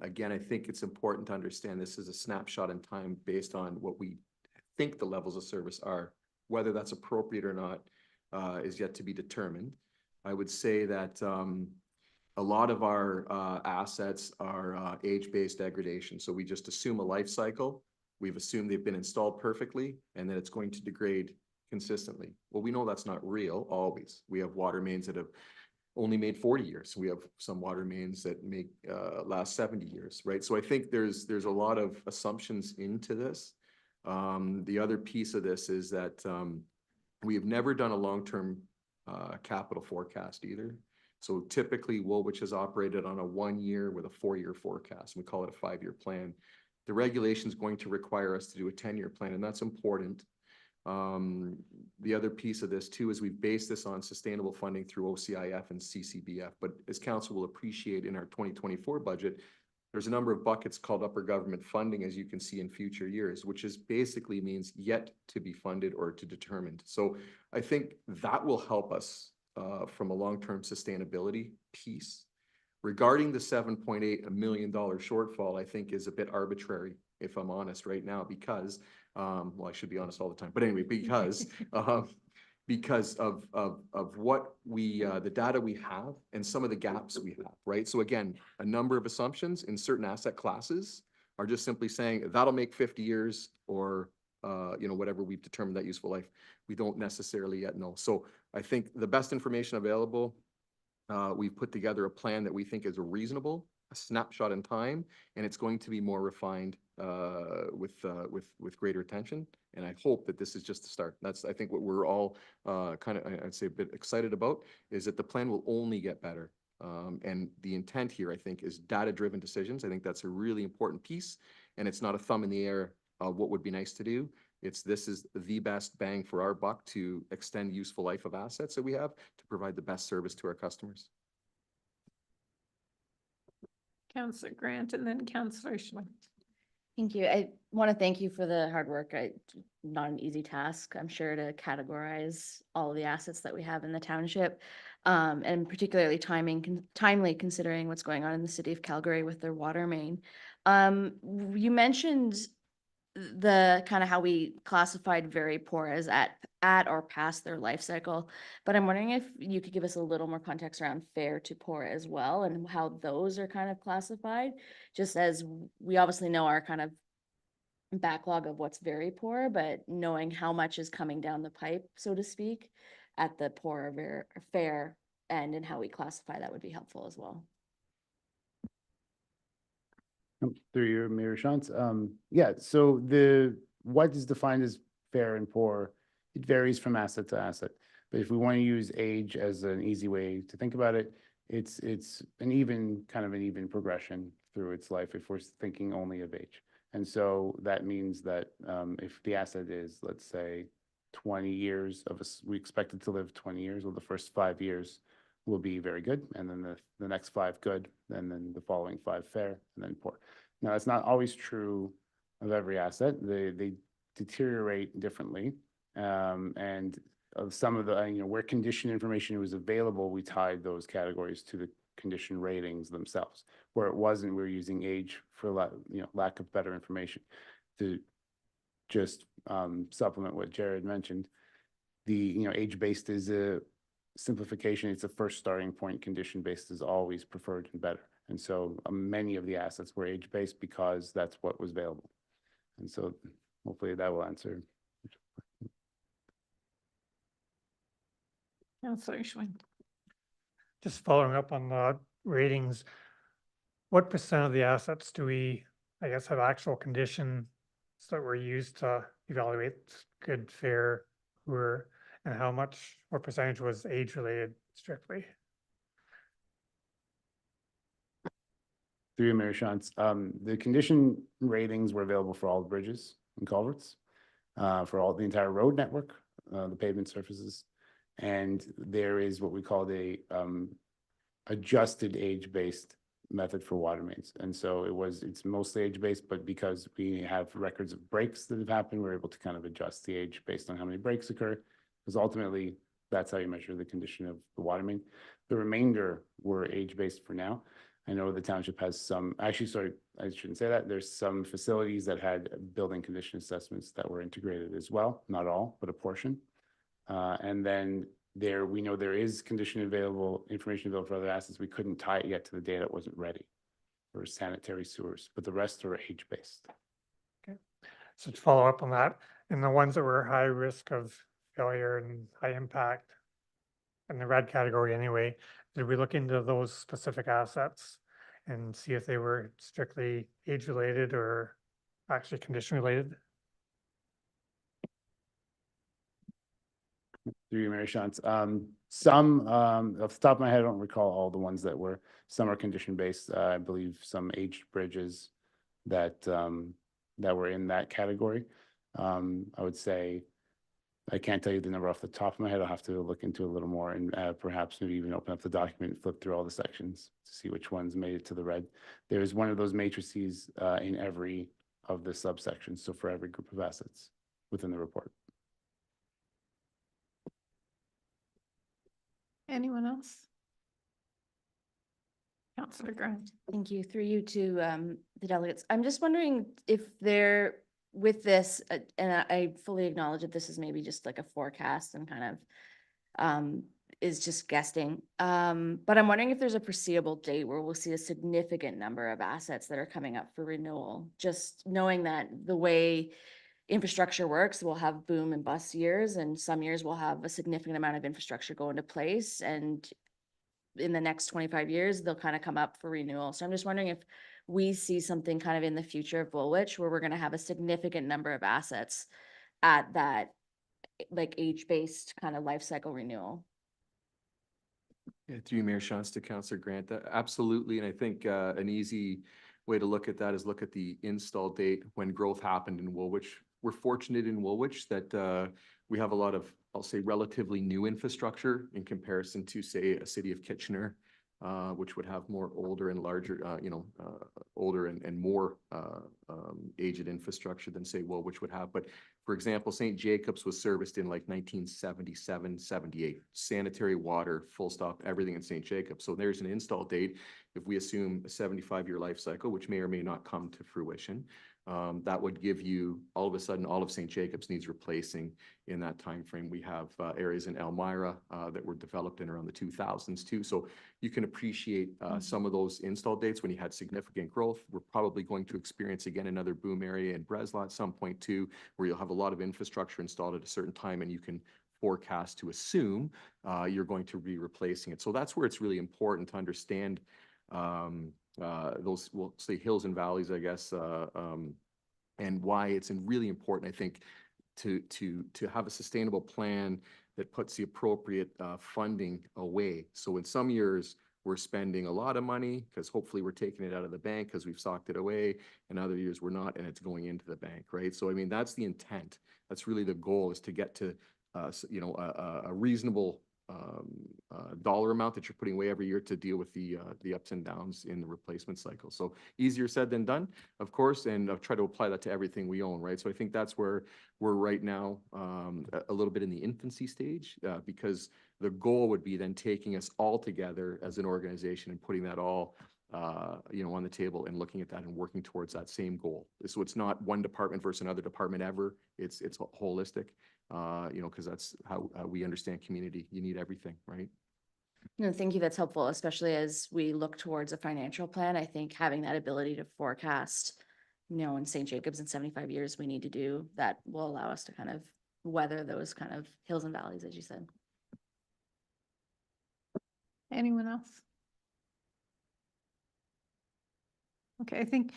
again, I think it's important to understand this is a snapshot in time based on what we think the levels of service are. Whether that's appropriate or not is yet to be determined. I would say that a lot of our assets are age-based degradation. So we just assume a life cycle. We've assumed they've been installed perfectly and that it's going to degrade consistently. Well, we know that's not real always. We have water mains that have only made 40 years. We have some water mains that last 70 years, right? So I think there's a lot of assumptions into this. The other piece of this is that we have never done a long-term capital forecast either. So typically Woolwich has operated on a 1 year with a 4-year forecast. We call it a 5-year plan. The regulation is going to require us to do a 10-year plan, and that's important. The other piece of this too is we've based this on sustainable funding through OCIF and CCBF, but as council will appreciate in our 2024 budget, there's a number of buckets called upper government funding, as you can see in future years, which is basically means yet to be funded or to determined. So I think that will help us from a long-term sustainability piece. Regarding the $7.8 million shortfall, I think is a bit arbitrary, if I'm honest right now, because well, I should be honest all the time, but anyway, because of what the data we have and some of the gaps we have, right? So again, a number of assumptions in certain asset classes are just simply saying that'll make 50 years or whatever we've determined that useful life. We don't necessarily yet know. So I think the best information available, we've put together a plan that we think is reasonable, a snapshot in time, and it's going to be more refined with greater attention. And I hope that this is just the start. That's, I think, what we're all I'd say a bit excited about, is that the plan will only get better. And the intent here, I think, is data-driven decisions. I think that's a really important piece, and it's not a thumb in the air of what would be nice to do. This is the best bang for our buck to extend useful life of assets that we have to provide the best service to our customers. Councillor Grant and then Councillor Schmidt. Thank you. I want to thank you for the hard work. Not an easy task, I'm sure, to categorize all of the assets that we have in the township. And particularly timely considering what's going on in the city of Calgary with their water main. You mentioned the kind of how we classified very poor as at or past their life cycle. But I'm wondering if you could give us a little more context around fair to poor as well, and how those are kind of classified, just as we obviously know our kind of backlog of what's very poor, but knowing how much is coming down the pipe, so to speak, at the poor or fair end, and how we classify that would be helpful as well. Through your Mayor Shantz. Yeah, so what is defined as fair and poor, it varies from asset to asset. But if we want to use age as an easy way to think about it, it's an even progression through its life if we're thinking only of age. And so that means that if the asset is, let's say, 20 years we expect it to live 20 years, well, the first 5 years will be very good, and then the next 5 good, and then the following 5 fair, and then poor. Now, it's not always true of every asset. They deteriorate differently, and of some of the where condition information was available, we tied those categories to the condition ratings themselves. Where it wasn't, we were using age for lack of better information. To just supplement what Jared mentioned, the age-based is a simplification. It's a first starting point. Condition-based is always preferred and better. And so many of the assets were age-based because that's what was available. And so hopefully that will answer. Councillor Schwinn. Just following up on the ratings, what % of the assets do we, I guess, have actual conditions that were used to evaluate good, fair, poor, and what percentage was age related strictly? Through you, Mayor Shantz. The condition ratings were available for all the bridges and culverts, for the entire road network, the pavement surfaces. And there is what we call the adjusted age-based method for water mains. And so it's mostly age-based, but because we have records of breaks that have happened, we're able to kind of adjust the age based on how many breaks occur, because ultimately that's how you measure the condition of the water main. The remainder were age-based for now. I know the township has some, actually, sorry, I shouldn't say that. There's some facilities that had building condition assessments that were integrated as well. Not all, but a portion. And then we know there is information available for other assets. We couldn't tie it yet to the data. It wasn't ready for sanitary sewers, but the rest are age-based. Okay. So to follow up on that, and the ones that were high risk of failure and high impact in the red category anyway, did we look into those specific assets and see if they were strictly age related or actually condition related? Through you, Mayor Shantz. Some, off the top of my head, I don't recall all the ones that were. Some are condition-based. I believe some aged bridges that were in that category. I would say, I can't tell you the number off the top of my head. I'll have to look into a little more and perhaps maybe even open up the document and flip through all the sections to see which ones made it to the red. There is one of those matrices in every of the subsections, so for every group of assets within the report. Anyone else? Councillor Grant. Thank you. Through you to the delegates. I'm just wondering if they're with this, and I fully acknowledge that this is maybe just like a forecast and kind of is just guessing. But I'm wondering if there's a foreseeable date where we'll see a significant number of assets that are coming up for renewal. Just knowing that the way infrastructure works, we'll have boom and bust years, and some years we'll have a significant amount of infrastructure go into place, and in the next 25 years, they'll kind of come up for renewal. So I'm just wondering if we see something kind of in the future of Woolwich where we're going to have a significant number of assets at that like age-based kind of life cycle renewal. Yeah, through you, Mayor Shantz, to Councillor Grant, absolutely. And I think an easy way to look at that is look at the install date when growth happened in Woolwich. We're fortunate in Woolwich that we have a lot of, I'll say, relatively new infrastructure in comparison to, say, a city of Kitchener which would have more older and larger, older and more aged infrastructure than say, well, which would have, but for example, St. Jacobs was serviced in like 1977, 78. Sanitary water, full stop, everything in St. Jacobs. So there's an install date. If we assume a 75-year life cycle, which may or may not come to fruition, that would give you all of a sudden all of St. Jacobs needs replacing in that time frame. We have areas in Elmira that were developed in around the 2000s too. So you can appreciate some of those install dates when you had significant growth. We're probably going to experience again another boom area in Breslau at some point too, where you'll have a lot of infrastructure installed at a certain time, and you can forecast to assume you're going to be replacing it. So that's where it's really important to understand those, we'll say, hills and valleys, I guess, and why it's really important, I think, to have a sustainable plan that puts the appropriate funding away. So in some years, we're spending a lot of money because hopefully we're taking it out of the bank because we've socked it away, and other years we're not, and it's going into the bank, right? So I mean, that's the intent. That's really the goal, is to get to a reasonable dollar amount that you're putting away every year to deal with the ups and downs in the replacement cycle. So easier said than done, of course, and I've tried to apply that to everything we own, right? So I think that's where we're right now, a little bit in the infancy stage, because the goal would be then taking us all together as an organization and putting that all on the table and looking at that and working towards that same goal. So it's not one department versus another department ever. It's holistic, because that's how we understand community. You need everything, right? No, thank you. That's helpful, especially as we look towards a financial plan. I think having that ability to forecast, in St. Jacobs in 75 years, we need to do that will allow us to kind of weather those kind of hills and valleys, as you said. Anyone else? Okay, I think,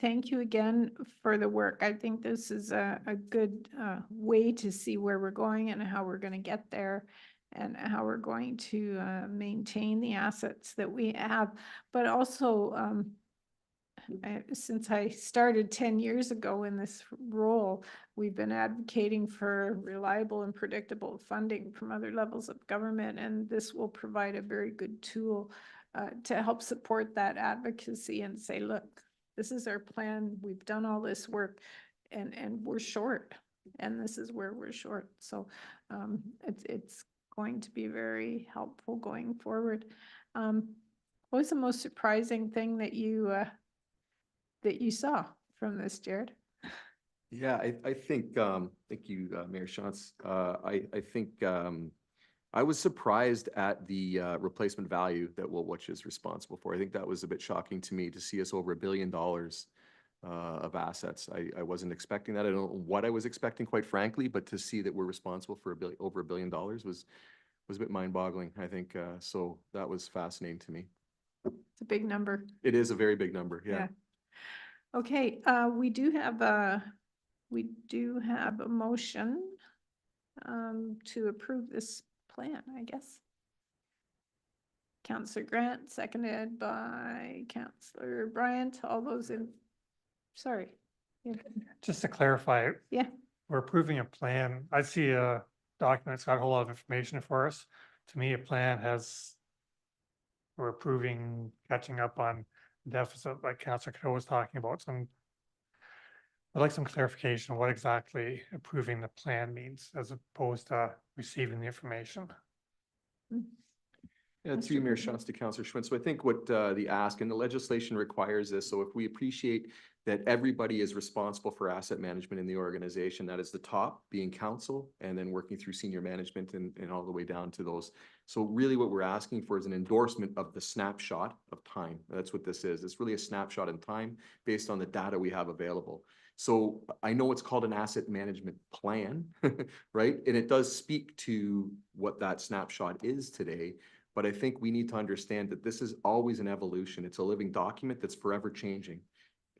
thank you again for the work. I think this is a good way to see where we're going and how we're going to get there, and how we're going to maintain the assets that we have. But also, since I started 10 years ago in this role, we've been advocating for reliable and predictable funding from other levels of government, and this will provide a very good tool to help support that advocacy and say, look, this is our plan. We've done all this work, and we're short, and this is where we're short. So it's going to be very helpful going forward. What was the most surprising thing that you saw from this, Jared? Yeah, I think, thank you, Mayor Shantz. I think I was surprised at the replacement value that Woolwich is responsible for. I think that was a bit shocking to me, to see us over $1 billion of assets. I wasn't expecting that. I don't know what I was expecting, quite frankly, but to see that we're responsible for over $1 billion was a bit mind-boggling, I think. So that was fascinating to me. It's a big number. It is a very big number, yeah. Okay, we do have a motion to approve this plan, I guess. Councillor Grant, seconded by Councillor Bryant. All those in, sorry. Yeah. Just to clarify. Yeah. We're approving a plan. I see a document that's got a whole lot of information for us. To me, a plan we're approving catching up on deficit, like Councillor Cadeau was talking about. I'd like some clarification on what exactly approving the plan means, as opposed to receiving the information. Yeah, to you, Mayor Shantz, to Councillor Schwinn. So I think what the ask and the legislation requires this. So if we appreciate that everybody is responsible for asset management in the organization, that is the top being council, and then working through senior management and all the way down to those. So really what we're asking for is an endorsement of the snapshot of time. That's what this is. It's really a snapshot in time based on the data we have available. So I know it's called an asset management plan, right? And it does speak to what that snapshot is today. But I think we need to understand that this is always an evolution. It's a living document that's forever changing.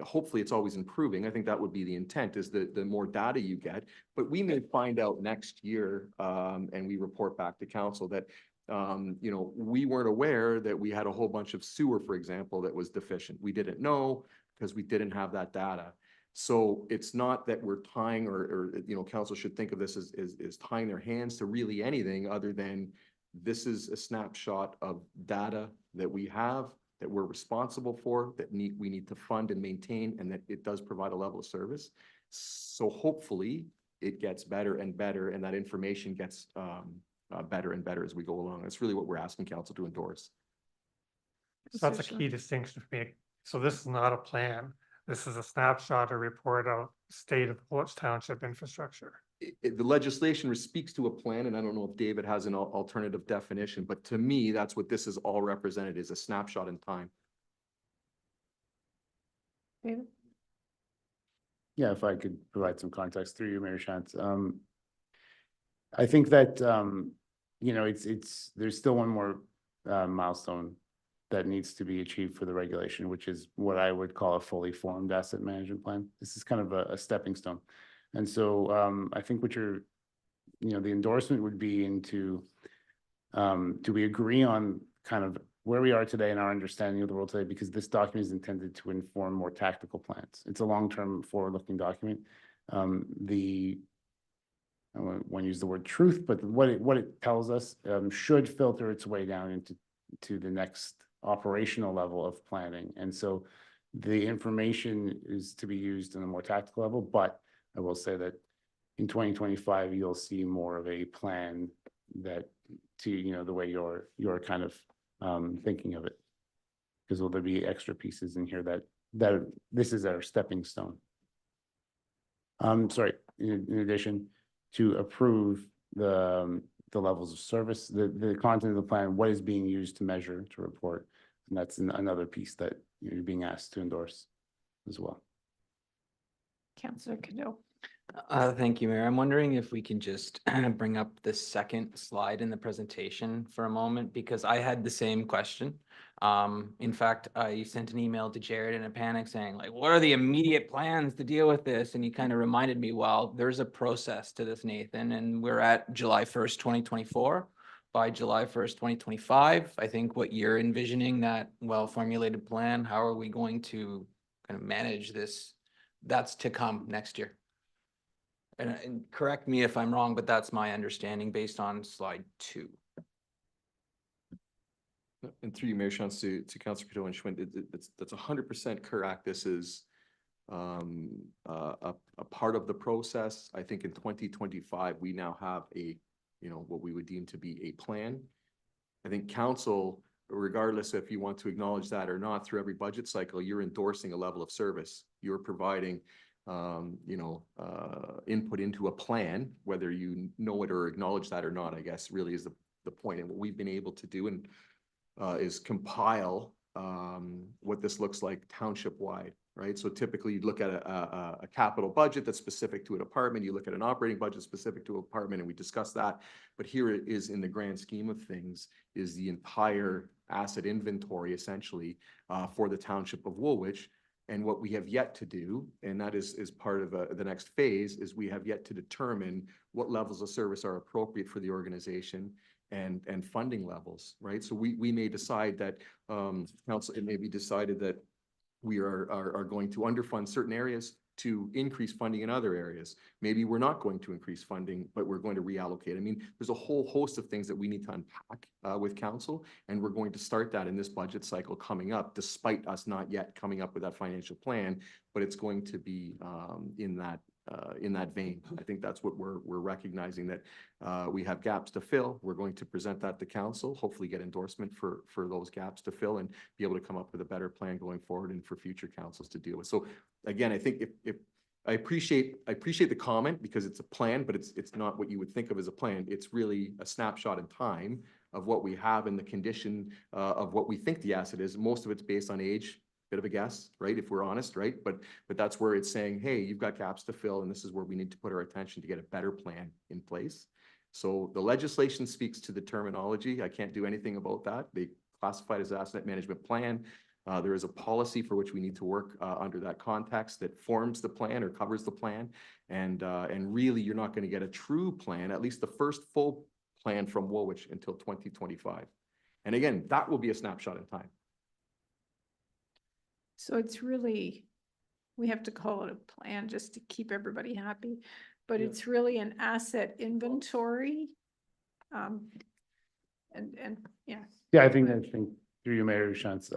Hopefully it's always improving. I think that would be the intent, is the more data you get. But we may find out next year, and we report back to council that we weren't aware that we had a whole bunch of sewer, for example, that was deficient. We didn't know because we didn't have that data. So it's not that we're tying, or council should think of this as tying their hands to really anything other than This is a snapshot of data that we have, that we're responsible for, that we need to fund and maintain, and that it does provide a level of service. So hopefully it gets better and better, and that information gets better and better as we go along. That's really what we're asking council to endorse. So that's a key distinction for me. So this is not a plan. This is a snapshot or report of state of Woolwich Township infrastructure. The legislation speaks to a plan, and I don't know if David has an alternative definition, but to me, that's what this is all represented, is a snapshot in time. David? Yeah, if I could provide some context through you, Mayor Shantz. I think that, you know, there's still one more milestone that needs to be achieved for the regulation, which is what I would call a fully formed asset management plan. This is kind of a stepping stone. And so I think what the endorsement would be into, do we agree on kind of where we are today and our understanding of the world today? Because this document is intended to inform more tactical plans. It's a long-term forward-looking document. I won't use the word truth, but what it tells us should filter its way down into the next operational level of planning. And so the information is to be used on a more tactical level, but I will say that in 2025, you'll see more of a plan that the way you're kind of thinking of it. Because will there be extra pieces in here that this is our stepping stone? Sorry, in addition to approve the levels of service, the content of the plan, what is being used to measure, to report. And that's another piece that you're being asked to endorse as well. Councillor Cadeau. Thank you, Mayor. I'm wondering if we can just bring up the second slide in the presentation for a moment, because I had the same question. In fact, I sent an email to Jared in a panic saying, like, what are the immediate plans to deal with this? And he kind of reminded me, well, there's a process to this, Nathan, and we're at July 1st, 2024. By July 1st, 2025, I think what you're envisioning, that well-formulated plan, how are we going to kind of manage this? That's to come next year. And correct me if I'm wrong, but that's my understanding based on slide 2. And through you, Mayor Shantz, to Councillor Cadeau and Schwinn, that's 100% correct. This is a part of the process. I think in 2025, we now have what we would deem to be a plan. I think council, regardless if you want to acknowledge that or not, through every budget cycle, you're endorsing a level of service. You're providing input into a plan, whether you know it or acknowledge that or not, I guess really is the point. And what we've been able to do is compile what this looks like township wide, right? So typically you look at a capital budget that's specific to a department, you look at an operating budget specific to a department, and we discuss that. But here it is, in the grand scheme of things, is the entire asset inventory essentially for the township of Woolwich. And what we have yet to do, and that is part of the next phase, is we have yet to determine what levels of service are appropriate for the organization and funding levels, right? So we may decide that council, it may be decided that we are going to underfund certain areas to increase funding in other areas. Maybe we're not going to increase funding, but we're going to reallocate. I mean, there's a whole host of things that we need to unpack with council, and we're going to start that in this budget cycle coming up, despite us not yet coming up with that financial plan, but it's going to be in that vein. I think that's what we're recognizing, that we have gaps to fill. We're going to present that to council, hopefully get endorsement for those gaps to fill, and be able to come up with a better plan going forward and for future councils to deal with. So again, I think if I appreciate the comment, because it's a plan, but it's not what you would think of as a plan. It's really a snapshot in time of what we have and the condition of what we think the asset is. Most of it's based on age. Bit of a guess, right? If we're honest, right? But that's where it's saying, hey, you've got gaps to fill, and this is where we need to put our attention to get a better plan in place. So the legislation speaks to the terminology. I can't do anything about that. They classify it as asset management plan. There is a policy for which we need to work under that context that forms the plan or covers the plan. And really, you're not going to get a true plan, at least the first full plan from Woolwich, until 2025. And again, that will be a snapshot in time. So it's really, we have to call it a plan just to keep everybody happy, but Yeah. it's really an asset inventory. and, yeah. Yeah, I think through you, Mayor Shantz,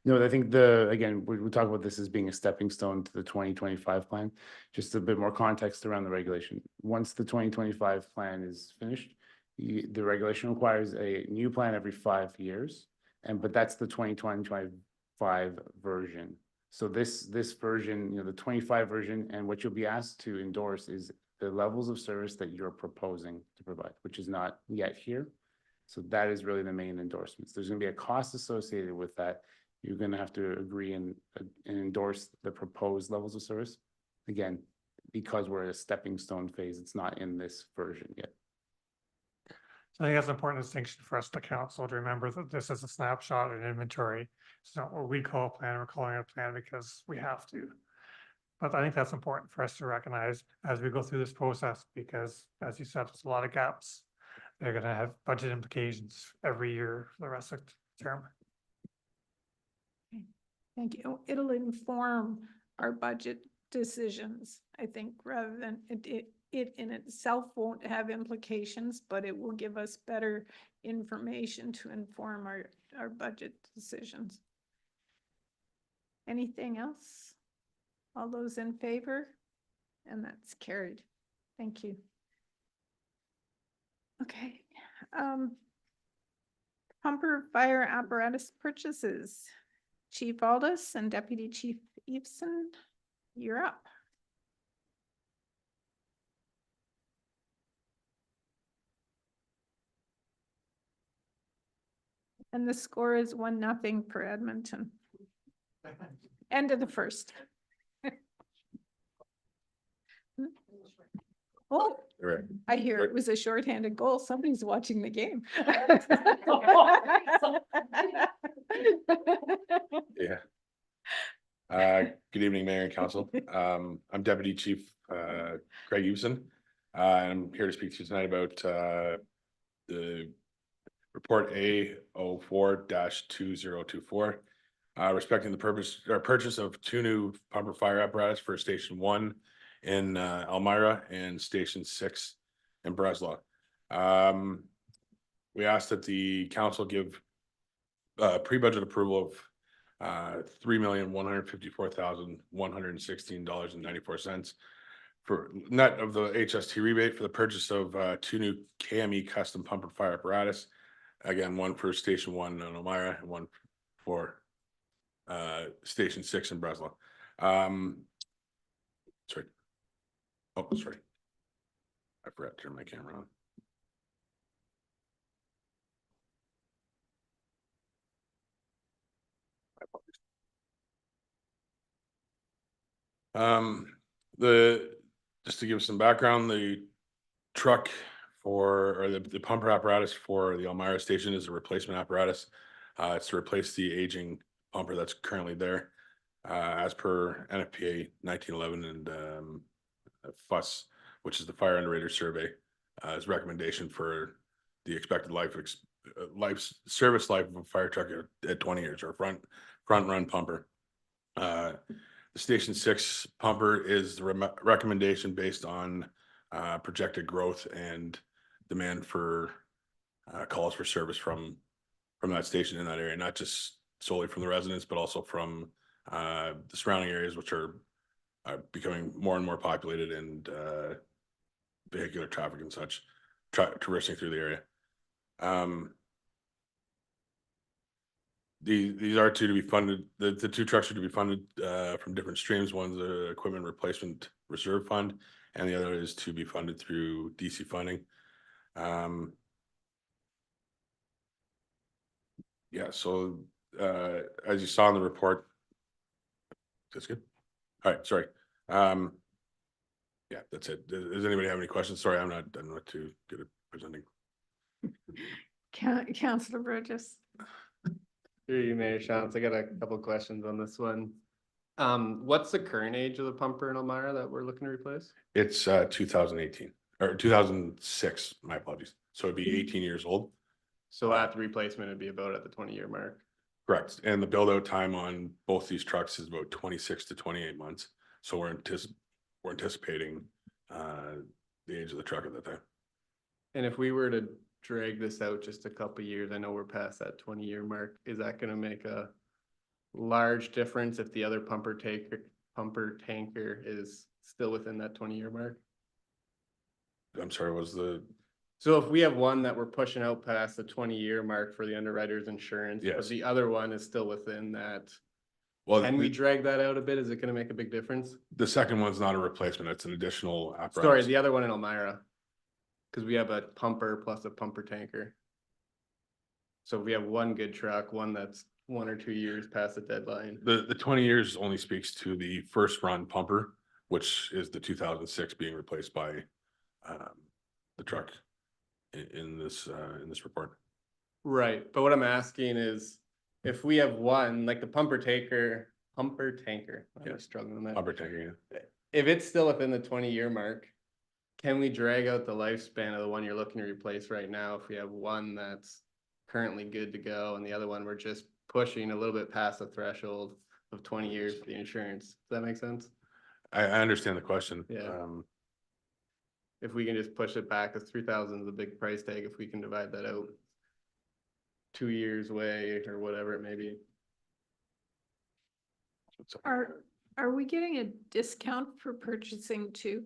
no, I think again, we talk about this as being a stepping stone to the 2025 plan. Just a bit more context around the regulation. Once the 2025 plan is finished, the regulation requires a new plan every 5 years. But that's the 2025 version. So this version, the 25 version, and what you'll be asked to endorse is the levels of service that you're proposing to provide, which is not yet here. So that is really the main endorsements. There's gonna be a cost associated with that. You're gonna have to agree and endorse the proposed levels of service. Again, because we're at a stepping stone phase, it's not in this version yet. So I think that's an important distinction for us, the council, to remember that this is a snapshot and inventory. It's not what we call a plan, we're calling it a plan because we have to. But I think that's important for us to recognize as we go through this process, because as you said, there's a lot of gaps. They're gonna have budget implications every year for the rest of the term. Thank you. It'll inform our budget decisions, I think, rather than it in itself won't have implications, but it will give us better information to inform our budget decisions. Anything else? All those in favor? And that's carried. Thank you. Okay. Pumper fire apparatus purchases. Chief Aldis and Deputy Chief Eveson, you're up. And the score is 1-0 for Edmonton. End of the first. Oh, Right. I hear it was a shorthanded goal. Somebody's watching the game. Yeah. Good evening, Mayor and Council. I'm Deputy Chief Craig Eveson. And I'm here to speak to you tonight about the report A04-2024, respecting the purchase of 2 new pumper fire apparatus for Station 1 in Elmira and Station 6 in Breslau. We asked that the council give pre-budget approval of $3,154,116.94 for net of the HST rebate for the purchase of 2 new KME custom pumper fire apparatus. Again, one for Station 1 in Elmira and one for Station 6 in Breslau. Sorry. Oh, sorry. I forgot to turn my camera on. Just to give some background, the truck or the pumper apparatus for the Elmira station is a replacement apparatus. It's to replace the aging pumper that's currently there. As per NFPA 1911 and FUS, which is the Fire Underrated Survey, is recommendation for the expected service life of a fire truck at 20 years or front run pumper. The Station 6 pumper is the recommendation based on projected growth and demand for calls for service from that station in that area, not just solely from the residents, but also from the surrounding areas, which are becoming more and more populated and vehicular traffic and such traversing through the area. These are to be funded. The 2 trucks are to be funded from different streams. One's the Equipment Replacement Reserve Fund, and the other is to be funded through DC funding. Yeah, so as you saw in the report, that's good. All right, sorry. Yeah, that's it. Does anybody have any questions? Sorry, I'm not too good at presenting. Councillor Burgess. Through you, Mayor Shantz, I got a couple of questions on this one. What's the current age of the pumper in Elmira that we're looking to replace? It's 2018 or 2006. My apologies. So it'd be 18 years old. So at the replacement, it'd be about at the 20-year mark. Correct. And the build out time on both these trucks is about 26 to 28 months. So we're anticipating the age of the truck at that time. And if we were to drag this out just a couple years, I know we're past that 20-year mark, is that gonna make a large difference if the other pumper tanker is still within that 20-year mark? I'm sorry, was the, So if we have one that we're pushing out past the 20-year mark for the underwriter's insurance, but Yes. the other one is still within that, well, can we the, drag that out a bit? Is it gonna make a big difference? the second one's not a replacement, it's an additional Sorry, apparatus. the other one in Elmira. Cause we have a pumper plus a pumper tanker. So if we have one good truck, one that's 1 or 2 years past the deadline. The 20 years only speaks to the first run pumper, which is the 2006 being replaced by the truck in this report. Right, but what I'm asking is, if we have one, like the pumper tanker, I'm really struggling with that. Pumper tanker, yeah. If it's still within the 20-year mark, can we drag out the lifespan of the one you're looking to replace right now if we have one that's currently good to go and the other one we're just pushing a little bit past the threshold of 20 years for the insurance? Does that make sense? I understand the question. Yeah. If we can just push it back, because 3,000 is a big price tag if we can divide that out 2 years away or whatever it may be. Are we getting a discount for purchasing two?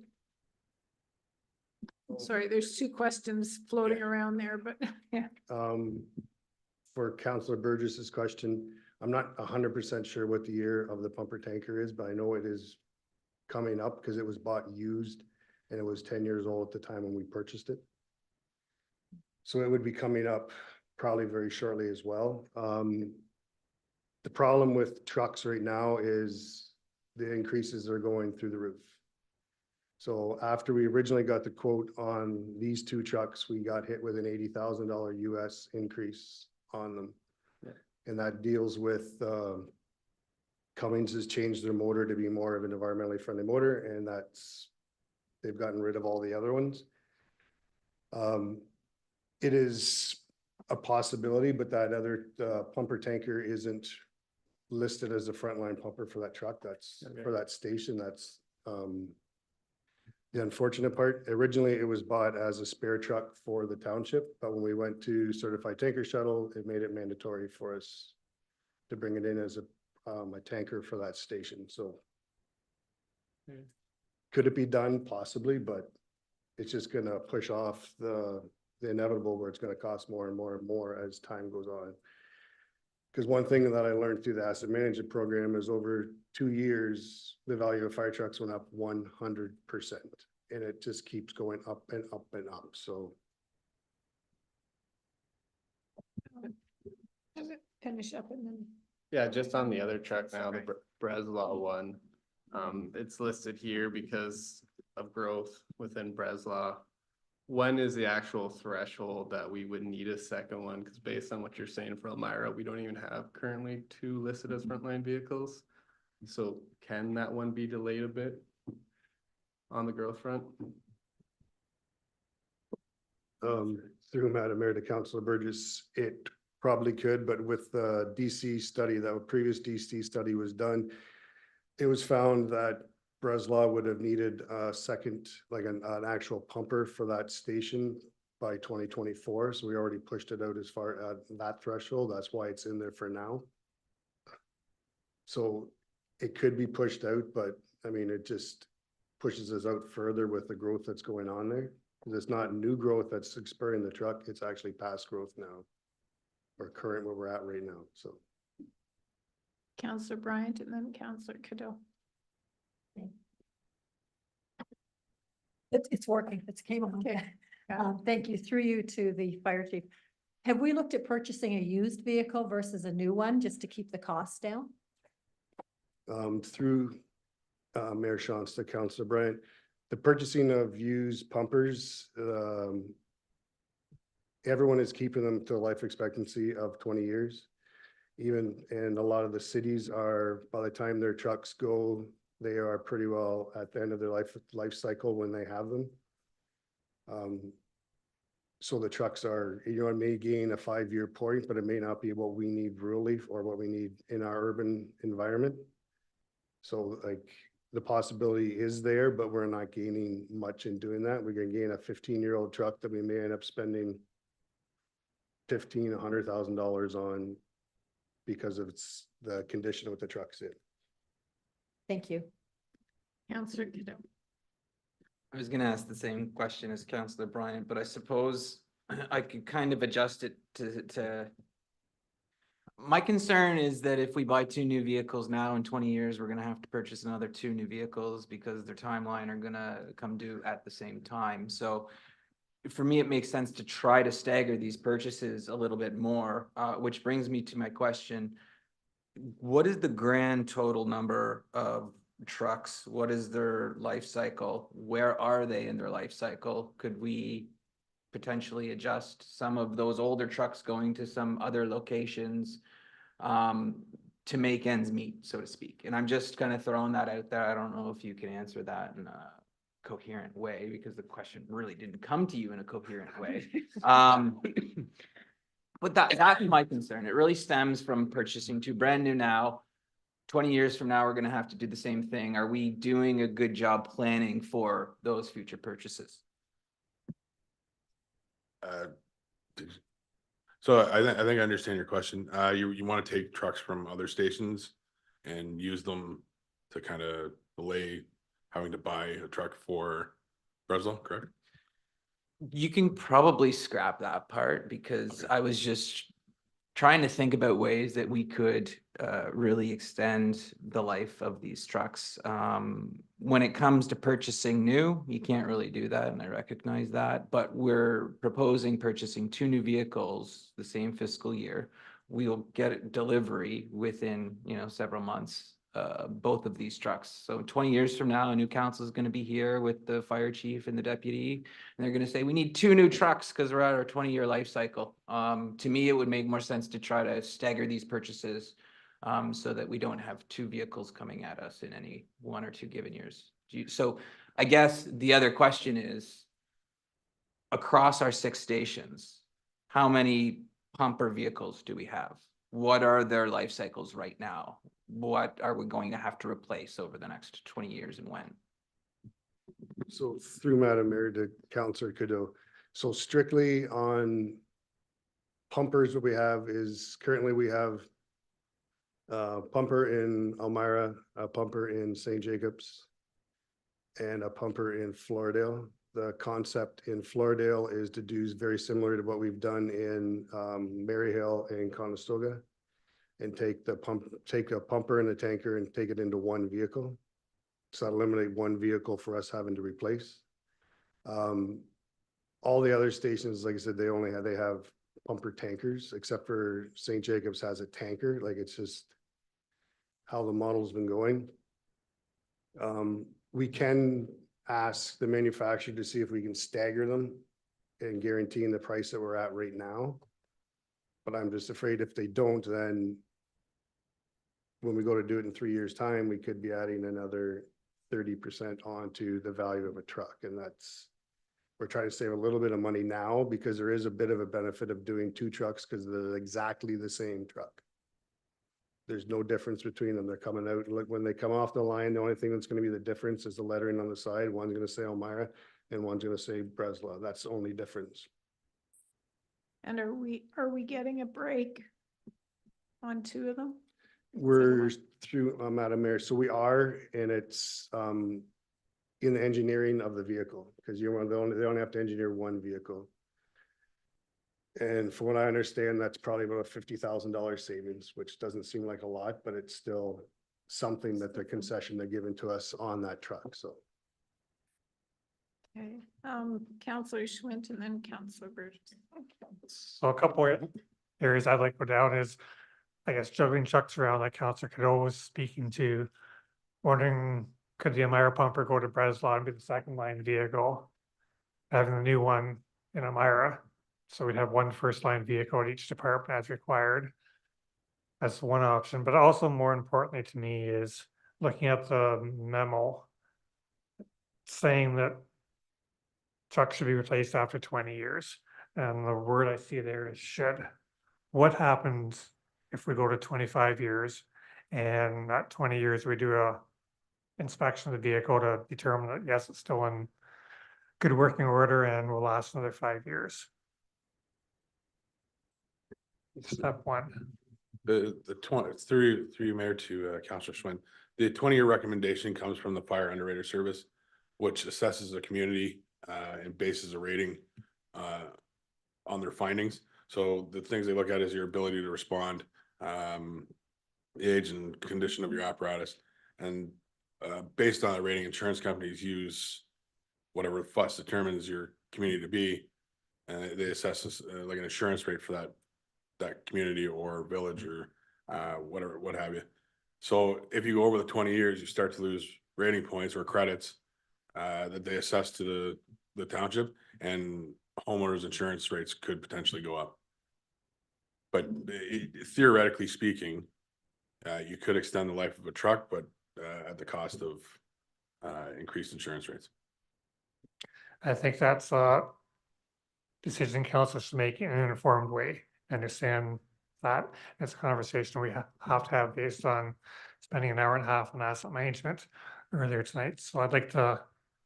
Sorry, there's two questions floating around there, but yeah. For Councillor Burgess's question, I'm not 100% sure what the year of the pumper tanker is, but I know it is coming up because it was bought used and it was 10 years old at the time when we purchased it. So it would be coming up probably very shortly as well. The problem with trucks right now is the increases are going through the roof. So after we originally got the quote on these two trucks, we got hit with an $80,000 US increase on them. Yeah. And that deals with, Cummins has changed their motor to be more of an environmentally friendly motor, and they've gotten rid of all the other ones. It is a possibility, but that other pumper tanker isn't listed as a frontline pumper for that truck. That's Okay. for that station. That's the unfortunate part. Originally, it was bought as a spare truck for the township, but when we went to certified tanker shuttle, it made it mandatory for us to bring it in as a tanker for that station. So could it be done? Possibly, but it's just gonna push off the inevitable where it's gonna cost more and more and more as time goes on. Because one thing that I learned through the asset management program is over 2 years, the value of fire trucks went up 100%. And it just keeps going up and up and up. So Finish up and then. Yeah, just on the other truck now, the Breslau one. It's listed here because of growth within Breslau. When is the actual threshold that we would need a second one? Because based on what you're saying for Elmira, we don't even have currently 2 listed as frontline vehicles. So can that one be delayed a bit on the growth front? through Madam Mayor to Councilor Burgess, it probably could, but with the DC study, that previous DC study was done, it was found that Breslau would have needed a second, like an actual pumper for that station by 2024. So we already pushed it out as far as that threshold. That's why it's in there for now. So it could be pushed out, but I mean, it just pushes us out further with the growth that's going on there. It's not new growth that's expiring the truck. It's actually past growth now, or current where we're at right now. So. Councillor Bryant and then Councillor Cadeau. It's working. It's came on. Okay. Thank you. Through you to the fire chief. Have we looked at purchasing a used vehicle versus a new one just to keep the costs down? Through Mayor Shantz to Councillor Bryant, the purchasing of used pumpers, everyone is keeping them to a life expectancy of 20 years. Even, and a lot of the cities are, by the time their trucks go, they are pretty well at the end of their life cycle when they have them. So the trucks are, it may gain a 5-year point, but it may not be what we need rurally or what we need in our urban environment. So like the possibility is there, but we're not gaining much in doing that. We're gonna gain a 15-year-old truck that we may end up spending $100,000 on because of the condition of the truck's in. Thank you. Counselor Kiddo. I was gonna ask the same question as Councillor Bryant, but I suppose I could kind of adjust it to. My concern is that if we buy 2 new vehicles now, in 20 years, we're gonna have to purchase another 2 new vehicles because their timeline are gonna come due at the same time. So for me, it makes sense to try to stagger these purchases a little bit more, which brings me to my question. What is the grand total number of trucks? What is their life cycle? Where are they in their life cycle? Could we potentially adjust some of those older trucks going to some other locations to make ends meet, so to speak? And I'm just kind of throwing that out there. I don't know if you can answer that in a coherent way, because the question really didn't come to you in a coherent way. But that's my concern. It really stems from purchasing 2 brand new now. 20 years from now, we're going to have to do the same thing. Are we doing a good job planning for those future purchases? So I think I understand your question. You want to take trucks from other stations and use them to kind of delay having to buy a truck for Breslow, correct? You can probably scrap that part, because I was just trying to think about ways that we could really extend the life of these trucks. When it comes to purchasing new, you can't really do that, and I recognize that, but we're proposing purchasing 2 new vehicles the same fiscal year. We'll get delivery within, several months, both of these trucks. So 20 years from now, a new council is going to be here with the fire chief and the deputy, and they're going to say, we need 2 new trucks because we're at our 20-year life cycle. To me, it would make more sense to try to stagger these purchases so that we don't have 2 vehicles coming at us in any 1 or 2 given years. So I guess the other question is, across our 6 stations, how many pumper vehicles do we have? What are their life cycles right now? What are we going to have to replace over the next 20 years, and when? So through Madam Mayor to Councillor Cadeau. So strictly on pumpers, what we have is currently we have a pumper in Elmira, a pumper in St. Jacobs, and a pumper in Floridale. The concept in Floridale is to do very similar to what we've done in Maryhill and Conestoga, and take a pumper and a tanker and take it into 1 vehicle. So that'll eliminate 1 vehicle for us having to replace. All the other stations, like I said, they have pumper tankers, except for St. Jacobs has a tanker. Like, it's just how the model's been going. We can ask the manufacturer to see if we can stagger them and guaranteeing the price that we're at right now. But I'm just afraid if they don't, then when we go to do it in 3 years' time, we could be adding another 30% onto the value of a truck. And we're trying to save a little bit of money now, because there is a bit of a benefit of doing 2 trucks because they're exactly the same truck. There's no difference between them. They're coming out, like when they come off the line, the only thing that's going to be the difference is the lettering on the side. One's going to say Elmira and one's going to say Breslow. That's the only difference. And are we getting a break on 2 of them? We're through, Madam Mayor, so we are, and it's in the engineering of the vehicle, because they only have to engineer 1 vehicle. And from what I understand, that's probably about a $50,000 savings, which doesn't seem like a lot, but it's still something that the concession they're giving to us on that truck, so. Okay, Councillor Schwint and then Councillor Burgess. So a couple of areas I'd like to go down is, I guess, juggling trucks around, like Councillor Cadeau was speaking to, wondering, could the Elmira pumper go to Breslow and be the 2nd line vehicle, having the new one in Elmira? So we'd have 1 first-line vehicle at each department as required. That's one option, but also more importantly to me is looking at the memo saying that trucks should be replaced after 20 years. And the word I see there is should. What happens if we go to 25 years and at 20 years we do a inspection of the vehicle to determine that yes, it's still in good working order and will last another 5 years? step one? Through you, Mayor, to Councillor Schwinn, the 20-year recommendation comes from the Fire Underwriter Service, which assesses the community and bases a rating on their findings. So the things they look at is your ability to respond, the age and condition of your apparatus, and based on the rating, insurance companies use whatever FUS determines your community to be, and they assess this, like an insurance rate for that community or village or whatever, what have you. So if you go over the 20 years, you start to lose rating points or credits that they assess to the township, and homeowners insurance rates could potentially go up. But theoretically speaking, you could extend the life of a truck, but at the cost of increased insurance rates. I think that's a decision council should make in an informed way. Understand that it's a conversation we have to have based on spending an hour and a half on asset management earlier tonight. So I'd like to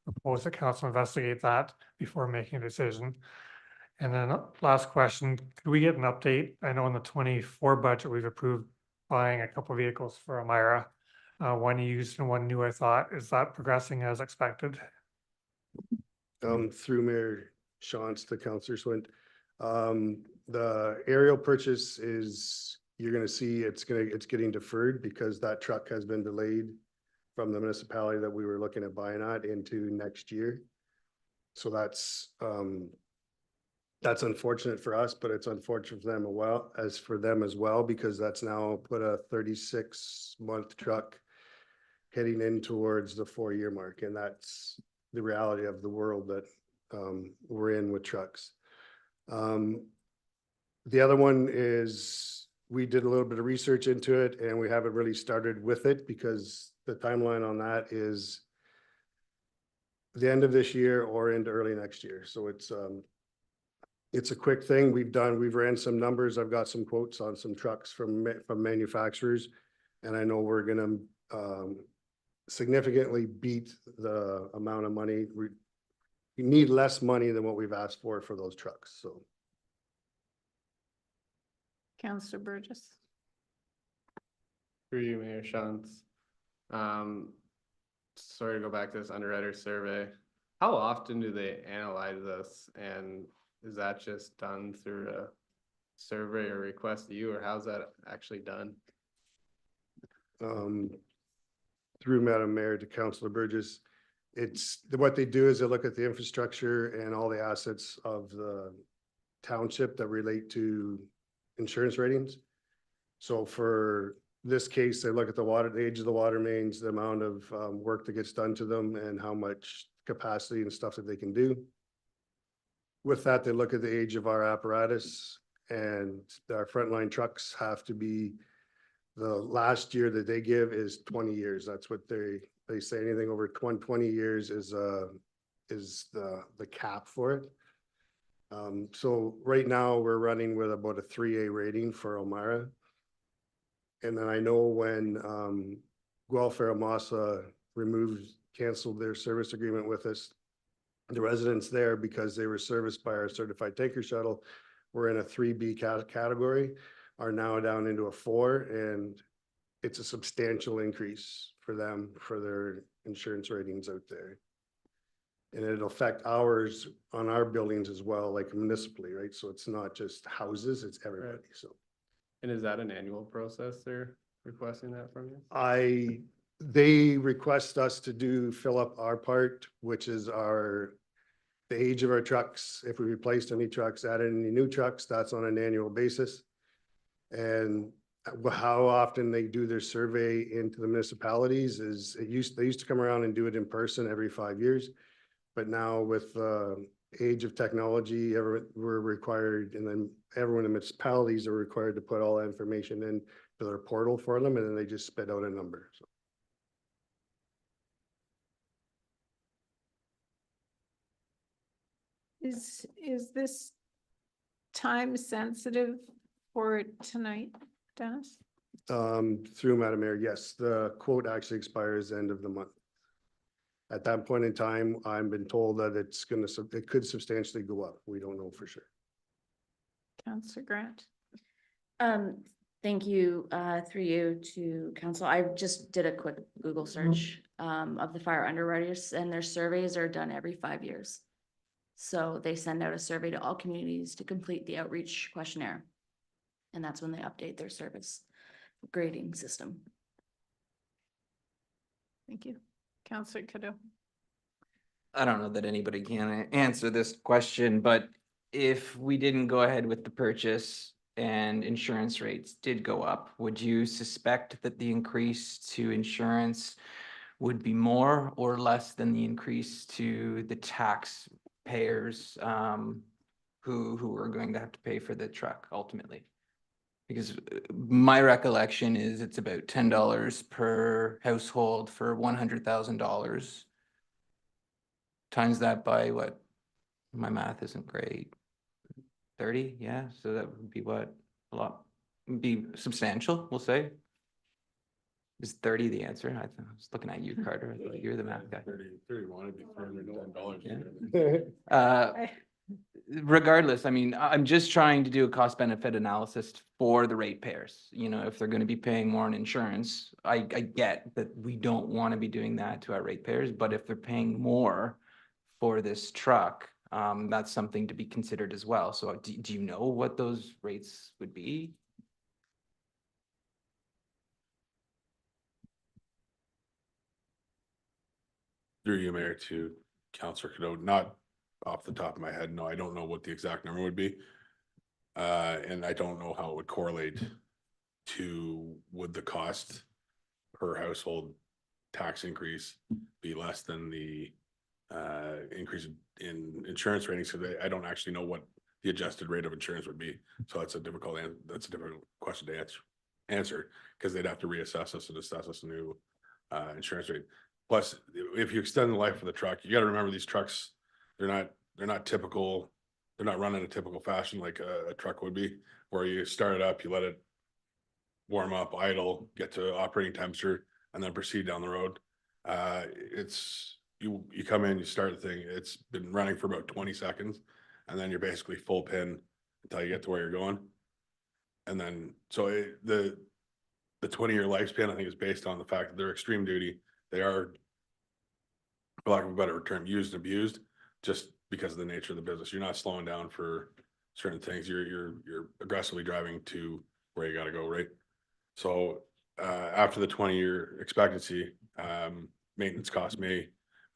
propose that council investigate that before making a decision. And then last question, could we get an update? I know in the 24 budget, we've approved buying a couple of vehicles for Elmira. One used and one new, I thought. Is that progressing as expected? Through Mayor Shantz to Councillor Swint, the aerial purchase is, you're gonna see it's getting deferred because that truck has been delayed from the municipality that we were looking at buying at into next year. So that's unfortunate for us, but it's unfortunate for them as well, because that's now put a 36-month truck heading in towards the 4-year mark. And that's the reality of the world that we're in with trucks. The other one is, we did a little bit of research into it and we haven't really started with it because the timeline on that is the end of this year or into early next year. So it's a quick thing. We've ran some numbers. I've got some quotes on some trucks from manufacturers, and I know we're gonna significantly beat the amount of money. We need less money than what we've asked for those trucks, so. Councillor Burgess. Through you, Mayor Shantz. Sorry to go back to this underwriter survey. How often do they analyze this, and is that just done through a survey or request to you, or how's that actually done? Through Madam Mayor to Councillor Burgess, what they do is they look at the infrastructure and all the assets of the township that relate to insurance ratings. So for this case, they look at the age of the water mains, the amount of work that gets done to them, and how much capacity and stuff that they can do. With that, they look at the age of our apparatus, and our frontline trucks have to be, the last year that they give is 20 years. That's what they say. Anything over 20 years is the cap for it. So right now we're running with about a 3A rating for Elmira. And then I know when Guelph Aramasa canceled their service agreement with us, the residents there, because they were serviced by our certified tanker shuttle, were in a 3B category, are now down into a 4, and it's a substantial increase for them for their insurance ratings out there. And it'll affect ours on our buildings as well, like municipally, right? So it's not just houses, it's everybody, so. And is that an annual process they're requesting that from you? They request us to fill up our part, which is the age of our trucks. If we replaced any trucks, added any new trucks, that's on an annual basis. And how often they do their survey into the municipalities is they used to come around and do it in person every 5 years. But now with age of technology, we're required, and then everyone in municipalities are required to put all that information into their portal for them, and then they just spit out a number. So. Is this time sensitive for tonight, Dennis? Through Madam Mayor, yes, the quote actually expires end of the month. At that point in time, I've been told that it could substantially go up. We don't know for sure. Councillor Grant. Thank you, through you to council. I just did a quick Google search, of the fire underwriters, and their surveys are done every 5 years. So they send out a survey to all communities to complete the outreach questionnaire. And that's when they update their service grading system. Thank you. Counselor Cadeau. I don't know that anybody can answer this question, but if we didn't go ahead with the purchase and insurance rates did go up, would you suspect that the increase to insurance would be more or less than the increase to the taxpayers who are going to have to pay for the truck ultimately? Because my recollection is it's about $10 per household for $100,000. Times that by what? My math isn't great. 30, yeah, so that would be what? A lot, would be substantial, we'll say. Is 30 the answer? I was looking at you, Carter. I thought you're the math guy. 31 would be $310. Regardless, I mean, I'm just trying to do a cost benefit analysis for the ratepayers. You know, if they're going to be paying more on insurance, I get that we don't want to be doing that to our ratepayers, but if they're paying more for this truck, that's something to be considered as well. So do you know what those rates would be? Through you, Mayor, to Councillor Cadeau, not off the top of my head, no, I don't know what the exact number would be. And I don't know how it would correlate to, would the cost per household tax increase be less than the increase in insurance ratings? So I don't actually know what the adjusted rate of insurance would be. So that's a difficult question to answer because they'd have to reassess us and assess us a new insurance rate. Plus, if you extend the life of the truck, you got to remember these trucks, they're not typical. They're not run in a typical fashion like a truck would be, where you start it up, you let it warm up, idle, get to operating temperature, and then proceed down the road. You come in, you start the thing, it's been running for about 20 seconds, and then you're basically full pin until you get to where you're going. And then, so the 20-year lifespan, I think, is based on the fact that they're extreme duty. They are, for lack of a better term, used and abused just because of the nature of the business. You're not slowing down for certain things. You're aggressively driving to where you got to go, right? So after the 20-year expectancy, maintenance costs may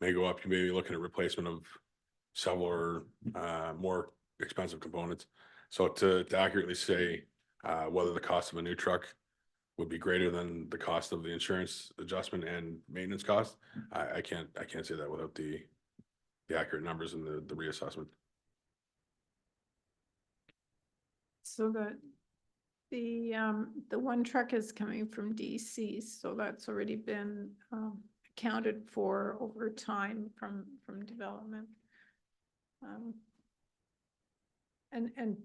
go up. You may be looking at replacement of several or more expensive components. So to accurately say whether the cost of a new truck would be greater than the cost of the insurance adjustment and maintenance cost, I can't say that without the accurate numbers and the reassessment. So the one truck is coming from DC, so that's already been accounted for over time from development. And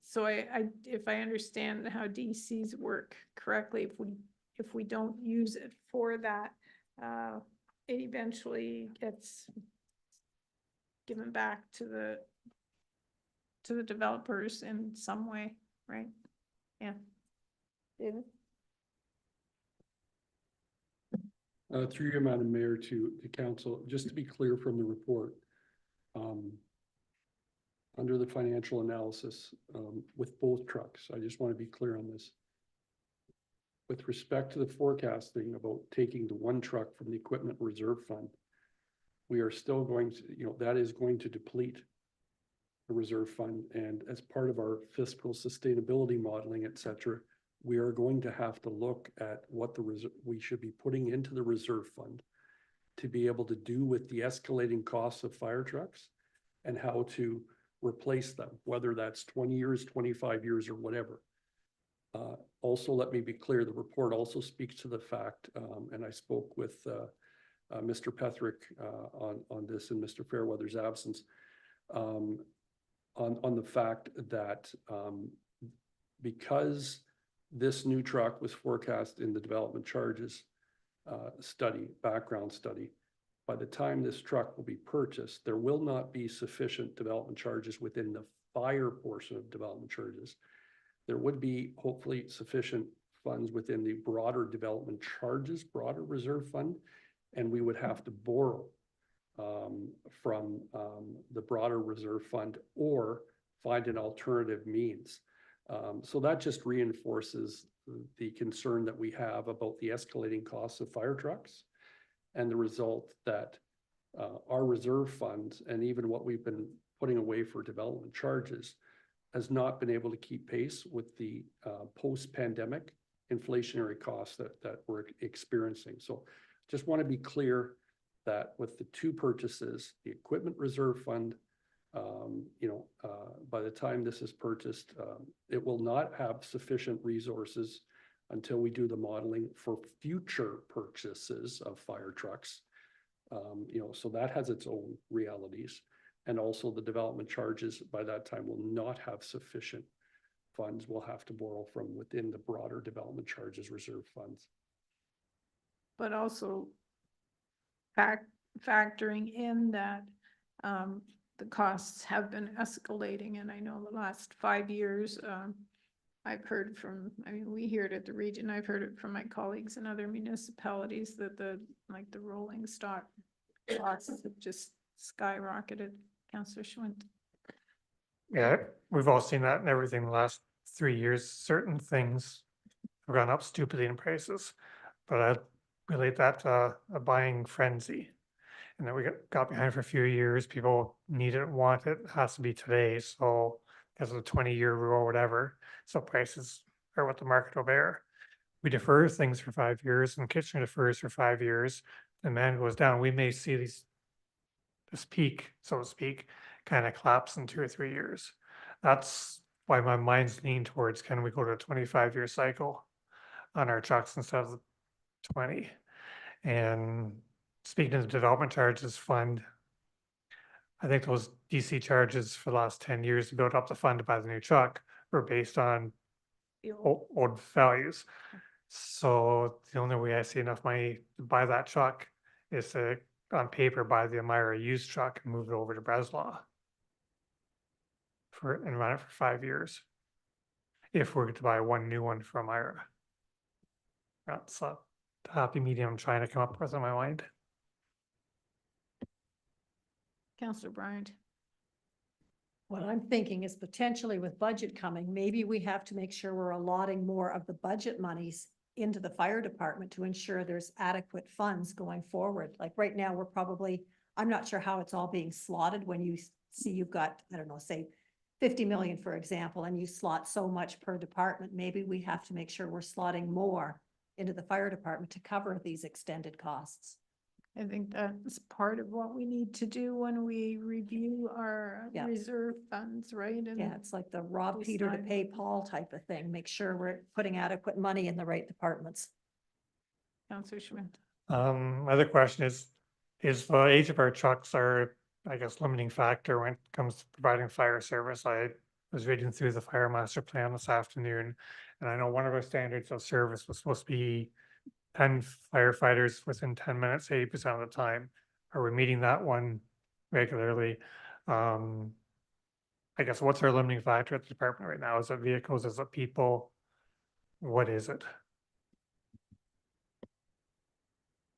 so if I understand how DCs work correctly, if we don't use it for that, it eventually gets given back to the developers in some way, right? Yeah. David? Through you, Madam Mayor, to council, just to be clear from the report, under the financial analysis with both trucks, I just want to be clear on this. With respect to the forecasting about taking the one truck from the equipment reserve fund, we are still going to, that is going to deplete the reserve fund. And as part of our fiscal sustainability modeling, et cetera, we are going to have to look at what we should be putting into the reserve fund to be able to do with the escalating costs of fire trucks and how to replace them, whether that's 20 years, 25 years, or whatever. Also, let me be clear, the report also speaks to the fact, and I spoke with Mr. Petherick on this in Mr. Fairweather's absence, on the fact that because this new truck was forecast in the development charges background study, by the time this truck will be purchased, there will not be sufficient development charges within the fire portion of development charges there would be hopefully sufficient funds within the broader development charges, broader reserve fund, and we would have to borrow from the broader reserve fund or find an alternative means. So that just reinforces the concern that we have about the escalating costs of fire trucks and the result that our reserve funds and even what we've been putting away for development charges has not been able to keep pace with the post-pandemic inflationary costs that we're experiencing. So just want to be clear that with the two purchases, the equipment reserve fund, by the time this is purchased, it will not have sufficient resources until we do the modeling for future purchases of fire trucks. So that has its own realities. And also the development charges by that time will not have sufficient funds. We'll have to borrow from within the broader development charges reserve funds. But also factoring in that the costs have been escalating, and I know the last 5 years, I've heard from, we hear it at the region, I've heard it from my colleagues in other municipalities that the rolling stock costs have just skyrocketed. Councillor Schwint. Yeah, we've all seen that in everything the last 3 years. Certain things have gone up stupidly in prices, but I relate that to a buying frenzy. And then we got behind for a few years. People need it, want it, has to be today. So because of the 20-year rule or whatever, so prices are what the market will bear. We defer things for 5 years, and Kitchener defers for 5 years. Demand goes down. We may see this peak, so to speak, kind of collapse in 2 or 3 years. That's why my mind's leaning towards, can we go to a 25-year cycle on our trucks instead of 20? And speaking of the development charges fund, I think those DC charges for the last 10 years to build up the fund to buy the new truck were based on old values. So the only way I see enough money to buy that truck is to, on paper, buy the Elmira used truck and move it over to Breslau and run it for 5 years. If we're to buy one new one from Elmira. That's the happy medium I'm trying to come up with in my mind. Councillor Bryant. What I'm thinking is potentially with budget coming, maybe we have to make sure we're allotting more of the budget monies into the fire department to ensure there's adequate funds going forward. Like right now, we're probably, I'm not sure how it's all being slotted when you see you've got, I don't know, say 50 million, for example, and you slot so much per department. Maybe we have to make sure we're slotting more into the fire department to cover these extended costs. I think that's part of what we need to do when we review our reserve funds, right? And yeah, it's like the rob Peter to pay Paul type of thing. Make sure we're putting adequate money in the right departments. Councillor Schmidt. My other question is the age of our trucks our, I guess, limiting factor when it comes to providing fire service? I was reading through the fire master plan this afternoon, and I know one of our standards of service was supposed to be 10 firefighters within 10 minutes, 80% of the time. Are we meeting that one regularly? I guess what's our limiting factor at the department right now? Is it vehicles? Is it people? What is it?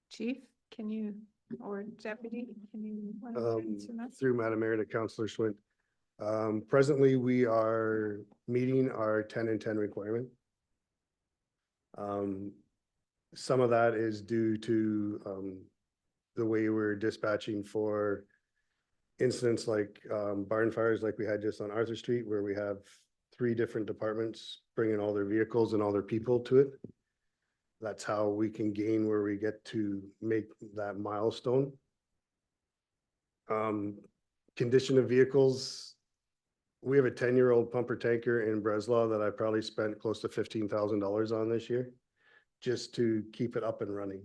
Chief, can you, or deputy, can you? answer that? Through Madam Mayor to Councillor Schwint. Presently, we are meeting our 10 and 10 requirement. Some of that is due to the way we're dispatching for incidents like barn fires like we had just on Arthur Street, where we have 3 different departments bringing all their vehicles and all their people to it. That's how we can gain where we get to make that milestone. Condition of vehicles. We have a 10-year-old pumper tanker in Breslau that I probably spent close to $15,000 on this year, just to keep it up and running.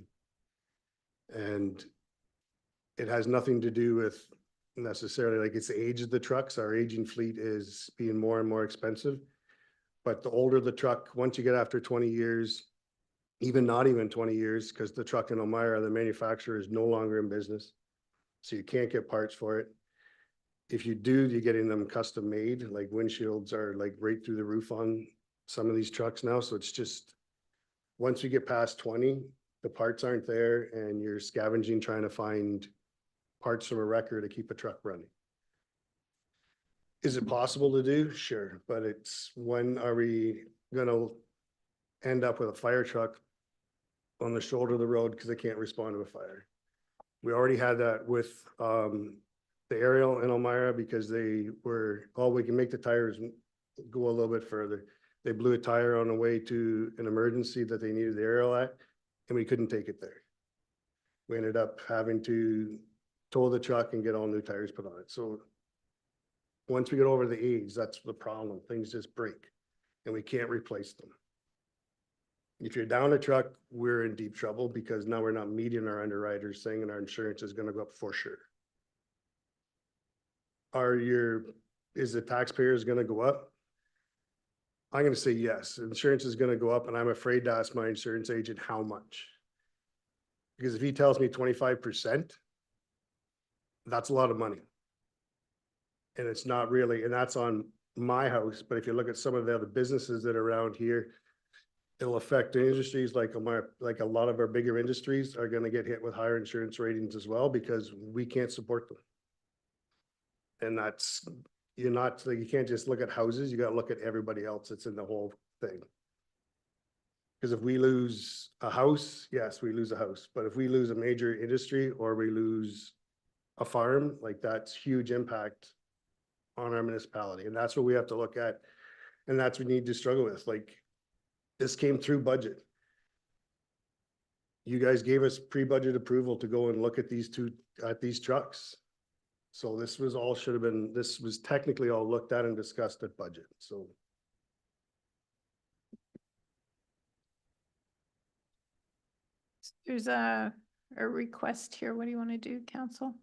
And it has nothing to do with necessarily like it's the age of the trucks. Our aging fleet is being more and more expensive. But the older the truck, once you get after 20 years, even not even 20 years, because the truck in Elmira, the manufacturer is no longer in business. So you can't get parts for it. If you do, you're getting them custom made, like windshields are like right through the roof on some of these trucks now, so it's just, once we get past 20, the parts aren't there and you're scavenging, trying to find parts from a wrecker to keep a truck running. Is it possible to do? Sure, but it's, when are we gonna end up with a fire truck on the shoulder of the road because they can't respond to a fire? We already had that with the aerial in Elmira because they were, oh, we can make the tires go a little bit further. They blew a tire on the way to an emergency that they needed the aerial at, and we couldn't take it there. We ended up having to tow the truck and get all new tires put on it. So once we get over the age, that's the problem. Things just break and we can't replace them. If you're down a truck, we're in deep trouble because now we're not meeting our underwriters saying and our insurance is gonna go up for sure. Is the taxpayers gonna go up? I'm gonna say yes. Insurance is gonna go up and I'm afraid to ask my insurance agent how much. Because if he tells me 25%, that's a lot of money. And it's not really, and that's on my house, but if you look at some of the other businesses that are around here, it'll affect the industries like a lot of our bigger industries are gonna get hit with higher insurance ratings as well because we can't support them. And that's, you can't just look at houses, you gotta look at everybody else that's in the whole thing. Because if we lose a house, yes, we lose a house, but if we lose a major industry or we lose a farm, like that's huge impact on our municipality. And that's what we have to look at. And that's what we need to struggle with. Like, this came through budget. You guys gave us pre-budget approval to go and look at these trucks. So this was all this was technically all looked at and discussed at budget, so. There's a request here. What do you want to do, council?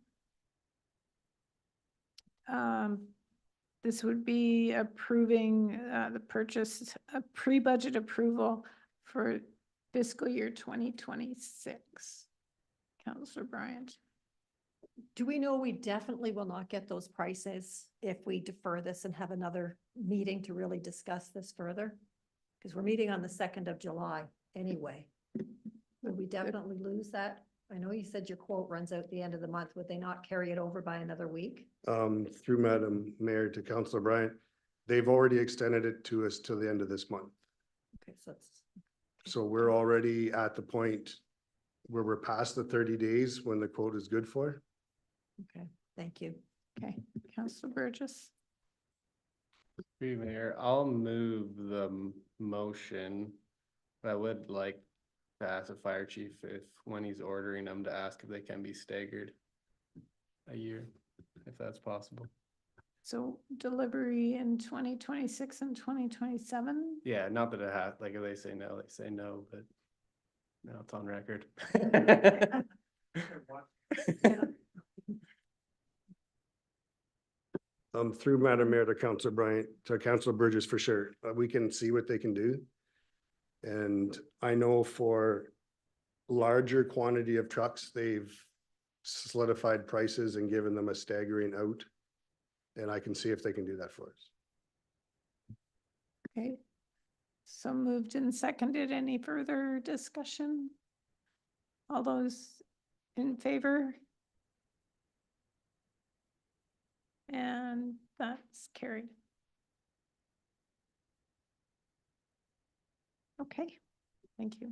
This would be approving the purchase, a pre-budget approval for fiscal year 2026. Councillor Bryant. Do we know we definitely will not get those prices if we defer this and have another meeting to really discuss this further? Because we're meeting on the 2nd of July anyway. Would we definitely lose that? I know you said your quote runs out the end of the month. Would they not carry it over by another week? Through Madam Mayor to Councillor Bryant, they've already extended it to us till the end of this month. Okay, So we're already at the point where we're past the 30 days when the quote is good for. okay, thank you. Okay, Councillor Burgess. Through Mayor, I'll move the motion. But I would like to ask the fire chief if, when he's ordering them, to ask if they can be staggered a year, if that's possible. So delivery in 2026 and 2027? Yeah, not that it has, like if they say no, they say no, but no, it's on record. Through Madam Mayor to Councillor Bryant, to Councillor Burgess for sure. We can see what they can do. And I know for larger quantity of trucks, they've solidified prices and given them a staggering out. And I can see if they can do that for us. Okay. So moved and seconded. Any further discussion? All those in favor? And that's carried. Okay, thank you.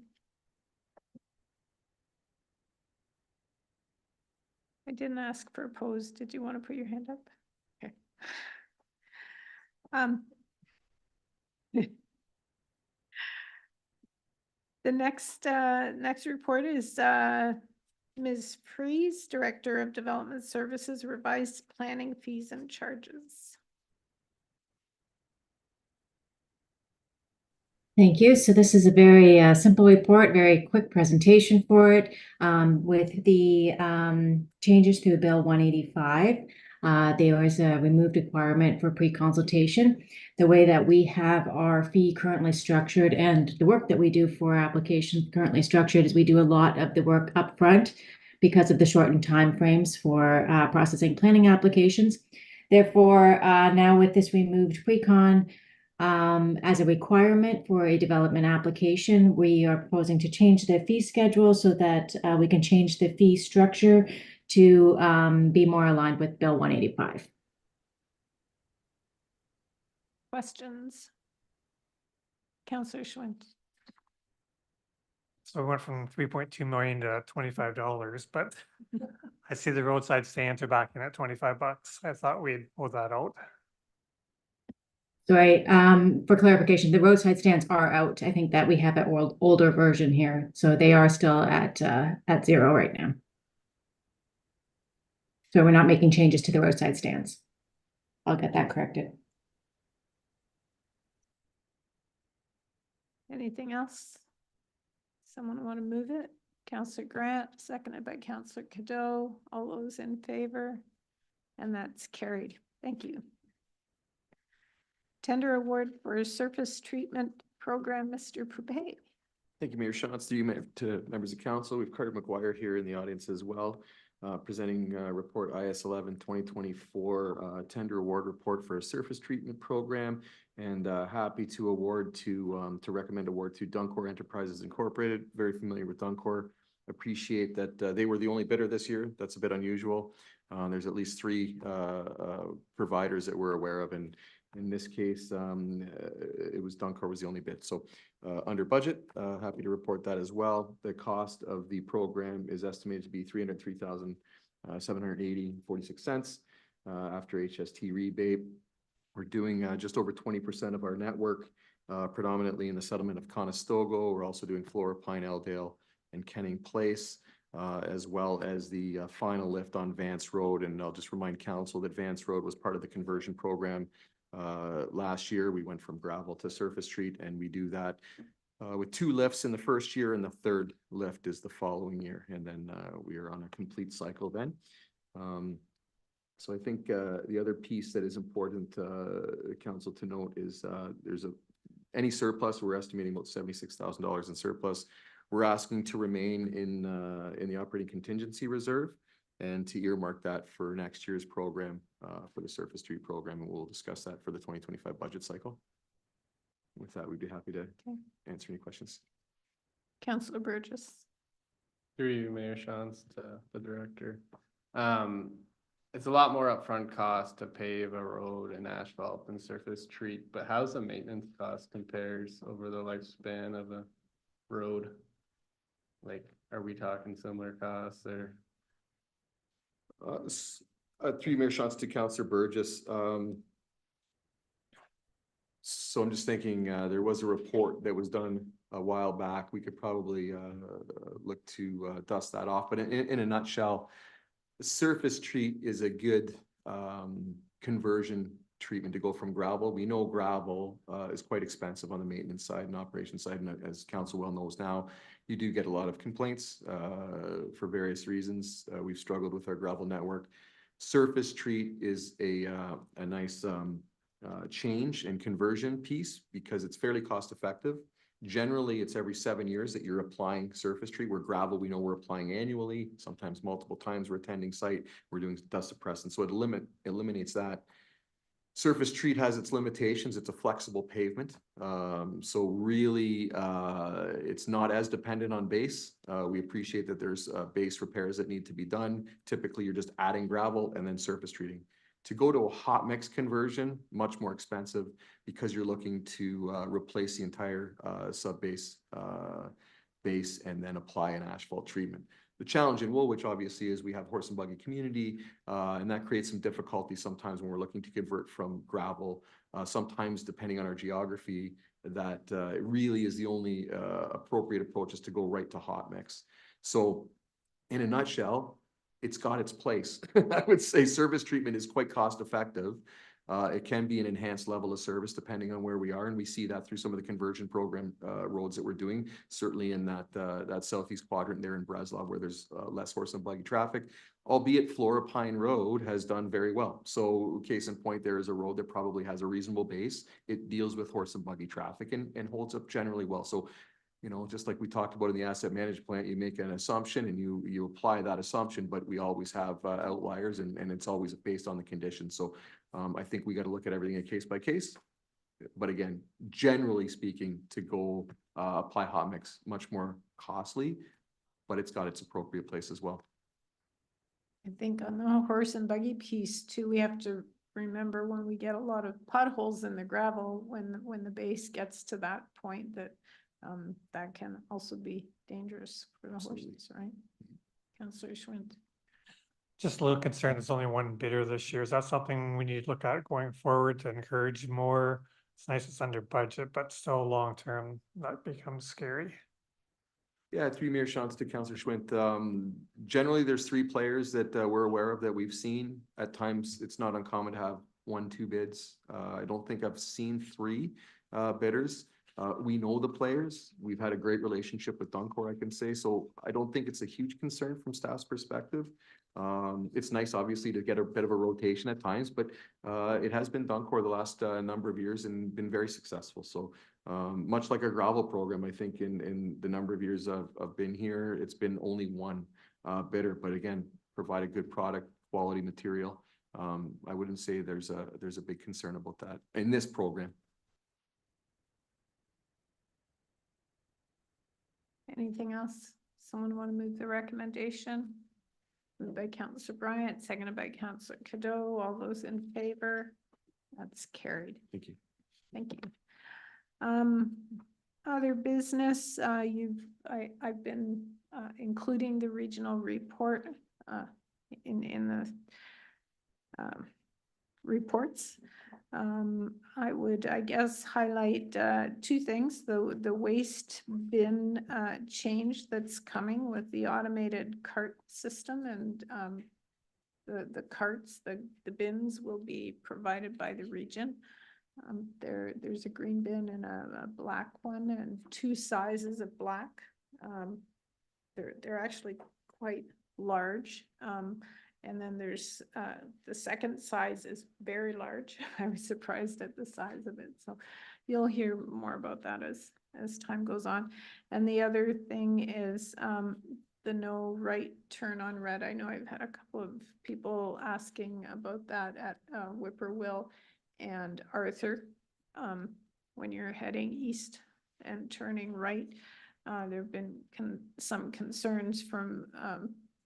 I didn't ask for opposed. Did you want to put your hand up? Okay. The next report is Ms. Freeze, Director of Development Services, revised planning fees and charges. Thank you. So this is a very simple report, very quick presentation for it. With the changes to Bill 185, there was a removed requirement for pre-consultation. The way that we have our fee currently structured and the work that we do for our applications currently structured is we do a lot of the work upfront because of the shortened timeframes for processing planning applications. Therefore, now with this removed pre-con, as a requirement for a development application. We are proposing to change the fee schedule so that we can change the fee structure to be more aligned with Bill 185. Questions? Counselor Schwint. So we went from 3.2 million to $25, but I see the roadside stands are back in at $25. I thought we'd pull that out. Sorry, for clarification, the roadside stands are out. I think that we have an older version here, so they are still at 0 right now. So we're not making changes to the roadside stands. I'll get that corrected. Anything else? Someone want to move it? Counselor Grant, seconded by Counselor Cadeau. All those in favor? And that's carried. Thank you. Tender award for surface treatment program, Mr. Poupet. Thank you, Mayor Shantz, to members of council. We've Carter McGuire here in the audience as well, presenting report IS 11 2024 tender award report for a surface treatment program, and happy to recommend award to Duncor Enterprises Incorporated. Very familiar with Duncor. Appreciate that they were the only bidder this year. That's a bit unusual. There's at least 3 providers that we're aware of, and in this case, it was Duncor was the only bid. So under budget, happy to report that as well. The cost of the program is estimated to be $303,780.46 after HST rebate. We're doing just over 20% of our network, predominantly in the settlement of Conestoga. We're also doing Flora, Pine, Elldale, and Kenning Place, as well as the final lift on Vance Road. And I'll just remind council that Vance Road was part of the conversion program. Last year, we went from gravel to surface treat, and we do that with 2 lifts in the first year, and the 3rd lift is the following year. And then we are on a complete cycle then. So I think the other piece that is important, council, to note is there's any surplus. We're estimating about $76,000 in surplus. We're asking to remain in the operating contingency reserve and to earmark that for next year's program, for the surface treat program, and we'll discuss that for the 2025 budget cycle. With that, we'd be happy to answer any questions. Counselor Burgess. Through you, Mayor Shantz, to the director. It's a lot more upfront cost to pave a road and asphalt and surface treat, but how's the maintenance cost compares over the lifespan of a road? Like, are we talking similar costs or? Through Mayor Shantz to Councillor Burgess. So I'm just thinking, there was a report that was done a while back. We could probably look to dust that off, but in a nutshell, surface treat is a good conversion treatment to go from gravel. We know gravel is quite expensive on the maintenance side and operation side, and as council well knows now, you do get a lot of complaints for various reasons. We've struggled with our gravel network. Surface treat is a nice change and conversion piece because it's fairly cost effective. Generally, it's every 7 years that you're applying surface treat. Where gravel, we know we're applying annually, sometimes multiple times. We're attending site, we're doing dust suppressant, so it eliminates that. Surface treat has its limitations. It's a flexible pavement. So really, it's not as dependent on base. We appreciate that there's base repairs that need to be done. Typically, you're just adding gravel and then surface treating. To go to a hot mix conversion, much more expensive because you're looking to replace the entire sub-base base and then apply an asphalt treatment. The challenge in Woolwich obviously is we have horse and buggy community, and that creates some difficulty sometimes when we're looking to convert from gravel. Sometimes, depending on our geography, that it really is the only appropriate approach is to go right to hot mix. So in a nutshell, it's got its place. I would say service treatment is quite cost effective. It can be an enhanced level of service depending on where we are, and we see that through some of the conversion program roads that we're doing. Certainly in that southeast quadrant there in Breslau, where there's less horse and buggy traffic, albeit Flora Pine Road has done very well. So case in point, there is a road that probably has a reasonable base. It deals with horse and buggy traffic and holds up generally well. So, you know, just like we talked about in the asset management plan, you make an assumption and you apply that assumption, but we always have outliers and it's always based on the conditions. So I think we got to look at everything case by case. But again, generally speaking, to go apply hot mix, much more costly, but it's got its appropriate place as well. I think on the horse and buggy piece too, we have to remember when we get a lot of potholes in the gravel, when the base gets to that point, that that can also be dangerous for the Absolutely. horses, right? Councillor Schwint. Just a little concerned, there's only one bidder this year. Is that something we need to look at going forward to encourage more? It's nice it's under budget, but still long-term, that becomes scary. Yeah, through Mayor Shantz to Councillor Schwint. Generally, there's 3 players that we're aware of that we've seen. At times, it's not uncommon to have 1, 2 bids. I don't think I've seen 3 bidders. We know the players. We've had a great relationship with Duncor, I can say. So I don't think it's a huge concern from staff's perspective. It's nice, obviously, to get a bit of a rotation at times, but it has been Duncor the last number of years and been very successful. So much like our gravel program, I think in the number of years I've been here, it's been only 1 bidder, but again, provide a good product, quality material. I wouldn't say there's a big concern about that in this program. Anything else? Someone want to move the recommendation? Moved by Councillor Bryant, seconded by Councillor Cadeau. All those in favor? That's carried. Thank you. Thank you. Other business, I've been including the regional report in the reports. I would, I guess, highlight 2 things. The waste bin change that's coming with the automated cart system, and the carts, the bins will be provided by the region. There's a green bin and a black one, and 2 sizes of black. They're actually quite large. And then there's the second size is very large. I was surprised at the size of it. So you'll hear more about that as time goes on. And the other thing is the no right turn on red. I know I've had a couple of people asking about that at Whippoorwill and Arthur. When you're heading east and turning right, there have been some concerns from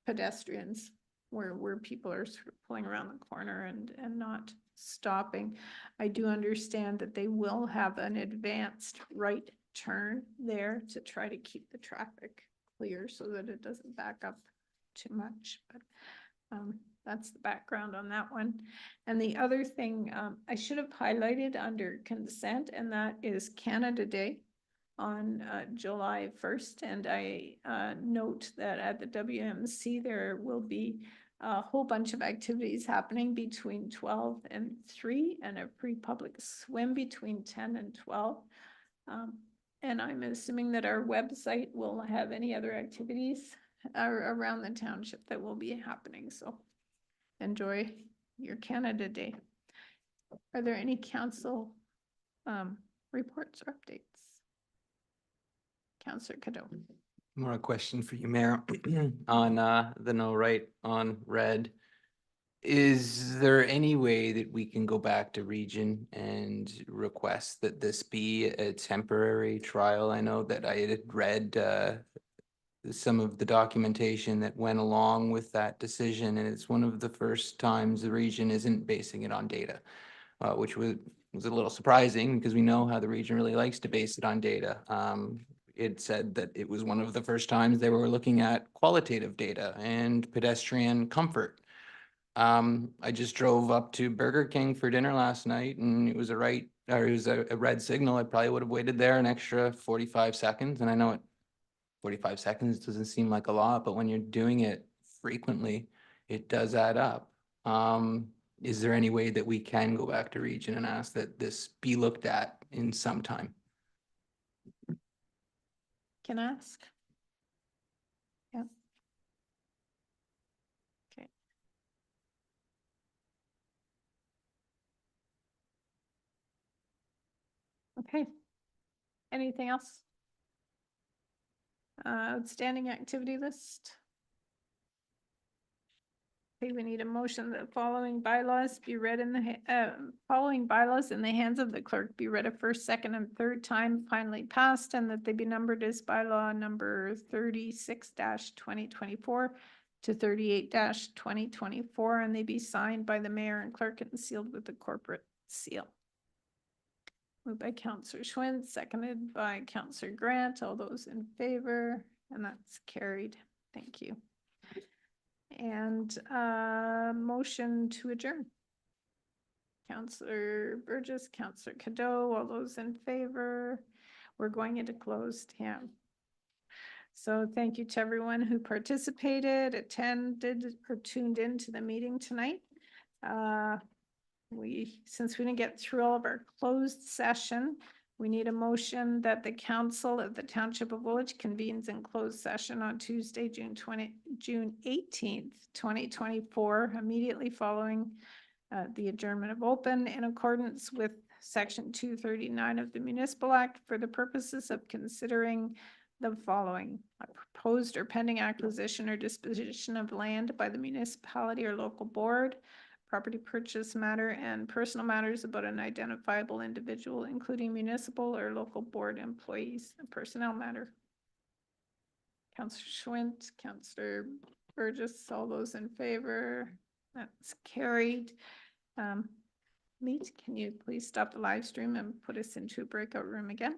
pedestrians where people are sort of pulling around the corner and not stopping. I do understand that they will have an advanced right turn there to try to keep the traffic clear so that it doesn't back up too much, but that's the background on that one. And the other thing I should have highlighted under consent, and that is Canada Day on July 1st. And I note that at the WMC, there will be a whole bunch of activities happening between 12 and 3 and a pre-public swim between 10 and 12. And I'm assuming that our website will have any other activities around the township that will be happening. So enjoy your Canada Day. Are there any council reports or updates? Councillor Cadeau. More a question for you, Mayor, on the no right on red. Is there any way that we can go back to region and request that this be a temporary trial? I know that I had read some of the documentation that went along with that decision, and it's one of the first times the region isn't basing it on data, which was a little surprising because we know how the region really likes to base it on data. It said that it was one of the first times they were looking at qualitative data and pedestrian comfort. I just drove up to Burger King for dinner last night, and it was a red signal. I probably would have waited there an extra 45 seconds. And I know 45 seconds doesn't seem like a lot, but when you're doing it frequently, it does add up. Is there any way that we can go back to region and ask that this be looked at in some time? Can I ask? Yeah. Okay. Okay. Anything else? Outstanding activity list. Okay, we need a motion that following bylaws be read in the, following bylaws in the hands of the clerk be read a first, second, and third time finally passed, and that they be numbered as bylaw number 36-2024 to 38-2024, and they be signed by the mayor and clerk and sealed with the corporate seal. Moved by Counselor Schwinn, seconded by Counselor Grant. All those in favor, and that's carried. Thank you. And motion to adjourn. Counselor Burgess, Counselor Cadeau, all those in favor. We're going into closed, yeah. So thank you to everyone who participated, attended, or tuned into the meeting tonight. Since we didn't get through all of our closed session, we need a motion that the council of the Township of Woolwich convenes in closed session on Tuesday, June 18th, 2024, immediately following the adjournment of open in accordance with Section 239 of the Municipal Act for the purposes of considering the following: a proposed or pending acquisition or disposition of land by the municipality or local board, property purchase matter, and personal matters about an identifiable individual, including municipal or local board employees, a personnel matter. Counselor Schwint, Counselor Burgess, all those in favor? That's carried. Meet, can you please stop the live stream and put us into a breakout room again?